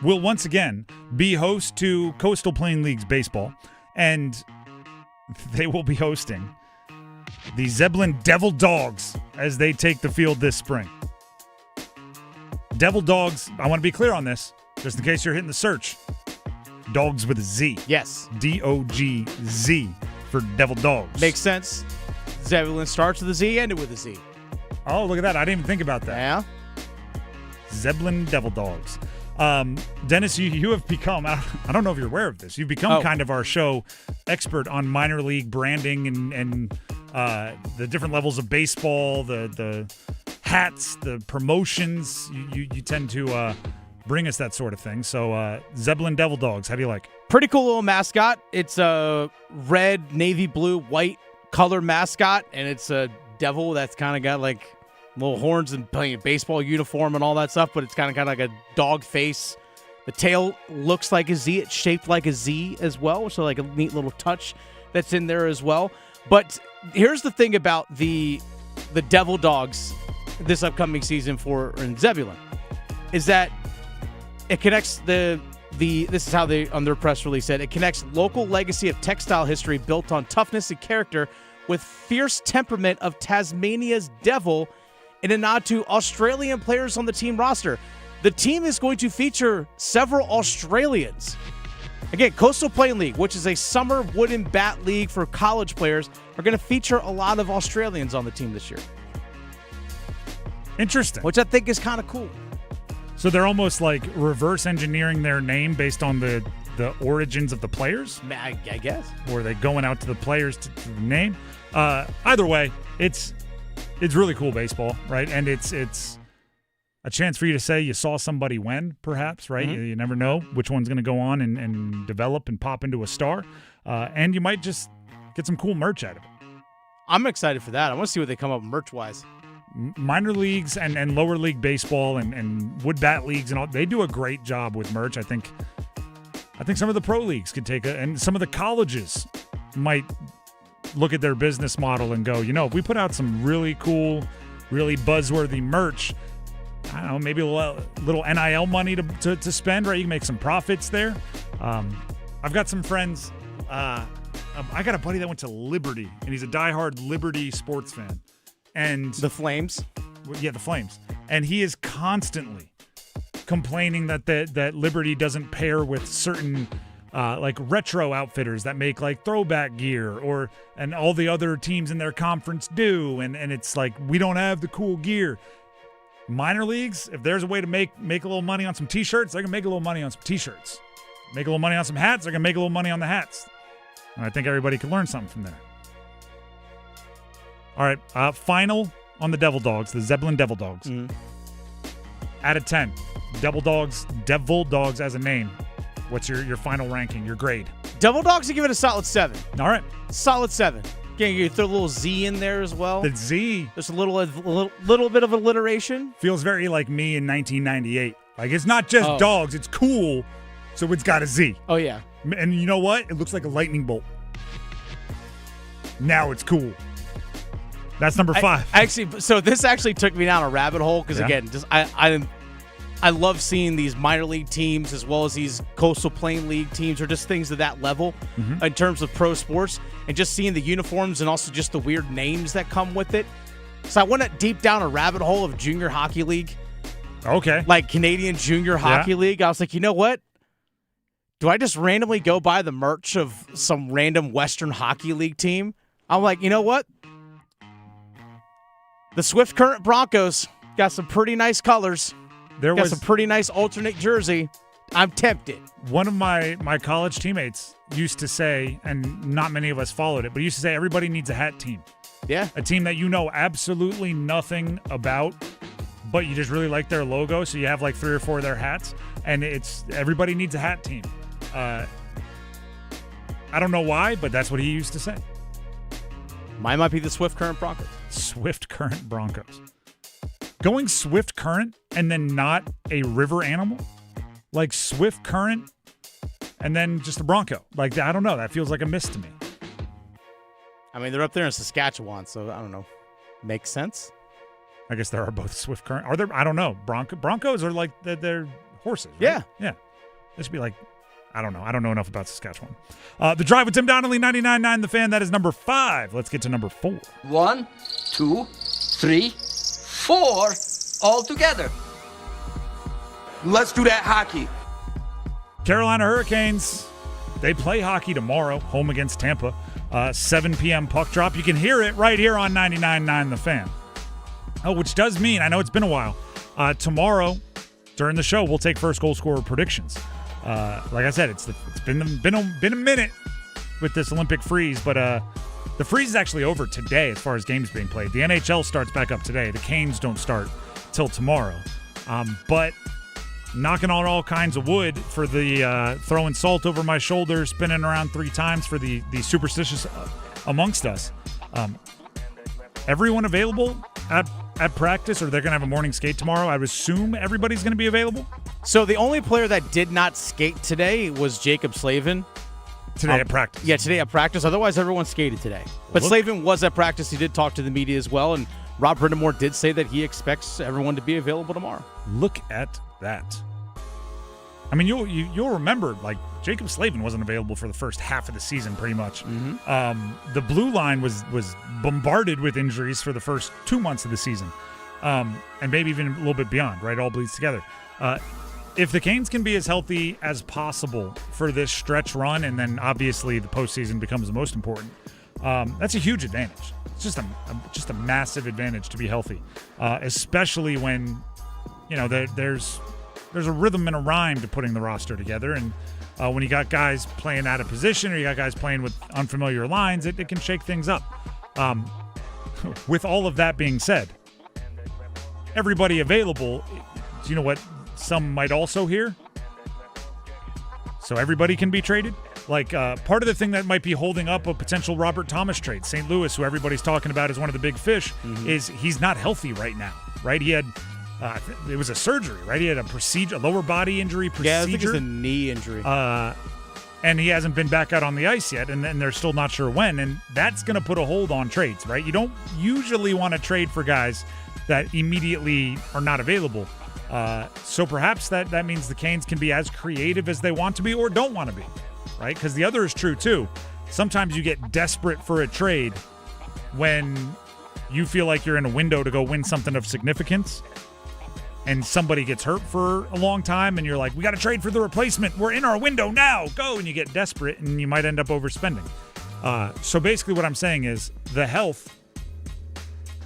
Speaker 10: will once again be host to Coastal Plain Leagues baseball, and they will be hosting the Zebulon Devil Dogs as they take the field this spring. Devil Dogs, I want to be clear on this, just in case you're hitting the search. Dogs with a Z.
Speaker 7: Yes.
Speaker 10: D-O-G-Z for Devil Dogs.
Speaker 7: Makes sense. Zebulon starts with a Z, ended with a Z.
Speaker 10: Oh, look at that. I didn't even think about that.
Speaker 7: Yeah.
Speaker 10: Zebulon Devil Dogs. Dennis, you have become, I don't know if you're aware of this, you've become kind of our show expert on minor league branding and the different levels of baseball, the hats, the promotions. You tend to bring us that sort of thing. So Zebulon Devil Dogs, how do you like?
Speaker 7: Pretty cool little mascot. It's a red, navy blue, white color mascot, and it's a devil that's kind of got like little horns and playing a baseball uniform and all that stuff, but it's kind of like a dog face. The tail looks like a Z. It's shaped like a Z as well, so like a neat little touch that's in there as well. But here's the thing about the Devil Dogs this upcoming season in Zebulon is that It connects this is how they, on their press release said, it connects local legacy of textile history built on toughness and character with fierce temperament of Tasmania's devil in a nod to Australian players on the team roster. The team is going to feature several Australians. Again, Coastal Plain League, which is a summer wooden bat league for college players, are going to feature a lot of Australians on the team this year.
Speaker 10: Interesting.
Speaker 7: Which I think is kind of cool.
Speaker 10: So they're almost like reverse engineering their name based on the origins of the players?
Speaker 7: I guess.
Speaker 10: Or are they going out to the players to the name? Either way, it's really cool baseball, right? And it's a chance for you to say you saw somebody win, perhaps, right?
Speaker 7: Mm-hmm.
Speaker 10: You never know which one's going to go on and develop and pop into a star. And you might just get some cool merch out of it.
Speaker 7: I'm excited for that. I want to see what they come up merch-wise.
Speaker 10: Minor leagues and lower league baseball and wood bat leagues and all, they do a great job with merch. I think some of the pro leagues could and some of the colleges might look at their business model and go, if we put out some really cool, really buzzworthy merch, I don't know, maybe a little NIL money to spend, right? You can make some profits there. I've got some friends. I got a buddy that went to Liberty, and he's a diehard Liberty sports fan. And
Speaker 7: the Flames?
Speaker 10: Yeah, the Flames. And he is constantly complaining that Liberty doesn't pair with certain like retro outfitters that make like throwback gear and all the other teams in their conference do. And it's like, we don't have the cool gear. Minor leagues, if there's a way to make a little money on some T-shirts, they're going to make a little money on some T-shirts. Make a little money on some hats, they're going to make a little money on the hats. And I think everybody can learn something from there. All right, final on the Devil Dogs, the Zebulon Devil Dogs.
Speaker 7: Mm-hmm.
Speaker 10: Out of 10, Devil Dogs as a name. What's your final ranking, your grade?
Speaker 7: Devil Dogs, I give it a solid 7.
Speaker 10: All right.
Speaker 7: Solid 7. Again, you throw a little Z in there as well.
Speaker 10: The Z.
Speaker 7: Just a little bit of alliteration.
Speaker 10: Feels very like me in 1998. Like, it's not just dogs, it's cool, so it's got a Z.
Speaker 7: Oh, yeah.
Speaker 10: And you know what? It looks like a lightning bolt. Now it's cool. That's number 5.
Speaker 7: So this actually took me down a rabbit hole because, again, just I love seeing these minor league teams as well as these Coastal Plain League teams or just things of that level in terms of pro sports and just seeing the uniforms and also just the weird names that come with it. So I went deep down a rabbit hole of Junior Hockey League.
Speaker 10: Okay.
Speaker 7: Like Canadian Junior Hockey League. I was like, you know what? Do I just randomly go buy the merch of some random Western Hockey League team? I'm like, you know what? The Swift Current Broncos got some pretty nice colors. Got some pretty nice alternate jersey. I'm tempted.
Speaker 10: One of my college teammates used to say, and not many of us followed it, but he used to say everybody needs a hat team.
Speaker 7: Yeah.
Speaker 10: A team that you know absolutely nothing about, but you just really like their logo, so you have like 3 or 4 of their hats, and it's everybody needs a hat team. I don't know why, but that's what he used to say.
Speaker 7: Mine might be the Swift Current Broncos.
Speaker 10: Swift Current Broncos. Going Swift Current and then not a river animal? Like Swift Current and then just a Bronco. Like, I don't know. That feels like a miss to me.
Speaker 7: I mean, they're up there in Saskatchewan, so I don't know. Makes sense.
Speaker 10: I guess there are both Swift Current. Are there? I don't know. Broncos are like they're horses, right?
Speaker 7: Yeah.
Speaker 10: Yeah. This should be like, I don't know. I don't know enough about Saskatchewan. The Drive with Tim Donnelly, 99.9 The Fan. That is number 5. Let's get to number 4.
Speaker 1: 1, 2, 3, 4 all together. Let's do that hockey.
Speaker 10: Carolina Hurricanes, they play hockey tomorrow, home against Tampa. 7 p.m. puck drop. You can hear it right here on 99.9 The Fan. Oh, which does mean, I know it's been a while, tomorrow during the show, we'll take first goal scorer predictions. Like I said, it's been a minute with this Olympic freeze, but the freeze is actually over today as far as games being played. The NHL starts back up today. The Canes don't start till tomorrow. But knocking on all kinds of wood for the throwing salt over my shoulder, spinning around 3 times for the superstitious amongst us. Everyone available at practice, or they're going to have a morning skate tomorrow? I would assume everybody's going to be available.
Speaker 7: So the only player that did not skate today was Jacob Slavin.
Speaker 10: Today at practice.
Speaker 7: Yeah, today at practice. Otherwise, everyone skated today. But Slavin was at practice. He did talk to the media as well, and Rob Brindamore did say that he expects everyone to be available tomorrow.
Speaker 10: Look at that. I mean, you'll remember, like, Jacob Slavin wasn't available for the first half of the season, pretty much. The blue line was bombarded with injuries for the first 2 months of the season, and maybe even a little bit beyond, right? All bleeds together. If the Canes can be as healthy as possible for this stretch run, and then obviously the postseason becomes the most important, that's a huge advantage. It's just a massive advantage to be healthy, especially when, you know, there's a rhythm and a rhyme to putting the roster together, and when you got guys playing out of position or you got guys playing with unfamiliar lines, it can shake things up. With all of that being said, everybody available, do you know what some might also hear? So everybody can be traded? Like, part of the thing that might be holding up a potential Robert Thomas trade, St. Louis, who everybody's talking about as one of the big fish, is he's not healthy right now, right? He had, it was a surgery, right? He had a lower body injury procedure.
Speaker 7: Yeah, I think it's a knee injury.
Speaker 10: And he hasn't been back out on the ice yet, and they're still not sure when, and that's going to put a hold on trades, right? You don't usually want to trade for guys that immediately are not available. So perhaps that means the Canes can be as creative as they want to be or don't want to be, right? Because the other is true, too. Sometimes you get desperate for a trade when you feel like you're in a window to go win something of significance, and somebody gets hurt for a long time, and you're like, we got to trade for the replacement. We're in our window now. Go. And you get desperate, and you might end up overspending. So basically what I'm saying is the health,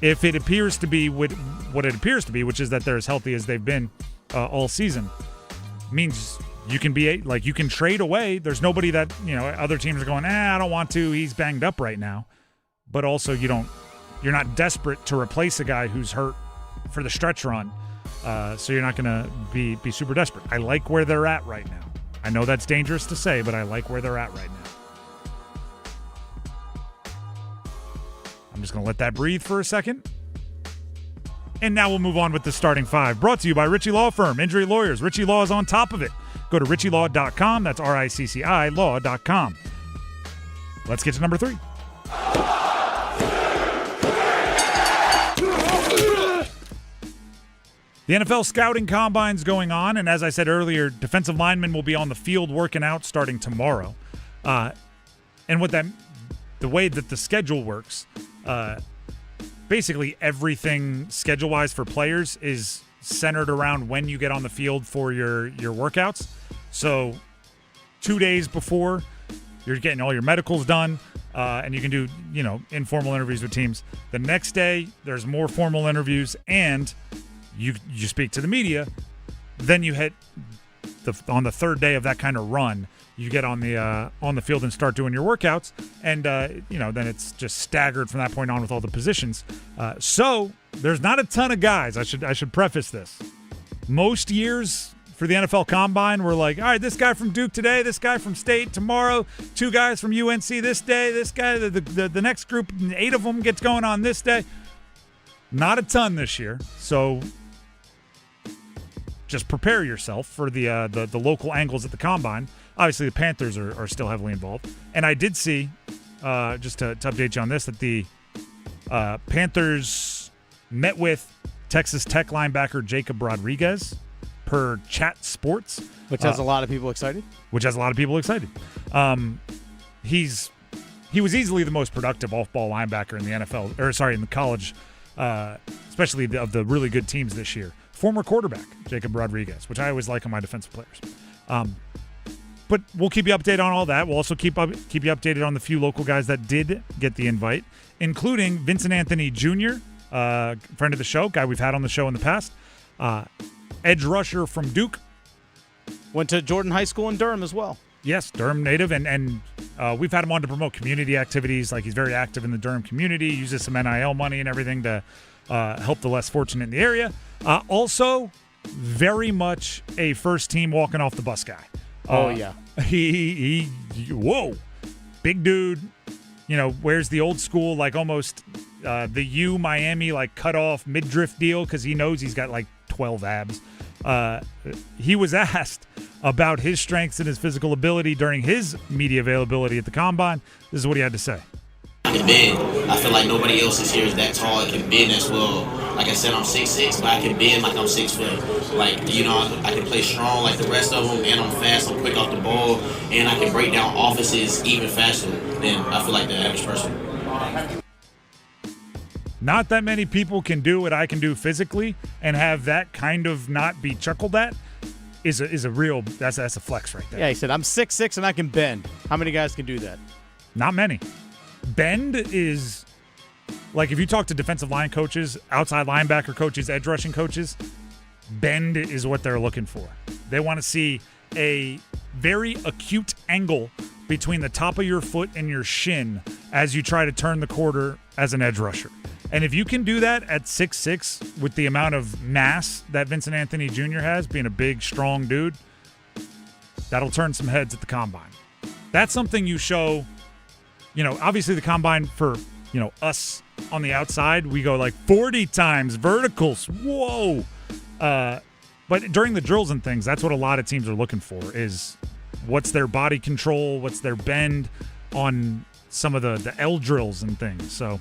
Speaker 10: if it appears to be what it appears to be, which is that they're as healthy as they've been all season, means you can be like, you can trade away. There's nobody that, you know, other teams are going, I don't want to. He's banged up right now. But also you're not desperate to replace a guy who's hurt for the stretch run. So you're not going to be super desperate. I like where they're at right now. I know that's dangerous to say, but I like where they're at right now. I'm just going to let that breathe for a second. And now we'll move on with the starting five. Brought to you by Ritchie Law Firm. Injury lawyers. Ritchie Law is on top of it. Go to ritchielaw.com. That's RICCI law.com. Let's get to number 3. The NFL Scouting Combine's going on, and as I said earlier, defensive linemen will be on the field working out starting tomorrow. And the way that the schedule works, basically everything schedule-wise for players is centered around when you get on the field for your workouts. So 2 days before, you're getting all your medicals done, and you can do, informal interviews with teams. The next day, there's more formal interviews, and you speak to the media. Then you hit on the third day of that kind of run, you get on the field and start doing your workouts, and then it's just staggered from that point on with all the positions. So there's not a ton of guys. I should preface this. Most years for the NFL Combine, we're like, all right, this guy from Duke today, this guy from State tomorrow, 2 guys from UNC this day, this guy, the next group, 8 of them gets going on this day. Not a ton this year, so just prepare yourself for the local angles at the Combine. Obviously, the Panthers are still heavily involved. And I did see, just to update you on this, that the Panthers met with Texas Tech linebacker Jacob Rodriguez per Chat Sports.
Speaker 7: Which has a lot of people excited.
Speaker 10: He was easily the most productive off-ball linebacker in the NFL, in the college, especially of the really good teams this year. Former quarterback, Jacob Rodriguez, which I always like on my defensive players. But we'll keep you updated on all that. We'll also keep you updated on the few local guys that did get the invite, including Vincent Anthony Jr., friend of the show, guy we've had on the show in the past. Edge rusher from Duke.
Speaker 7: Went to Jordan High School in Durham as well.
Speaker 10: Yes, Durham native, and we've had him on to promote community activities. Like, he's very active in the Durham community, uses some NIL money and everything to help the less fortunate in the area. Also, very much a first-team walking off the bus guy.
Speaker 7: Yeah.
Speaker 10: He whoa, big dude, wears the old school, like almost the U Miami, like cut off midriff deal, because he knows he's got like 12 abs. He was asked about his strengths and his physical ability during his media availability at the Combine. This is what he had to say.
Speaker 2: can bend. I feel like nobody else is here is that tall and can bend as well. Like I said, I'm 6'6", but I can bend like I'm 6 foot. Like, you know, I can play strong like the rest of them, and I'm fast, I'm quick off the ball, and I can break down offenses even faster than I feel like the average person.
Speaker 10: Not that many people can do what I can do physically and have that kind of not be chuckled at is a real, that's a flex right there.
Speaker 7: Yeah, he said, I'm 6'6", and I can bend. How many guys can do that?
Speaker 10: Not many. Bend is, like if you talk to defensive line coaches, outside linebacker coaches, edge rushing coaches, bend is what they're looking for. They want to see a very acute angle between the top of your foot and your shin as you try to turn the quarter as an edge rusher. And if you can do that at 6'6", with the amount of mass that Vincent Anthony Jr. has, being a big, strong dude, that'll turn some heads at the combine. That's something you show, you know, obviously the combine for, you know, us on the outside, we go like 40 times verticals. Whoa. But during the drills and things, that's what a lot of teams are looking for, is what's their body control, what's their bend on some of the L drills and things. So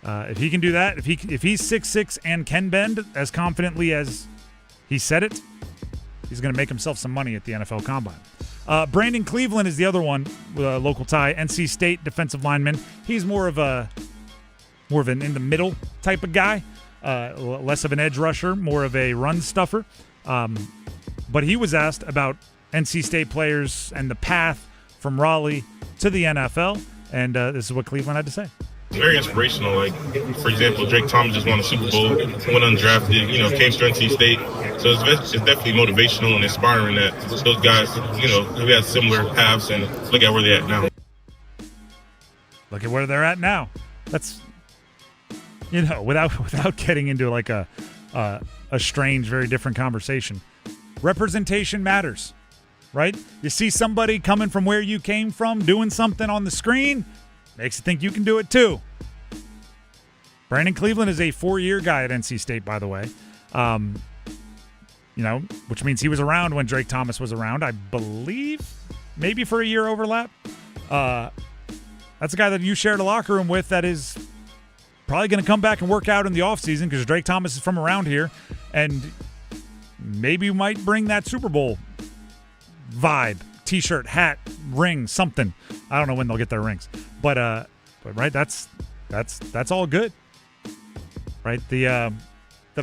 Speaker 10: if he can do that, if he's 6'6" and can bend as confidently as he said it, he's going to make himself some money at the NFL Combine. Brandon Cleveland is the other one with a local tie, NC State defensive lineman. He's more of an in the middle type of guy, less of an edge rusher, more of a run stuffer. But he was asked about NC State players and the path from Raleigh to the NFL, and this is what Cleveland had to say.
Speaker 3: It's very inspirational. Like, for example, Drake Thomas just won the Super Bowl, went undrafted, you know, came to NC State. So it's definitely motivational and inspiring that those guys, you know, who have similar paths, and look at where they're at now.
Speaker 10: Look at where they're at now. That's, you know, without getting into like a strange, very different conversation. Representation matters, right? You see somebody coming from where you came from doing something on the screen, makes you think you can do it too. Brandon Cleveland is a 4-year guy at NC State, by the way. You know, which means he was around when Drake Thomas was around, I believe, maybe for a year overlap. That's a guy that you shared a locker room with that is probably going to come back and work out in the offseason because Drake Thomas is from around here, and maybe you might bring that Super Bowl vibe, T-shirt, hat, ring, something. I don't know when they'll get their rings, but right, that's all good, right? The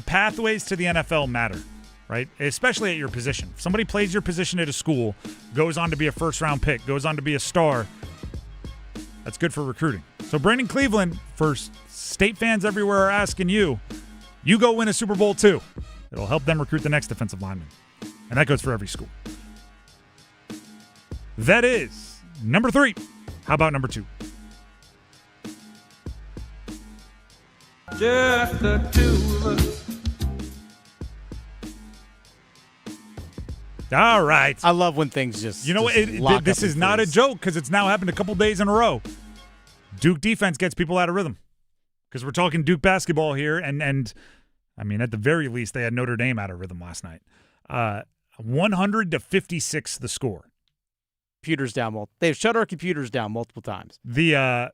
Speaker 10: pathways to the NFL matter, right? Especially at your position. If somebody plays your position at a school, goes on to be a first-round pick, goes on to be a star, that's good for recruiting. So Brandon Cleveland, for State fans everywhere, are asking you go win a Super Bowl too. It'll help them recruit the next defensive lineman. And that goes for every school. That is number 3. How about number 2?
Speaker 31: Just the two of us.
Speaker 10: All right.
Speaker 7: I love when things just,
Speaker 10: you know what? This is not a joke because it's now happened a couple days in a row. Duke defense gets people out of rhythm because we're talking Duke basketball here, and I mean, at the very least, they had Notre Dame out of rhythm last night. 100-56 the score.
Speaker 7: Computers down. They've shut our computers down multiple times.
Speaker 10: The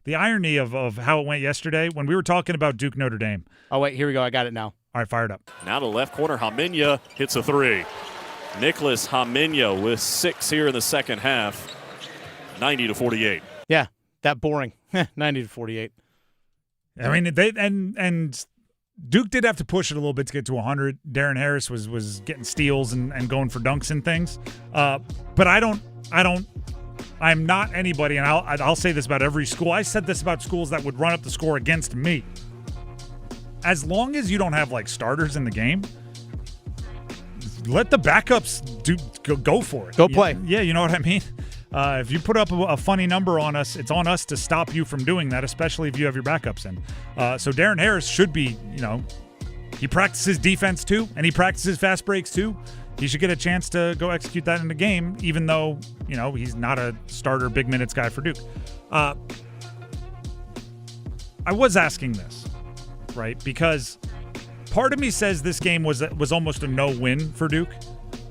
Speaker 10: irony of how it went yesterday when we were talking about Duke Notre Dame.
Speaker 7: Oh wait, here we go. I got it now.
Speaker 10: All right, fire it up.
Speaker 22: Now to left corner, Hamenya hits a 3. Nicholas Hamenya with 6 here in the second half. 90-48.
Speaker 7: Yeah, that boring. 90-48.
Speaker 10: I mean, they and Duke did have to push it a little bit to get to 100. Darren Harris was getting steals and going for dunks and things. But I'm not anybody, and I'll say this about every school. I said this about schools that would run up the score against me. As long as you don't have like starters in the game, let the backups go for it.
Speaker 7: Go play.
Speaker 10: Yeah, you know what I mean? If you put up a funny number on us, it's on us to stop you from doing that, especially if you have your backups in. So Darren Harris should be, he practices defense too, and he practices fast breaks too. He should get a chance to go execute that in the game, even though, he's not a starter big minutes guy for Duke. I was asking this, right? Because part of me says this game was almost a no-win for Duke,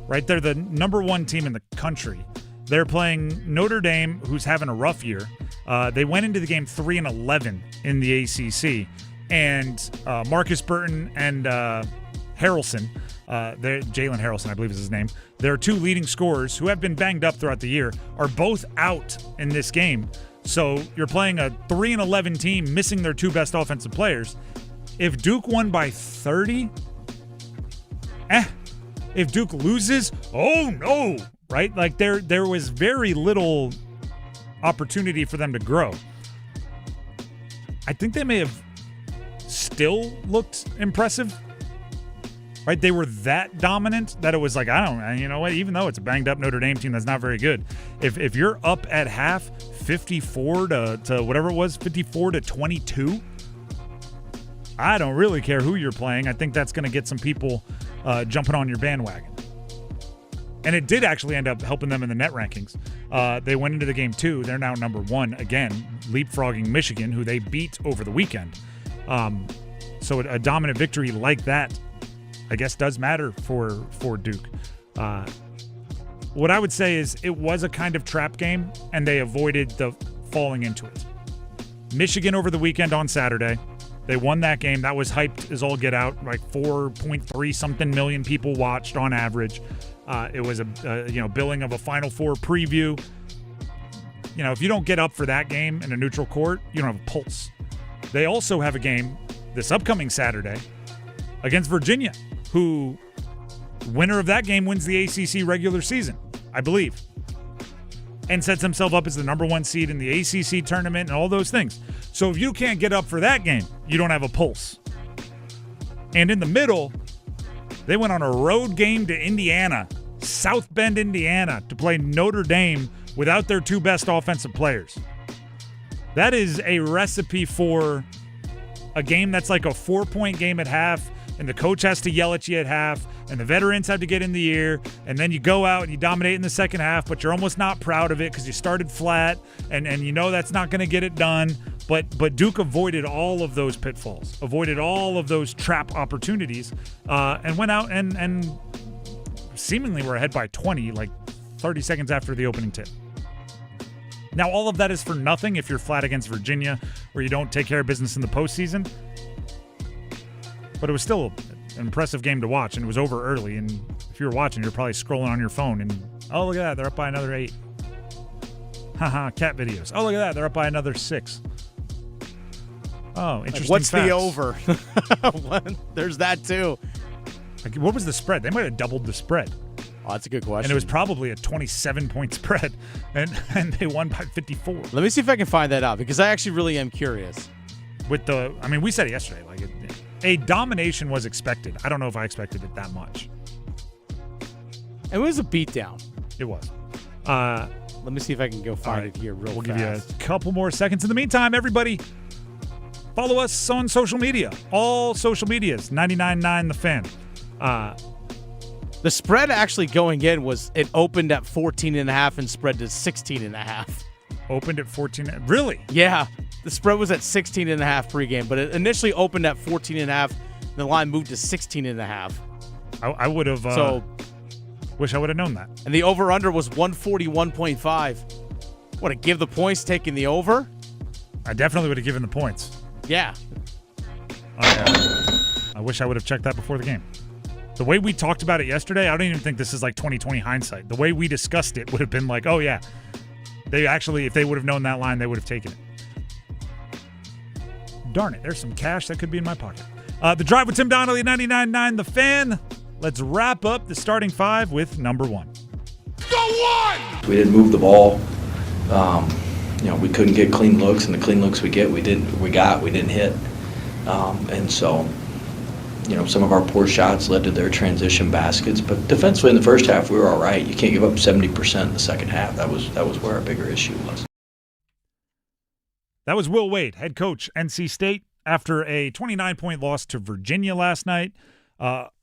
Speaker 10: right? They're the number 1 team in the country. They're playing Notre Dame, who's having a rough year. They went into the game 3-11 in the ACC, and Marcus Burton and Harrelson, Jalen Harrelson, I believe is his name, their two leading scorers, who have been banged up throughout the year, are both out in this game. So you're playing a 3-11 team missing their two best offensive players. If Duke won by 30, if Duke loses, oh no, right? Like there was very little opportunity for them to grow. I think they may have still looked impressive, right? They were that dominant that it was like, you know what, even though it's a banged up Notre Dame team that's not very good, if you're up at half 54 to whatever it was, 54 to 22, I don't really care who you're playing. I think that's going to get some people jumping on your bandwagon. And it did actually end up helping them in the net rankings. They went into the game 2. They're now number 1 again, leapfrogging Michigan, who they beat over the weekend. So a dominant victory like that, I guess, does matter for Duke. What I would say is it was a kind of trap game, and they avoided the falling into it. Michigan over the weekend on Saturday, they won that game. That was hyped as all get out. Like 4.3 something million people watched on average. It was a billing of a Final Four preview. You know, if you don't get up for that game in a neutral court, you don't have a pulse. They also have a game this upcoming Saturday against Virginia, who winner of that game wins the ACC regular season, I believe, and sets himself up as the number 1 seed in the ACC tournament and all those things. So if you can't get up for that game, you don't have a pulse. And in the middle, they went on a road game to Indiana, South Bend, Indiana, to play Notre Dame without their two best offensive players. That is a recipe for a game that's like a 4-point game at half, and the coach has to yell at you at half, and the veterans have to get in the ear, and then you go out and you dominate in the second half, but you're almost not proud of it because you started flat, and you know that's not going to get it done. But Duke avoided all of those pitfalls, avoided all of those trap opportunities, and went out and seemingly were ahead by 20, like 30 seconds after the opening tip. Now, all of that is for nothing if you're flat against Virginia or you don't take care of business in the postseason. But it was still an impressive game to watch, and it was over early. And if you were watching, you're probably scrolling on your phone, and, oh, look at that, they're up by another 8. Haha, cat videos. Oh, look at that, they're up by another 6. Oh, interesting.
Speaker 7: What's
Speaker 10: facts.
Speaker 7: the over? There's that, too.
Speaker 10: Like, what was the spread? They might have doubled the spread.
Speaker 7: Oh, that's a good question.
Speaker 10: And it was probably a 27-point spread, and they won by 54.
Speaker 7: Let me see if I can find that out, because I actually really am curious.
Speaker 10: We said it yesterday, like a domination was expected. I don't know if I expected it that much.
Speaker 7: It was a beatdown.
Speaker 10: It was.
Speaker 7: Let me see if I can go find it here real fast.
Speaker 10: We'll give you a couple more seconds. In the meantime, everybody, follow us on social media. All social medias, 99.9 The Fan.
Speaker 7: The spread actually going in was, it opened at 14.5 and spread to 16.5.
Speaker 10: Opened at 14? Really?
Speaker 7: Yeah. The spread was at 16.5 pregame, but it initially opened at 14.5. The line moved to 16.5.
Speaker 10: I would have. So, wish I would have known that.
Speaker 7: And the over/under was 141.5. What, to give the points taking the over?
Speaker 10: I definitely would have given the points.
Speaker 7: Yeah.
Speaker 10: I wish I would have checked that before the game. The way we talked about it yesterday, I don't even think this is like 2020 hindsight. The way we discussed it would have been like, oh yeah, they actually, if they would have known that line, they would have taken it. Darn it, there's some cash that could be in my pocket. The Drive with Tim Donnelly, 99.9 The Fan. Let's wrap up the starting 5 with number 1.
Speaker 31: Go one!
Speaker 4: We didn't move the ball. We couldn't get clean looks, and the clean looks we didn't hit. And so, some of our poor shots led to their transition baskets. But defensively in the first half, we were all right. You can't give up 70% in the second half. That was where our bigger issue was.
Speaker 10: That was Will Wade, head coach, NC State, after a 29-point loss to Virginia last night.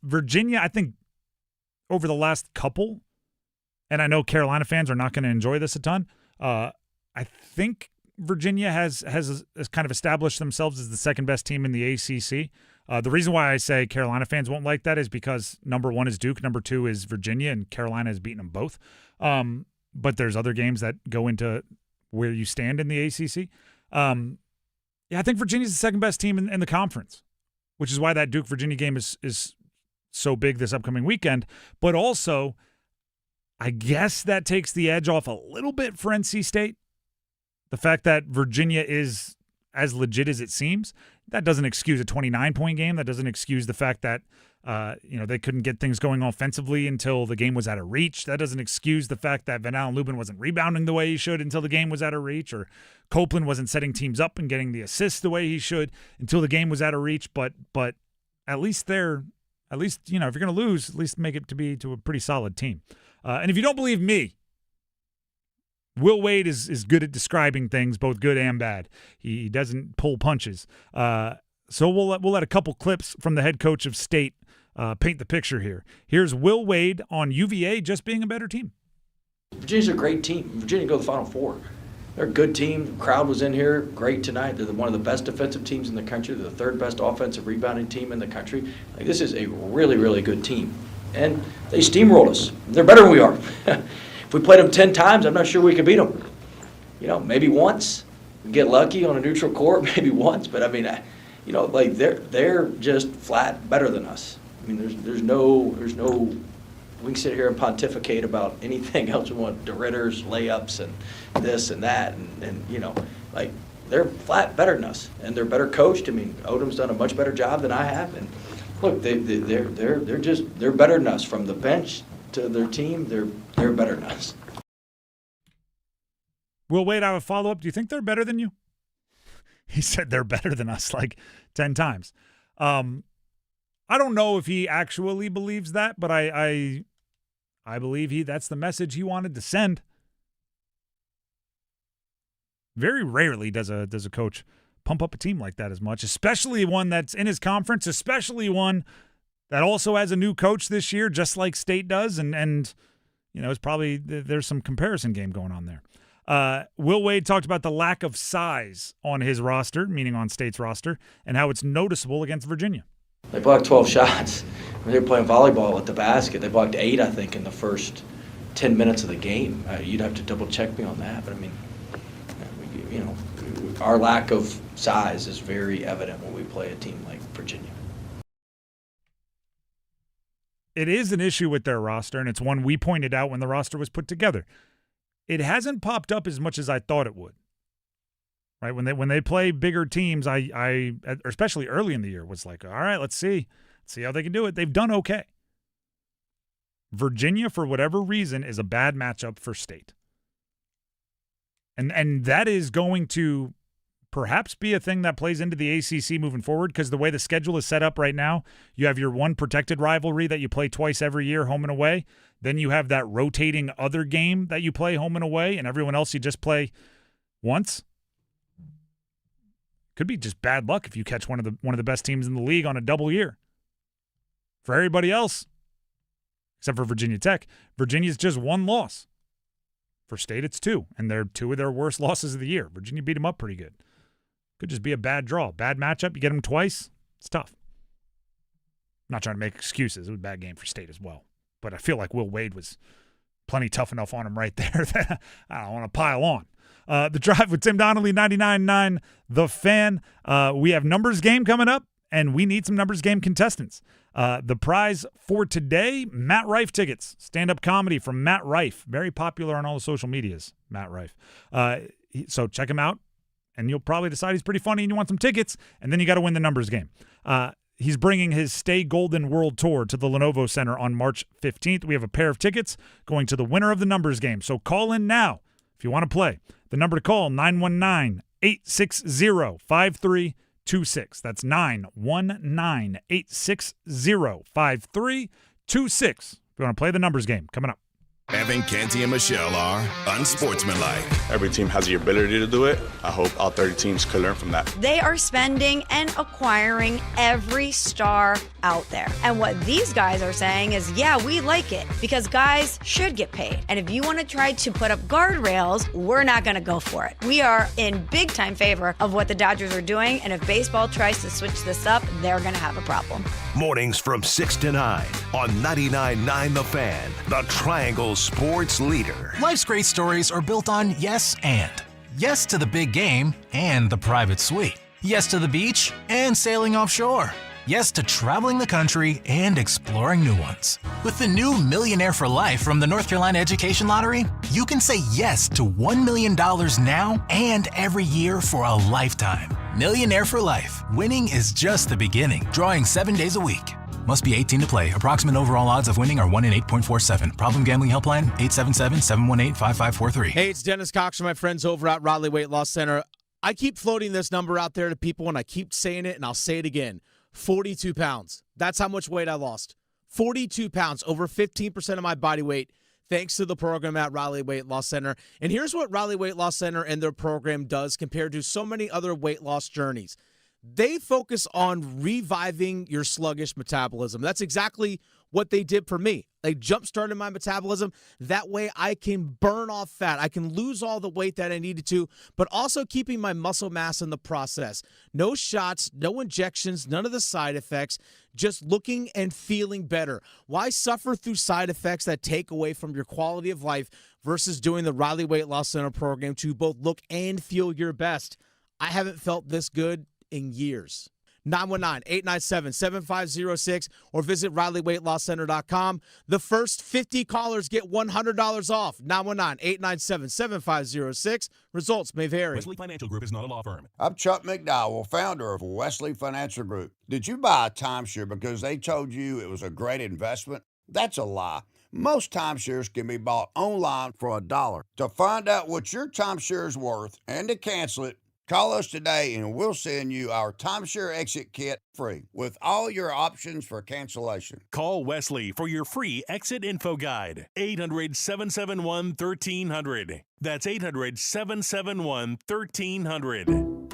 Speaker 10: Virginia, I think, over the last couple, and I know Carolina fans are not going to enjoy this a ton, I think Virginia has kind of established themselves as the second-best team in the ACC. The reason why I say Carolina fans won't like that is because number 1 is Duke, number 2 is Virginia, and Carolina has beaten them both. But there's other games that go into where you stand in the ACC. I think Virginia's the second best team in the conference, which is why that Duke-Virginia game is so big this upcoming weekend. But also, I guess that takes the edge off a little bit for NC State. The fact that Virginia is as legit as it seems, that doesn't excuse a 29-point game. That doesn't excuse the fact that they couldn't get things going offensively until the game was out of reach. That doesn't excuse the fact that Van Allen Lubin wasn't rebounding the way he should until the game was out of reach, or Copeland wasn't setting teams up and getting the assists the way he should until the game was out of reach. But at least if you're going to lose, at least make it to a pretty solid team. And if you don't believe me, Will Wade is good at describing things, both good and bad. He doesn't pull punches. So we'll let a couple clips from the head coach of State paint the picture here. Here's Will Wade on UVA just being a better team.
Speaker 4: Virginia's a great team. Virginia go to the Final Four. They're a good team. The crowd was in here great tonight. They're one of the best defensive teams in the country. They're the third best offensive rebounding team in the country. This is a really, really good team. And they steamrolled us. They're better than we are. If we played them 10 times, I'm not sure we could beat them. Maybe once. We get lucky on a neutral court, maybe once. But, they're just flat better than us. There's no we can sit here and pontificate about anything else we want, DeRitters, layups, and this and that. And they're flat better than us. And they're better coached. Odom's done a much better job than I have. And look, they're better than us from the bench to their team. They're better than us.
Speaker 10: Will Wade, I have a follow-up. Do you think they're better than you? He said they're better than us like 10 times. I don't know if he actually believes that, but I believe that's the message he wanted to send. Very rarely does a coach pump up a team like that as much, especially one that's in his conference, especially one that also has a new coach this year, just like State does, and it's probably there's some comparison game going on there. Will Wade talked about the lack of size on his roster, meaning on State's roster, and how it's noticeable against Virginia.
Speaker 4: They blocked 12 shots. They were playing volleyball at the basket. They blocked 8, I think, in the first 10 minutes of the game. You'd have to double-check me on that, but our lack of size is very evident when we play a team like Virginia.
Speaker 10: It is an issue with their roster, and it's one we pointed out when the roster was put together. It hasn't popped up as much as I thought it would. Right, when they play bigger teams, I especially early in the year was like, all right, let's see how they can do it. They've done okay. Virginia, for whatever reason, is a bad matchup for State, and that is going to perhaps be a thing that plays into the ACC moving forward, because the way the schedule is set up right now, you have your one protected rivalry that you play twice every year, home and away. Then you have that rotating other game that you play home and away, and everyone else you just play once. Could be just bad luck if you catch one of the best teams in the league on a double year. For everybody else, except for Virginia Tech, Virginia's just one loss. For State, it's 2, and they're 2 of their worst losses of the year. Virginia beat them up pretty good. Could just be a bad draw. Bad matchup, you get them twice, it's tough. I'm not trying to make excuses. It was a bad game for State as well. But I feel like Will Wade was plenty tough enough on him right there that I don't want to pile on. The Drive with Tim Donnelly, 99.9 The Fan. We have numbers game coming up, and we need some numbers game contestants. The prize for today, Matt Rife tickets. Stand-up comedy from Matt Rife. Very popular on all the social medias, Matt Rife. So check him out, and you'll probably decide he's pretty funny and you want some tickets, and then you got to win the numbers game. He's bringing his Stay Golden World Tour to the Lenovo Center on March 15th. We have a pair of tickets going to the winner of the numbers game. So call in now if you want to play. The number to call, 919-860-5326. That's 919-860-5326. If you want to play the numbers game, coming up.
Speaker 8: Evan, Canty, and Michelle are unsportsmanlike.
Speaker 16: Every team has the ability to do it. I hope all 30 teams could learn from that.
Speaker 18: They are spending and acquiring every star out there. And what these guys are saying is, yeah, we like it because guys should get paid. And if you want to try to put up guardrails, we're not going to go for it. We are in big time favor of what the Dodgers are doing. And if baseball tries to switch this up, they're going to have a problem.
Speaker 5: Mornings from 6 to 9 on 99.9 The Fan, the Triangle Sports Leader.
Speaker 23: Life's great stories are built on yes and.
Speaker 19: Yes to the big game and the private suite. Yes to the beach and sailing offshore. Yes to traveling the country and exploring new ones. With the new Millionaire for Life from the North Carolina Education Lottery, you can say yes to $1 million now and every year for a lifetime. Millionaire for Life. Winning is just the beginning. Drawing 7 days a week. Must be 18 to play. Approximate overall odds of winning are 1 in 8.47. Problem gambling helpline 877-718-5543.
Speaker 7: Hey, it's Dennis Cox from my friends over at Raleigh Weight Loss Center. I keep floating this number out there to people, and I keep saying it, and I'll say it again. 42 pounds. That's how much weight I lost. 42 pounds, over 15% of my body weight, thanks to the program at Raleigh Weight Loss Center. And here's what Raleigh Weight Loss Center and their program does compared to so many other weight loss journeys. They focus on reviving your sluggish metabolism. That's exactly what they did for me. They jump-started my metabolism. That way I can burn off fat. I can lose all the weight that I needed to, but also keeping my muscle mass in the process. No shots, no injections, none of the side effects, just looking and feeling better. Why suffer through side effects that take away from your quality of life versus doing the Raleigh Weight Loss Center program to both look and feel your best? I haven't felt this good in years. 919-897-7506 or visit RileightWeightLossCenter.com. The first 50 callers get $100 off. 919-897-7506. Results may vary.
Speaker 20: Wesley Financial Group is not a law firm.
Speaker 21: I'm Chuck McDowell, founder of Wesley Financial Group. Did you buy a timeshare because they told you it was a great investment? That's a lie. Most timeshares can be bought online for $1. To find out what your timeshare is worth and to cancel it, call us today and we'll send you our timeshare exit kit free with all your options for cancellation.
Speaker 20: Call Wesley for your free exit info guide. 800-771-1300. That's 800-771-1300.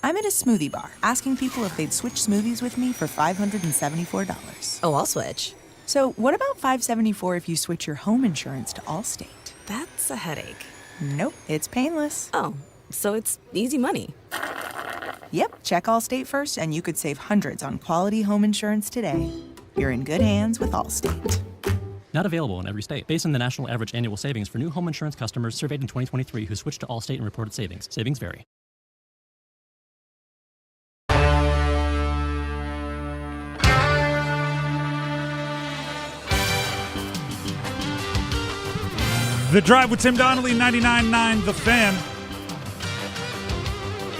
Speaker 23: I'm at a smoothie bar asking people if they'd switch smoothies with me for $574.
Speaker 24: Oh, I'll switch.
Speaker 23: So what about $574 if you switch your home insurance to Allstate?
Speaker 24: That's a headache.
Speaker 23: Nope, it's painless.
Speaker 24: Oh, so it's easy money.
Speaker 23: Yep, check Allstate first and you could save hundreds on quality home insurance today. You're in good hands with Allstate.
Speaker 31: Not available in every state. Based on the national average annual savings for new home insurance customers surveyed in 2023 who switched to Allstate and reported savings. Savings vary.
Speaker 10: The Drive with Tim Donnelly, 99.9 The Fan.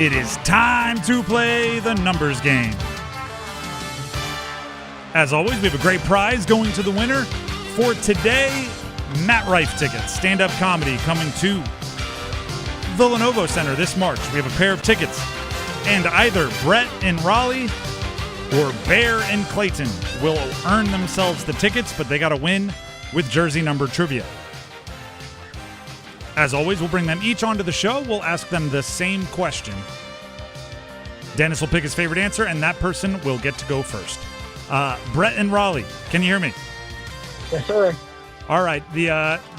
Speaker 10: It is time to play the numbers game. As always, we have a great prize going to the winner. For today, Matt Rife tickets, stand-up comedy coming to the Lenovo Center this March. We have a pair of tickets. And either Brett in Raleigh or Bear in Clayton will earn themselves the tickets, but they got to win with jersey number trivia. As always, we'll bring them each onto the show. We'll ask them the same question. Dennis will pick his favorite answer, and that person will get to go first. Brett and Raleigh, can you hear me?
Speaker 25: Yes, sir.
Speaker 10: All right. The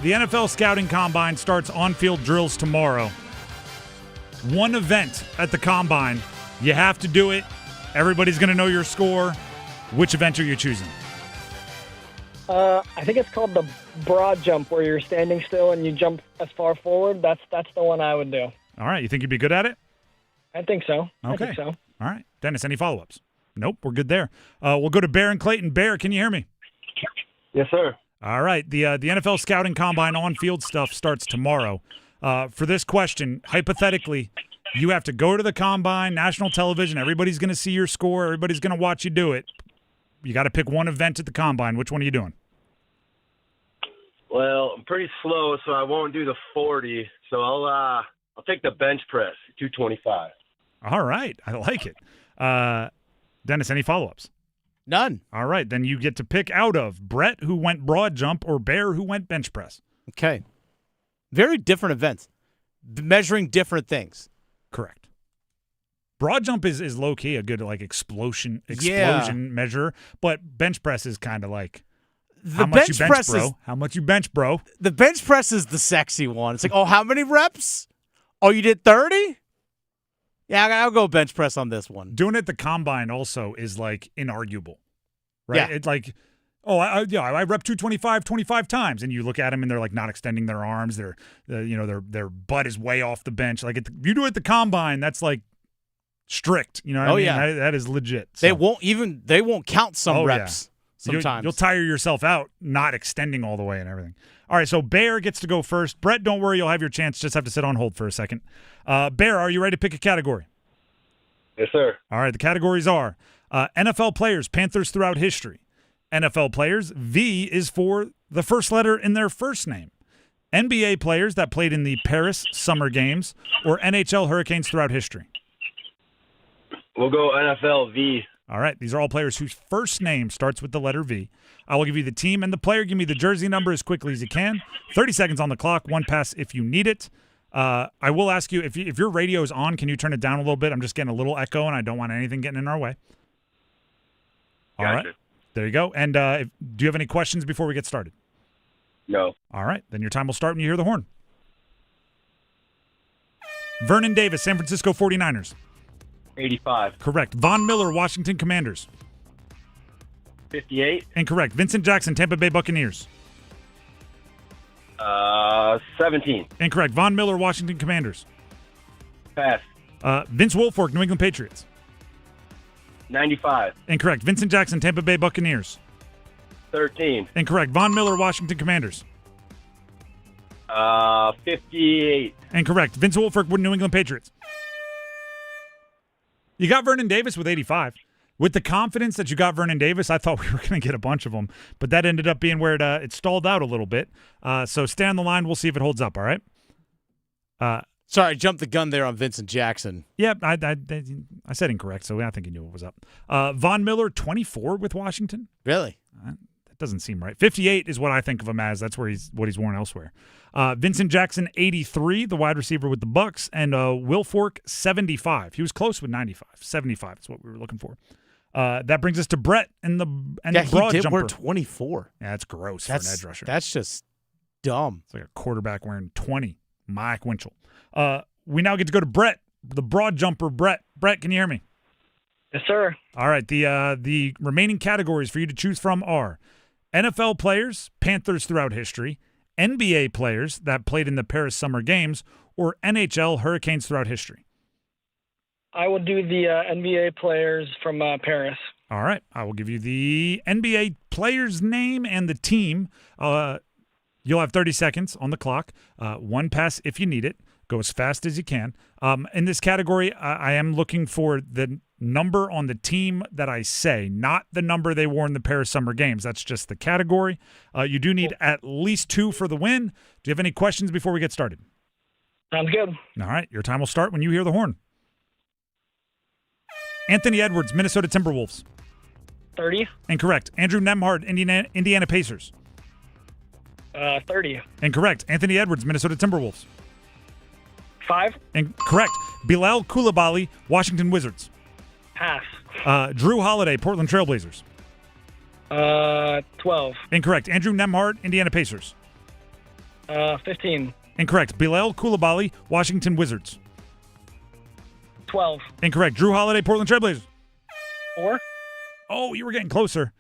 Speaker 10: NFL Scouting Combine starts on-field drills tomorrow. One event at the Combine. You have to do it. Everybody's going to know your score. Which event are you choosing?
Speaker 25: I think it's called the broad jump, where you're standing still and you jump as far forward. That's the one I would do.
Speaker 10: All right. You think you'd be good at it?
Speaker 25: I think so.
Speaker 10: Okay.
Speaker 25: I think so.
Speaker 10: All right. Dennis, any follow-ups? Nope. We're good there. We'll go to Bear and Clayton. Bear, can you hear me?
Speaker 25: Yes, sir.
Speaker 10: All right. The NFL Scouting Combine on-field stuff starts tomorrow. For this question, hypothetically, you have to go to the Combine, national television. Everybody's going to see your score. Everybody's going to watch you do it. You got to pick one event at the Combine. Which one are you doing?
Speaker 26: Well, I'm pretty slow, so I won't do the 40. So I'll take the bench press, 225.
Speaker 10: All right. I like it. Dennis, any follow-ups?
Speaker 7: None.
Speaker 10: All right. Then you get to pick out of Brett, who went broad jump, or Bear, who went bench press.
Speaker 7: Okay. Very different events. Measuring different things.
Speaker 10: Correct. Broad jump is low-key a good explosion measure, but bench press is kind of like how much you bench, bro? How much you bench, bro?
Speaker 7: The bench press is the sexy one. It's like, oh, how many reps? Oh, you did 30? Yeah, I'll go bench press on this one.
Speaker 10: Doing it at the Combine also is inarguable, right?
Speaker 7: Yeah.
Speaker 10: It's Oh, I rep 225 25 times, and you look at them and they're like not extending their arms. Their butt is way off the bench. Like you do it at the combine, that's like strict. You know what I mean?
Speaker 7: Yeah,
Speaker 10: that is legit.
Speaker 7: So. They won't count some reps.
Speaker 10: Yeah.
Speaker 7: Sometimes
Speaker 10: you'll tire yourself out not extending all the way and everything. All right, so Bear gets to go first. Brett, don't worry, you'll have your chance. Just have to sit on hold for a second. Bear, are you ready to pick a category?
Speaker 26: Yes, sir.
Speaker 10: All right, the categories are NFL players, Panthers throughout history. NFL players, V is for the first letter in their first name. NBA players that played in the Paris Summer Games, or NHL Hurricanes throughout history.
Speaker 26: We'll go NFL V.
Speaker 10: All right, these are all players whose first name starts with the letter V. I will give you the team and the player. Give me the jersey number as quickly as you can. 30 seconds on the clock, one pass if you need it. I will ask you, if your radio is on, can you turn it down a little bit? I'm just getting a little echo, and I don't want anything getting in our way. All right. There you go. And do you have any questions before we get started?
Speaker 26: No.
Speaker 10: All right. Then your time will start when you hear the horn. Vernon Davis, San Francisco 49ers.
Speaker 26: 85.
Speaker 10: Correct. Von Miller, Washington Commanders.
Speaker 26: 58.
Speaker 10: Incorrect. Vincent Jackson, Tampa Bay Buccaneers.
Speaker 26: 17.
Speaker 10: Incorrect. Von Miller, Washington Commanders.
Speaker 26: Pass.
Speaker 10: Vince Wilfork, New England Patriots.
Speaker 26: 95.
Speaker 10: Incorrect. Vincent Jackson, Tampa Bay Buccaneers.
Speaker 26: 13.
Speaker 10: Incorrect. Von Miller, Washington Commanders.
Speaker 26: 58.
Speaker 10: Incorrect. Vince Wilfork, New England Patriots. You got Vernon Davis with 85. With the confidence that you got Vernon Davis, I thought we were going to get a bunch of them, but that ended up being where it stalled out a little bit. So stay on the line. We'll see if it holds up, all right?
Speaker 7: Sorry, I jumped the gun there on Vincent Jackson.
Speaker 10: Yeah, I said incorrect, so I think he knew what was up. Von Miller, 24 with Washington.
Speaker 7: Really?
Speaker 10: That doesn't seem right. 58 is what I think of him as. That's what he's worn elsewhere. Vincent Jackson, 83, the wide receiver with the Bucks, and Wilfork, 75. He was close with 95. 75 is what we were looking for. That brings us to Brett and the broad
Speaker 7: he did
Speaker 10: jumper.
Speaker 7: wear 24.
Speaker 10: Yeah, that's gross for an edge rusher.
Speaker 7: That's just dumb.
Speaker 10: It's like a quarterback wearing 20. Mike Winchell. We now get to go to Brett, the broad jumper. Brett, can you hear me?
Speaker 25: Yes, sir.
Speaker 10: All right. The remaining categories for you to choose from are NFL players, Panthers throughout history, NBA players that played in the Paris Summer Games, or NHL Hurricanes throughout history.
Speaker 25: I will do the NBA players from Paris.
Speaker 10: All right. I will give you the NBA player's name and the team. You'll have 30 seconds on the clock. One pass if you need it. Go as fast as you can. In this category, I am looking for the number on the team that I say, not the number they wore in the Paris Summer Games. That's just the category. You do need at least 2 for the win. Do you have any questions before we get started?
Speaker 25: Sounds good.
Speaker 10: All right. Your time will start when you hear the horn. Anthony Edwards, Minnesota Timberwolves.
Speaker 25: 30.
Speaker 10: Incorrect. Andrew Nembhard, Indiana Pacers.
Speaker 25: 30.
Speaker 10: Incorrect. Anthony Edwards, Minnesota Timberwolves.
Speaker 25: 5.
Speaker 10: Incorrect. Bilal Coulibaly, Washington Wizards.
Speaker 25: Pass.
Speaker 10: Drew Holiday, Portland Trailblazers.
Speaker 25: 12.
Speaker 10: Incorrect. Andrew Nembhard, Indiana Pacers.
Speaker 25: 15.
Speaker 10: Incorrect. Bilal Coulibaly, Washington Wizards.
Speaker 25: 12.
Speaker 10: Incorrect. Drew Holiday, Portland Trailblazers.
Speaker 25: 4.
Speaker 10: Oh, you were getting closer.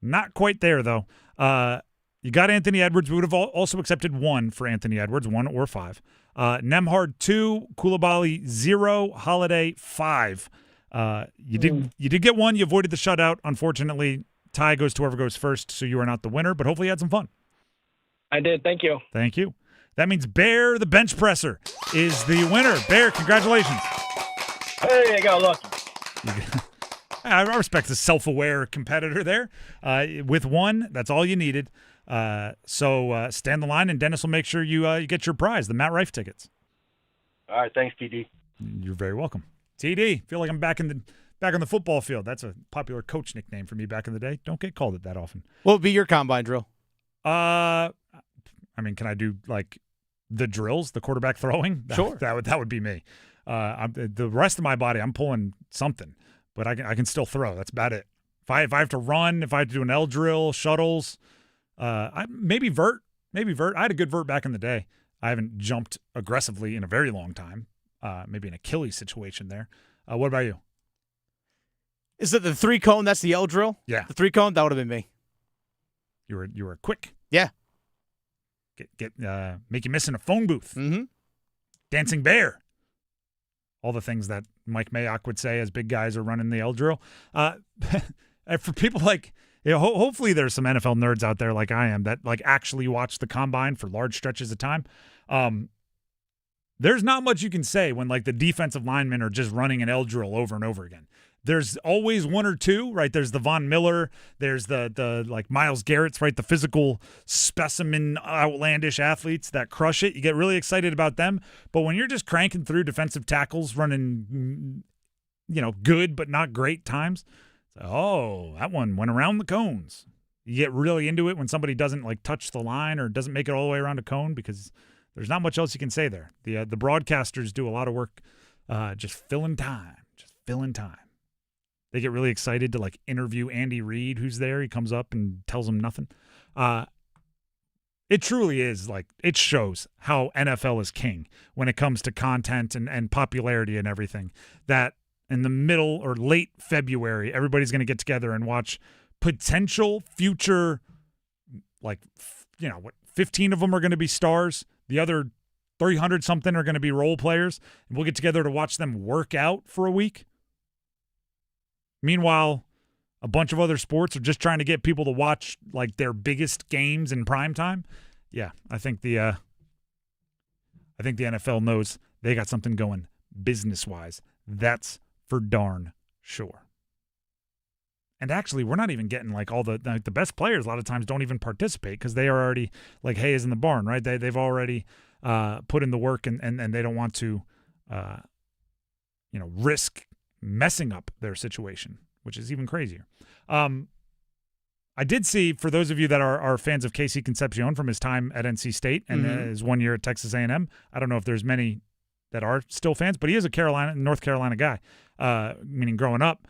Speaker 10: Not quite there, though. You got Anthony Edwards. We would have also accepted 1 for Anthony Edwards, 1 or 5. Nembhard 2, Coulibaly 0, Holiday 5. You did get 1. You avoided the shutout. Unfortunately, tie goes to whoever goes first, so you are not the winner, but hopefully you had some fun.
Speaker 25: I did. Thank you.
Speaker 10: Thank you. That means Bear, the bench presser, is the winner. Bear, congratulations.
Speaker 26: Hey, I got lucky.
Speaker 10: I respect the self-aware competitor there. With 1, that's all you needed. So stand the line, and Dennis will make sure you get your prize, the Matt Rife tickets.
Speaker 26: All right, thanks, TD.
Speaker 10: You're very welcome. TD, feel like I'm back on the football field. That's a popular coach nickname for me back in the day. Don't get called it that often.
Speaker 7: What would be your combine drill?
Speaker 10: I mean, can I do like the drills, the quarterback throwing?
Speaker 7: Sure.
Speaker 10: That would be me. The rest of my body, I'm pulling something, but I can still throw. That's about it. If I have to run, if I have to do an L drill, shuttles, maybe vert. I had a good vert back in the day. I haven't jumped aggressively in a very long time. Maybe an Achilles situation there. What about you?
Speaker 7: Is it the 3-cone? That's the L drill?
Speaker 10: Yeah.
Speaker 7: The 3-cone? That would have been me.
Speaker 10: You were quick.
Speaker 7: Yeah.
Speaker 10: Make you miss in a phone booth.
Speaker 7: Mm-hmm.
Speaker 10: Dancing bear. All the things that Mike Mayock would say as big guys are running the L drill. For people like, hopefully there's some NFL nerds out there like I am that like actually watch the combine for large stretches of time. There's not much you can say when like the defensive linemen are just running an L drill over and over again. There's always one or two, right? There's the Von Miller. There's the like Myles Garrett's, right? The physical specimen, outlandish athletes that crush it. You get really excited about them. But when you're just cranking through defensive tackles, running, good but not great times, that one went around the cones. You get really into it when somebody doesn't like touch the line or doesn't make it all the way around a cone because there's not much else you can say there. The broadcasters do a lot of work just filling time. They get really excited to like interview Andy Reid, who's there. He comes up and tells them nothing. It truly is like it shows how NFL is king when it comes to content and popularity and everything. That in the middle or late February, everybody's going to get together and watch potential future, 15 of them are going to be stars. The other 300 something are going to be role players. And we'll get together to watch them work out for a week. Meanwhile, a bunch of other sports are just trying to get people to watch like their biggest games in prime time. Yeah, I think the NFL knows they got something going business-wise. That's for darn sure. And actually, we're not even getting like all the best players. A lot of times don't even participate because they are already like hay is in the barn, right? They've already put in the work and they don't want to, risk messing up their situation, which is even crazier. I did see, for those of you that are fans of Casey Concepcion from his time at NC State and his 1 year at Texas A&M, I don't know if there's many that are still fans, but he is a North Carolina guy, meaning growing up.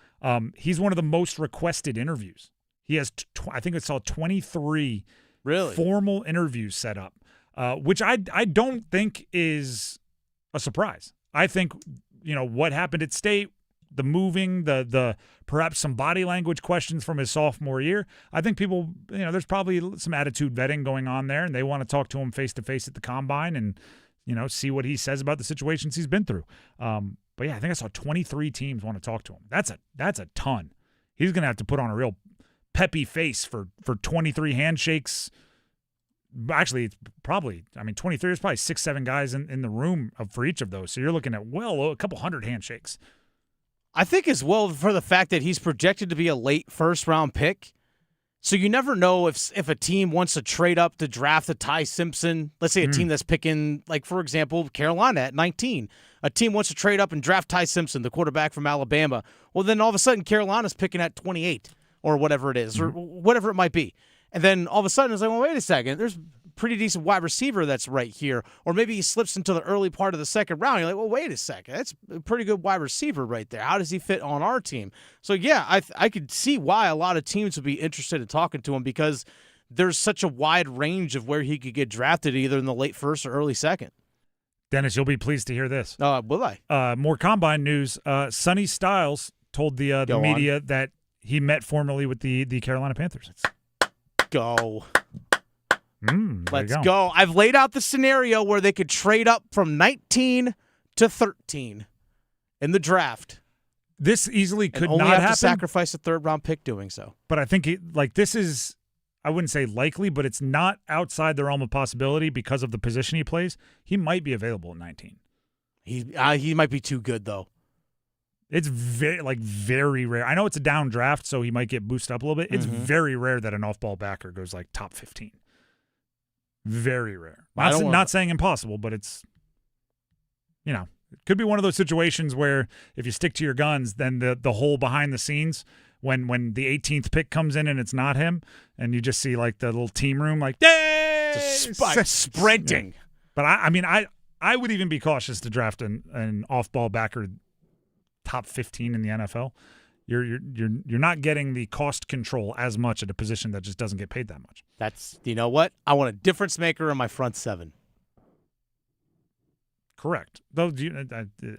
Speaker 10: He's one of the most requested interviews. He has, I think it's all 23 formal interviews set up, which I don't think is a surprise. I think, what happened at State, the moving, the perhaps some body language questions from his sophomore year. I think people, there's probably some attitude vetting going on there, and they want to talk to him face-to-face at the Combine and, see what he says about the situations he's been through. But, yeah, I think I saw 23 teams want to talk to him. That's a ton. He's going to have to put on a real peppy face for 23 handshakes. Actually, it's probably, 23, there's probably 6-7 guys in the room for each of those. So you're looking at, a couple hundred handshakes.
Speaker 7: I think as well for the fact that he's projected to be a late first-round pick. So you never know if a team wants to trade up to draft a Ty Simpson. Let's say a team that's picking, like, for example, Carolina at 19. A team wants to trade up and draft Ty Simpson, the quarterback from Alabama. Well, then all of a sudden Carolina's picking at 28 or whatever it is, or whatever it might be. And then all of a sudden it's like, well, wait a second. There's a pretty decent wide receiver that's right here. Or maybe he slips into the early part of the second round. You're like, well, wait a second. That's a pretty good wide receiver right there. How does he fit on our team? So, yeah, I could see why a lot of teams would be interested in talking to him because there's such a wide range of where he could get drafted either in the late first or early second.
Speaker 10: Dennis, you'll be pleased to hear this.
Speaker 7: Will I?
Speaker 10: More Combine news. Sonny Styles told the media that he met formally with the Carolina Panthers.
Speaker 7: Go. Let's
Speaker 10: go.
Speaker 7: go. I've laid out the scenario where they could trade up from 19 to 13 in the draft.
Speaker 10: This easily could
Speaker 7: and only
Speaker 10: not
Speaker 7: have
Speaker 10: happen.
Speaker 7: To sacrifice a third-round pick doing so.
Speaker 10: But I think this is, I wouldn't say likely, but it's not outside the realm of possibility because of the position he plays. He might be available at 19.
Speaker 7: He might be too good, though.
Speaker 10: It's very rare. I know it's a down draft, so he might get boosted up a little bit. It's very rare that an off-ball backer goes like top 15. Very rare. Not saying impossible, but it's, it could be one of those situations where if you stick to your guns, then the whole behind the scenes when the 18th pick comes in and it's not him, and you just see like the little team room like, yay!
Speaker 7: Sprinting.
Speaker 10: Yeah. But I would even be cautious to draft an off-ball backer top 15 in the NFL. You're not getting the cost control as much at a position that just doesn't get paid that much.
Speaker 7: That's, you know what? I want a difference maker in my front seven.
Speaker 10: Correct. Though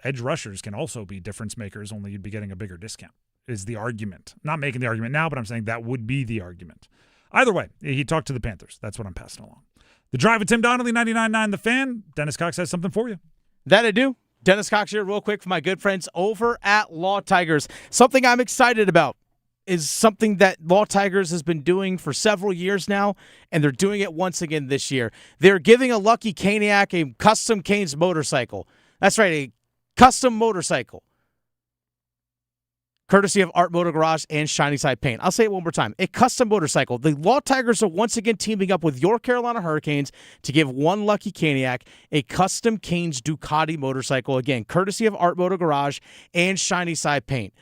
Speaker 10: edge rushers can also be difference makers, only you'd be getting a bigger discount, is the argument. Not making the argument now, but I'm saying that would be the argument. Either way, he talked to the Panthers. That's what I'm passing along. The Drive with Tim Donnelly, 99.9 The Fan. Dennis Cox has something for you.
Speaker 7: That I do. Dennis Cox here real quick for my good friends over at Law Tigers. Something I'm excited about is something that Law Tigers has been doing for several years now, and they're doing it once again this year. They're giving a lucky Caniac a custom Canes motorcycle. That's right, a custom motorcycle. Courtesy of Art Motor Garage and Shiny Side Paint. I'll say it one more time. A custom motorcycle. The Law Tigers are once again teaming up with your Carolina Hurricanes to give one lucky Caniac a custom Canes Ducati motorcycle. Again, courtesy of Art Motor Garage and Shiny Side Paint.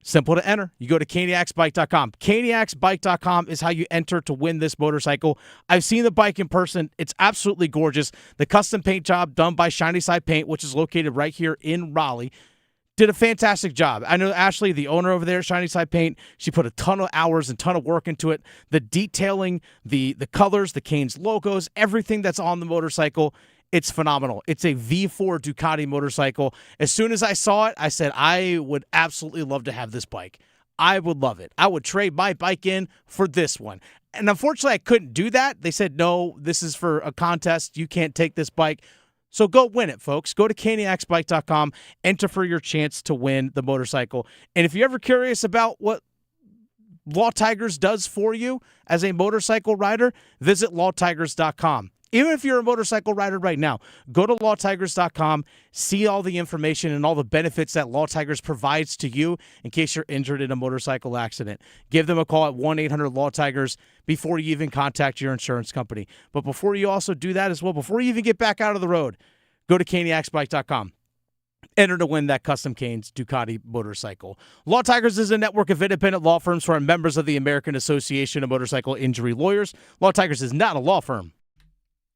Speaker 7: Simple to enter. You go to caniacsbike.com. Caniacsbike.com is how you enter to win this motorcycle. I've seen the bike in person. It's absolutely gorgeous. The custom paint job done by Shiny Side Paint, which is located right here in Raleigh, did a fantastic job. I know Ashley, the owner over there at Shiny Side Paint, she put a ton of hours and ton of work into it. The detailing, the colors, the Canes logos, everything that's on the motorcycle, it's phenomenal. It's a V4 Ducati motorcycle. As soon as I saw it, I said, I would absolutely love to have this bike. I would love it. I would trade my bike in for this one. And unfortunately, I couldn't do that. They said, no, this is for a contest. You can't take this bike. So go win it, folks. Go to caniacsbike.com, enter for your chance to win the motorcycle. And if you're ever curious about what Law Tigers does for you as a motorcycle rider, visit lawtigers.com. Even if you're a motorcycle rider right now, go to lawtigers.com, see all the information and all the benefits that Law Tigers provides to you in case you're injured in a motorcycle accident. Give them a call at 1-800-LAW-TIGERS before you even contact your insurance company. But before you also do that as well, before you even get back out of the road, go to caniacsbike.com. Enter to win that custom Canes Ducati motorcycle. Law Tigers is a network of independent law firms who are members of the American Association of Motorcycle Injury Lawyers. Law Tigers is not a law firm.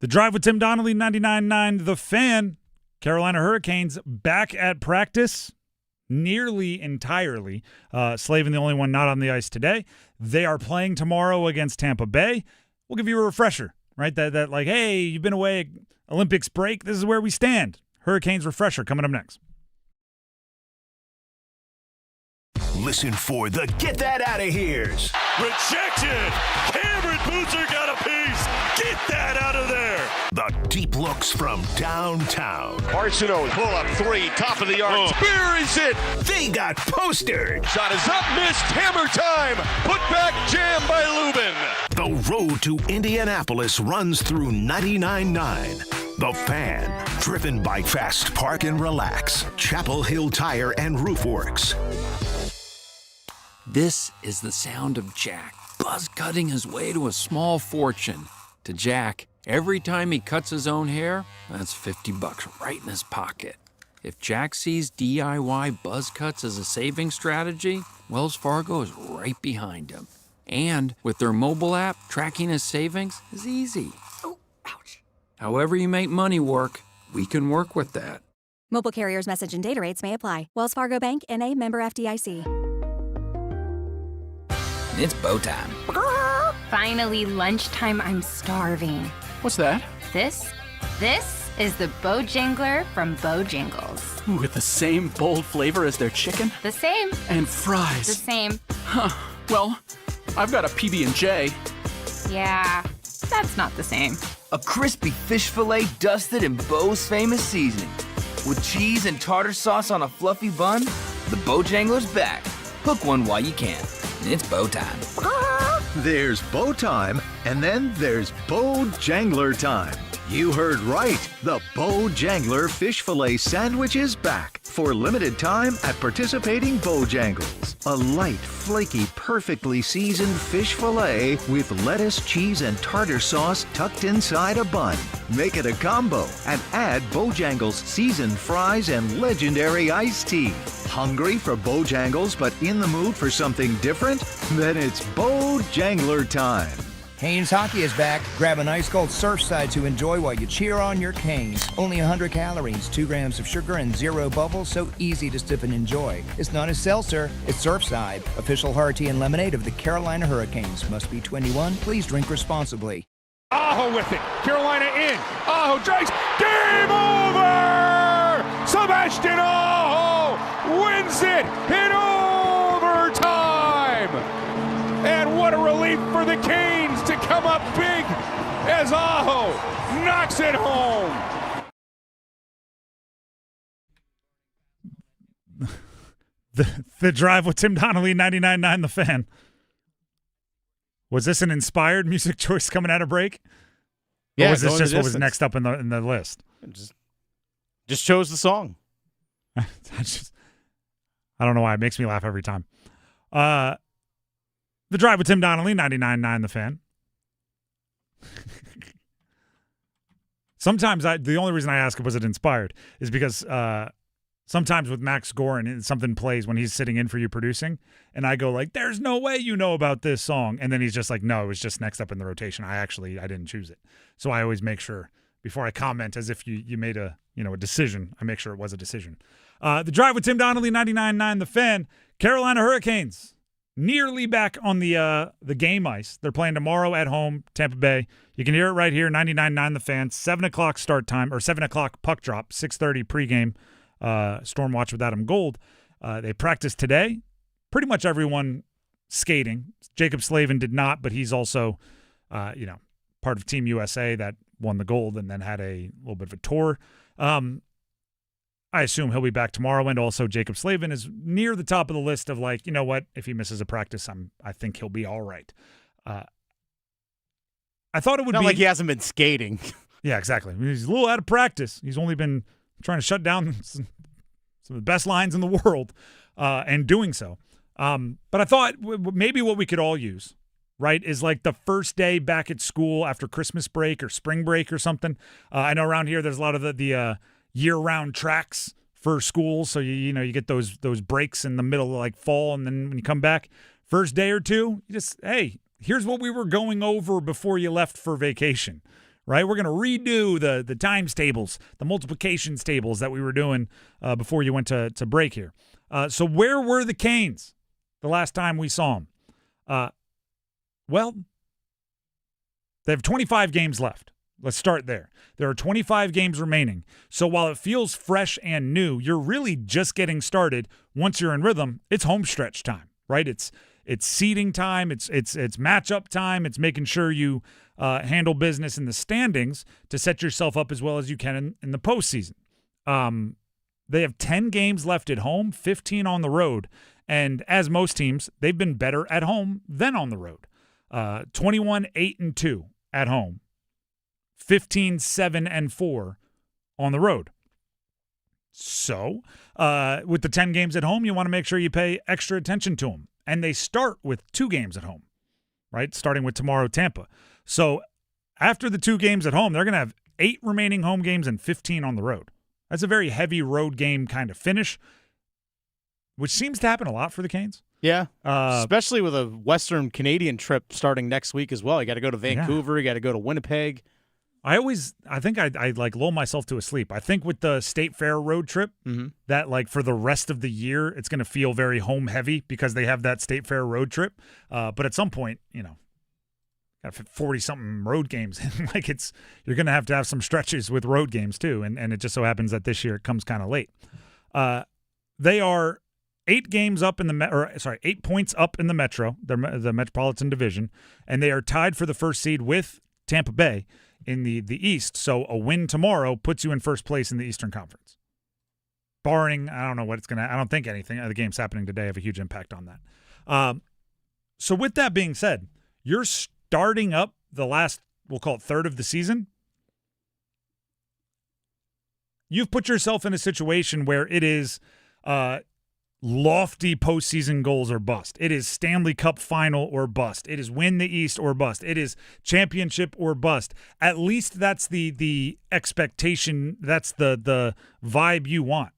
Speaker 10: The Drive with Tim Donnelly, 99.9 The Fan. Carolina Hurricanes back at practice nearly entirely. Slavin, the only one not on the ice today. They are playing tomorrow against Tampa Bay. We'll give you a refresher, right? That like, hey, you've been away, Olympics break. This is where we stand. Hurricanes refresher coming up next.
Speaker 5: Listen for the Get That Out of Here's.
Speaker 6: Rejection! Cameron Boozer got a piece! Get that out of there!
Speaker 5: The deep looks from downtown.
Speaker 6: Arsenault, pull up three, top of the arc. Buries it!
Speaker 5: They got posters.
Speaker 6: Shot is up, missed, hammer time! Put back jam by Lubin!
Speaker 5: The road to Indianapolis runs through 99.9. The Fan, driven by Fast Park and Relax, Chapel Hill Tire and Roof Works.
Speaker 9: This is the sound of Jack, buzz cutting his way to a small fortune. To Jack, every time he cuts his own hair, that's $50 right in his pocket. If Jack sees DIY buzz cuts as a saving strategy, Wells Fargo is right behind him. And with their mobile app, tracking his savings is easy. Oh, ouch. However you make money work, we can work with that.
Speaker 11: Mobile carriers' message and data rates may apply. Wells Fargo Bank, N.A., member FDIC.
Speaker 9: It's bow time.
Speaker 12: Finally, lunchtime. I'm starving.
Speaker 9: What's that?
Speaker 12: This is the Bojangler from Bojangles.
Speaker 9: With the same bold flavor as their chicken?
Speaker 12: The same.
Speaker 9: And fries.
Speaker 12: The same.
Speaker 9: Huh. Well, I've got a PB&J.
Speaker 12: Yeah, that's not the same.
Speaker 13: A crispy fish fillet dusted in Bo's famous seasoning. With cheese and tartar sauce on a fluffy bun, the Bojangler's back. Hook one while you can. It's bow time.
Speaker 14: There's bow time, and then there's Bojangler time. You heard right. The Bojangler fish fillet sandwich is back for limited time at participating Bojangles. A light, flaky, perfectly seasoned fish fillet with lettuce, cheese, and tartar sauce tucked inside a bun. Make it a combo and add Bojangles seasoned fries and legendary iced tea. Hungry for Bojangles but in the mood for something different? Then it's Bojangler time.
Speaker 31: Canes hockey is back. Grab an ice cold Surfside to enjoy while you cheer on your Canes. Only 100 calories, 2 grams of sugar, and 0 bubbles, so easy to sip and enjoy. It's not a seltzer, it's Surfside. Official hard tea and lemonade of the Carolina Hurricanes. Must be 21. Please drink responsibly. Aho with it. Carolina in.
Speaker 6: Aho drives. Game over! Sebastian Aho wins it in overtime! And what a relief
Speaker 31: wait for the Canes to come up big as Aho knocks it home.
Speaker 10: The Drive with Tim Donnelly, 99.9 The Fan. Was this an inspired music choice coming out of break?
Speaker 7: Yeah,
Speaker 10: or was this
Speaker 7: Going
Speaker 10: just
Speaker 7: the
Speaker 10: what was
Speaker 7: Distance.
Speaker 10: next up in the list?
Speaker 7: Just chose the song.
Speaker 10: I don't know why. It makes me laugh every time. The Drive with Tim Donnelly, 99.9 The Fan. Sometimes the only reason I ask was it inspired is because sometimes with Max Gorin, something plays when he's sitting in for you producing, and I go like, there's no way you know about this song. And then he's just like, no, it was just next up in the rotation. I didn't choose it. So I always make sure before I comment as if you made a decision, I make sure it was a decision. The Drive with Tim Donnelly, 99.9 The Fan. Carolina Hurricanes nearly back on the game ice. They're playing tomorrow at home, Tampa Bay. You can hear it right here, 99.9 The Fan. 7 o'clock start time, or 7 o'clock puck drop, 6:30 pregame. Storm Watch with Adam Gold. They practiced today. Pretty much everyone skating. Jacob Slavin did not, but he's also, part of Team USA that won the gold and then had a little bit of a tour. I assume he'll be back tomorrow, and also Jacob Slavin is near the top of the list of like, you know what, if he misses a practice, I think he'll be all right. I thought it would
Speaker 7: Not
Speaker 10: be
Speaker 7: like he hasn't been skating.
Speaker 10: Yeah, exactly. He's a little out of practice. He's only been trying to shut down some of the best lines in the world and doing so. But I thought maybe what we could all use, right, is like the first day back at school after Christmas break or spring break or something. I know around here there's a lot of the year-round tracks for schools, so you get those breaks in the middle of like fall, and then when you come back, first day or two, you just, hey, here's what we were going over before you left for vacation. Right, we're going to redo the times tables, the multiplications tables that we were doing before you went to break here. So where were the Canes the last time we saw them? Well, they have 25 games left. Let's start there. There are 25 games remaining. So while it feels fresh and new, you're really just getting started. Once you're in rhythm, it's home stretch time, right? It's seeding time. It's matchup time. It's making sure you handle business in the standings to set yourself up as well as you can in the postseason. They have 10 games left at home, 15 on the road. And as most teams, they've been better at home than on the road. 21-8-2 at home, 15-7-4 on the road. So with the 10 games at home, you want to make sure you pay extra attention to them. And they start with 2 games at home, right? Starting with tomorrow, Tampa. So after the 2 games at home, they're going to have 8 remaining home games and 15 on the road. That's a very heavy road game kind of finish, which seems to happen a lot for the Canes.
Speaker 7: Yeah, especially with a Western Canadian trip starting next week as well. You got to go to Vancouver. You got to go to Winnipeg.
Speaker 10: I think I like lull myself to a sleep. I think with the State Fair road trip, that like for the rest of the year, it's going to feel very home heavy because they have that State Fair road trip. But at some point, got 40-something road games. Like you're going to have some stretches with road games too. And it just so happens that this year it comes kind of late. They are 8 games up in 8 points up in the Metro, the Metropolitan Division, and they are tied for the first seed with Tampa Bay in the East. So a win tomorrow puts you in first place in the Eastern Conference. Barring, I don't think anything. The games happening today have a huge impact on that. So with that being said, you're starting up the last, we'll call it third of the season. You've put yourself in a situation where it is lofty postseason goals or bust. It is Stanley Cup final or bust. It is win the East or bust. It is championship or bust. At least that's the expectation. That's the vibe you want.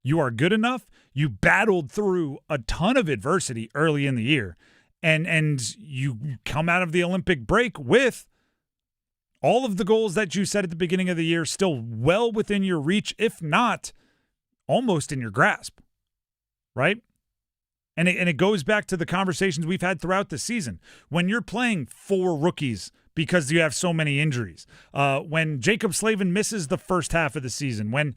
Speaker 10: You are good enough. You battled through a ton of adversity early in the year, and you come out of the Olympic break with all of the goals that you set at the beginning of the year still well within your reach, if not almost in your grasp. Right? And it goes back to the conversations we've had throughout the season. When you're playing 4 rookies because you have so many injuries. When Jacob Slavin misses the first half of the season, when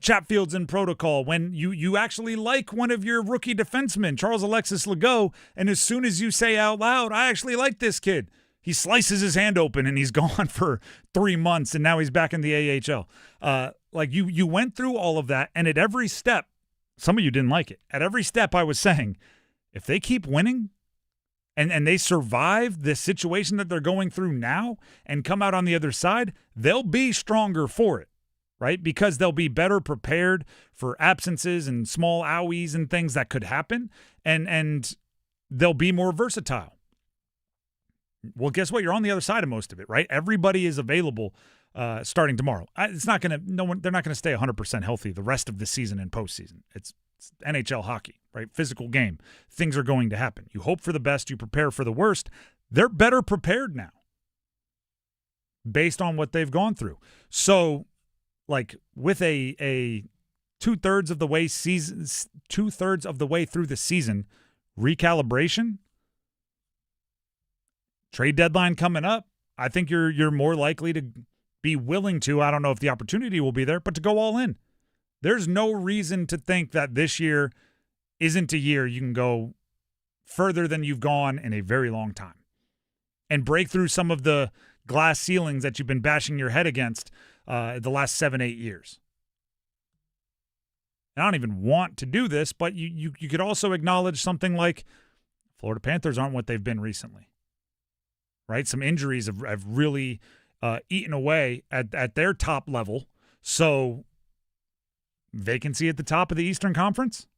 Speaker 10: Chatfield's in protocol, when you actually like one of your rookie defensemen, Charles Alexis Legault, and as soon as you say out loud, I actually like this kid, he slices his hand open and he's gone for 3 months, and now he's back in the AHL. You went through all of that, and at every step, some of you didn't like it. At every step I was saying, if they keep winning, and they survive the situation that they're going through now and come out on the other side, they'll be stronger for it, right? Because they'll be better prepared for absences and small owies and things that could happen, and they'll be more versatile. Well, guess what? You're on the other side of most of it, right? Everybody is available starting tomorrow. They're not going to stay 100% healthy the rest of the season and postseason. It's NHL hockey, right? Physical game. Things are going to happen. You hope for the best. You prepare for the worst. They're better prepared now based on what they've gone through. So, with a 2/3 of the way through the season recalibration, trade deadline coming up, I think you're more likely to be willing to. I don't know if the opportunity will be there, but to go all in. There's no reason to think that this year isn't a year you can go further than you've gone in a very long time and break through some of the glass ceilings that you've been bashing your head against the last 7-8 years. And I don't even want to do this, but you could also acknowledge something like Florida Panthers aren't what they've been recently, right? Some injuries have really eaten away at their top level. So vacancy at the top of the Eastern Conference.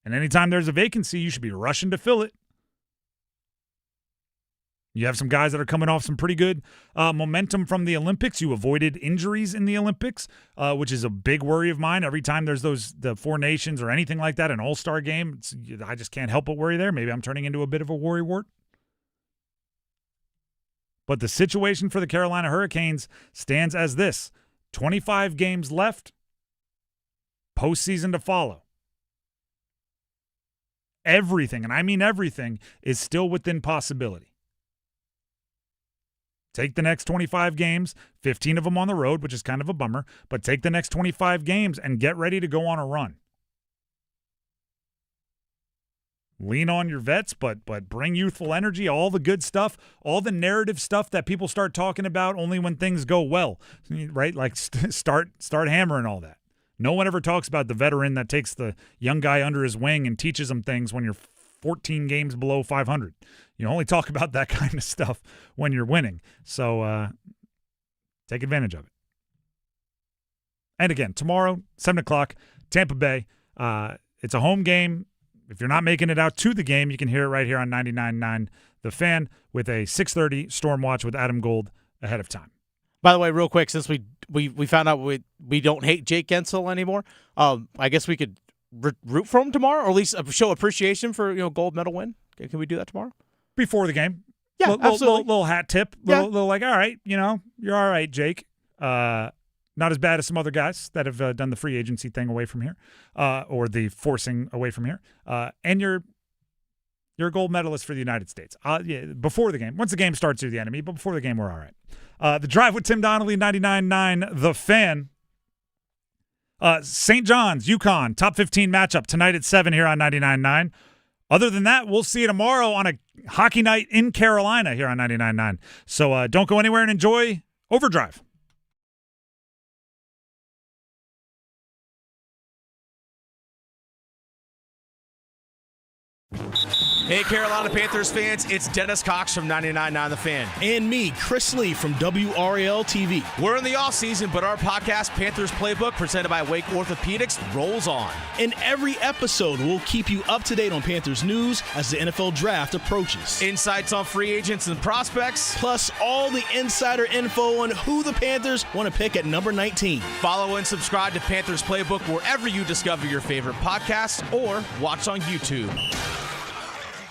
Speaker 10: And anytime there's a vacancy, you should be rushing to fill it. You have some guys that are coming off some pretty good momentum from the Olympics. You avoided injuries in the Olympics, which is a big worry of mine. Every time there's the Four Nations or anything like that, an all-star game, I just can't help but worry there. Maybe I'm turning into a bit of a worrywart. But the situation for the Carolina Hurricanes stands as this: 25 games left, postseason to follow. Everything, and I mean everything, is still within possibility. Take the next 25 games, 15 of them on the road, which is kind of a bummer, but take the next 25 games and get ready to go on a run. Lean on your vets, but bring youthful energy, all the good stuff, all the narrative stuff that people start talking about only when things go well, right? Like start hammering all that. No one ever talks about the veteran that takes the young guy under his wing and teaches him things when you're 14 games below 500. You only talk about that kind of stuff when you're winning. So take advantage of it. And again, tomorrow, 7 o'clock, Tampa Bay. It's a home game. If you're not making it out to the game, you can hear it right here on 99.9 The Fan with a 6:30 Storm Watch with Adam Gold ahead of time.
Speaker 7: By the way, real quick, since we found out we don't hate Jake Gensel anymore, I guess we could root for him tomorrow, or at least show appreciation for gold medal win. Can we do that tomorrow?
Speaker 10: Before the game.
Speaker 7: Yeah, absolutely.
Speaker 10: Little hat tip. Little like, all right, you're all right, Jake. Not as bad as some other guys that have done the free agency thing away from here, or the forcing away from here. And you're a gold medalist for the United States. Before the game. Once the game starts, you're the enemy, but before the game, we're all right. The Drive with Tim Donnelly, 99.9 The Fan. St. John's, UConn, top 15 matchup tonight at 7 here on 99.9. Other than that, we'll see you tomorrow on a hockey night in Carolina here on 99.9. So don't go anywhere and enjoy Overdrive.
Speaker 1: Hey, Carolina Panthers fans, it's Dennis Cox from 99.9 The Fan.
Speaker 2: And me, Chris Lee from WRAL TV.
Speaker 1: We're in the offseason, but our podcast, Panthers Playbook, presented by Wake Orthopedics, rolls on.
Speaker 2: In every episode, we'll keep you up to date on Panthers news as the NFL Draft approaches.
Speaker 1: Insights on free agents and prospects.
Speaker 2: Plus all the insider info on who the Panthers want to pick at number 19.
Speaker 1: Follow and subscribe to Panthers Playbook wherever you discover your favorite podcasts or watch on YouTube.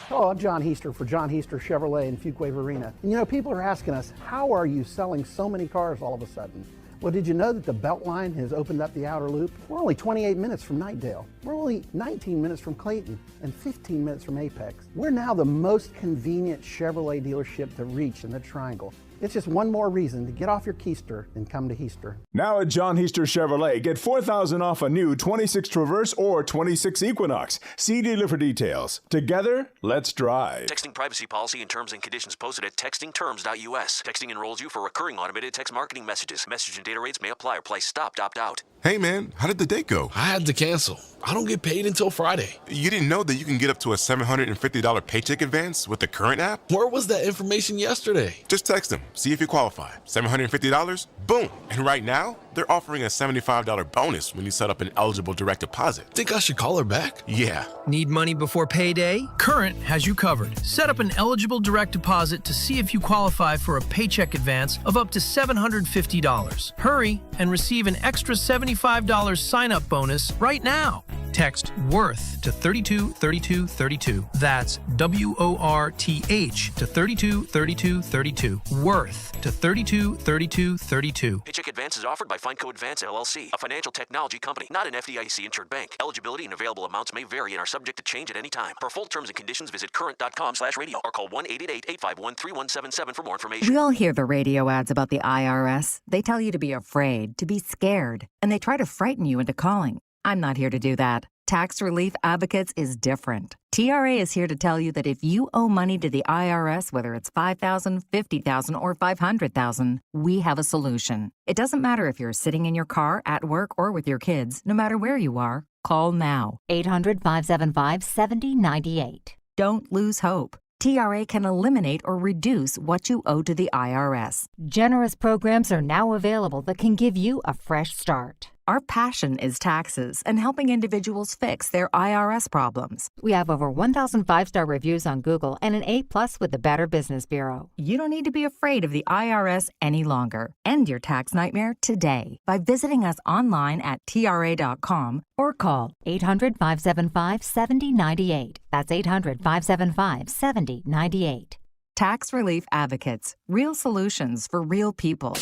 Speaker 3: Hello, I'm John Heister for John Heister Chevrolet in Fuquay-Varina. And people are asking us, how are you selling so many cars all of a sudden? Well, did you know that the Beltline has opened up the outer loop? We're only 28 minutes from Knightdale. We're only 19 minutes from Clayton and 15 minutes from Apex. We're now the most convenient Chevrolet dealership to reach in the Triangle. It's just one more reason to get off your keister and come to Heister.
Speaker 4: Now at John Heister Chevrolet, get $4,000 off a new 26 Traverse or 26 Equinox. See dealer for details. Together, let's drive.
Speaker 8: Texting privacy policy and terms and conditions posted at textingterms.us. Texting enrolls you for recurring automated text marketing messages. Message and data rates may apply or price stopped, opt out.
Speaker 15: Hey man, how did the date go?
Speaker 16: I had to cancel. I don't get paid until Friday.
Speaker 15: You didn't know that you can get up to a $750 paycheck advance with the current app?
Speaker 16: Where was that information yesterday?
Speaker 15: Just text them. See if you qualify. $750? Boom! And right now, they're offering a $75 bonus when you set up an eligible direct deposit.
Speaker 16: Think I should call her back?
Speaker 15: Yeah.
Speaker 17: Need money before payday? Current has you covered. Set up an eligible direct deposit to see if you qualify for a paycheck advance of up to $750. Hurry and receive an extra $75 sign-up bonus right now. Text WORTH to 323232. That's WORTH to 323232. WORTH to 323232.
Speaker 8: Paycheck advance is offered by FindCo Advance LLC, a financial technology company, not an FDIC-insured bank. Eligibility and available amounts may vary and are subject to change at any time. For full terms and conditions, visit current.com/radio or call 1-888-851-3177 for more information.
Speaker 18: We all hear the radio ads about the IRS. They tell you to be afraid, to be scared, and they try to frighten you into calling. I'm not here to do that. Tax Relief Advocates is different. TRA is here to tell you that if you owe money to the IRS, whether it's $5,000, $50,000, or $500,000, we have a solution. It doesn't matter if you're sitting in your car, at work, or with your kids. No matter where you are, call now. 800-575-7098. Don't lose hope. TRA can eliminate or reduce what you owe to the IRS.
Speaker 22: Generous programs are now available that can give you a fresh start.
Speaker 18: Our passion is taxes and helping individuals fix their IRS problems.
Speaker 22: We have over 1,000 5-star reviews on Google and an A+ with the Better Business Bureau.
Speaker 18: You don't need to be afraid of the IRS any longer. End your tax nightmare today by visiting us online at TRA.com or call
Speaker 22: 800-575-7098. That's 800-575-7098.
Speaker 18: Tax Relief Advocates. Real solutions for real people.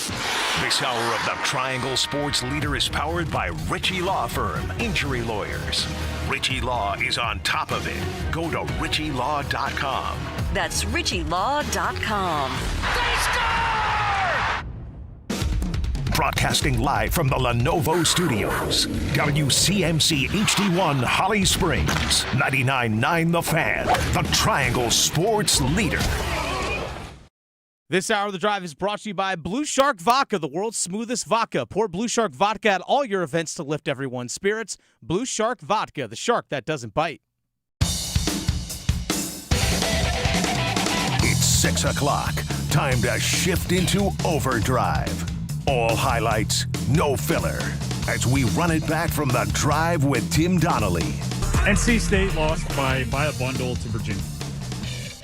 Speaker 5: This hour of the Triangle Sports Leader is powered by Ritchie Law Firm, injury lawyers. Ritchie Law is on top of it. Go to ritchielaw.com.
Speaker 27: That's ritchielaw.com.
Speaker 5: They score! Broadcasting live from the Lenovo Studios. WCMC HD1 Holly Springs. 99.9 The Fan. The Triangle Sports Leader.
Speaker 7: This hour of The Drive is brought to you by Blue Shark Vodka, the world's smoothest vodka. Pour Blue Shark Vodka at all your events to lift everyone's spirits. Blue Shark Vodka, the shark that doesn't bite.
Speaker 5: It's 6 o'clock. Time to shift into overdrive. All highlights, no filler. As we run it back from The Drive with Tim Donnelly.
Speaker 10: NC State lost by a bundle to Virginia.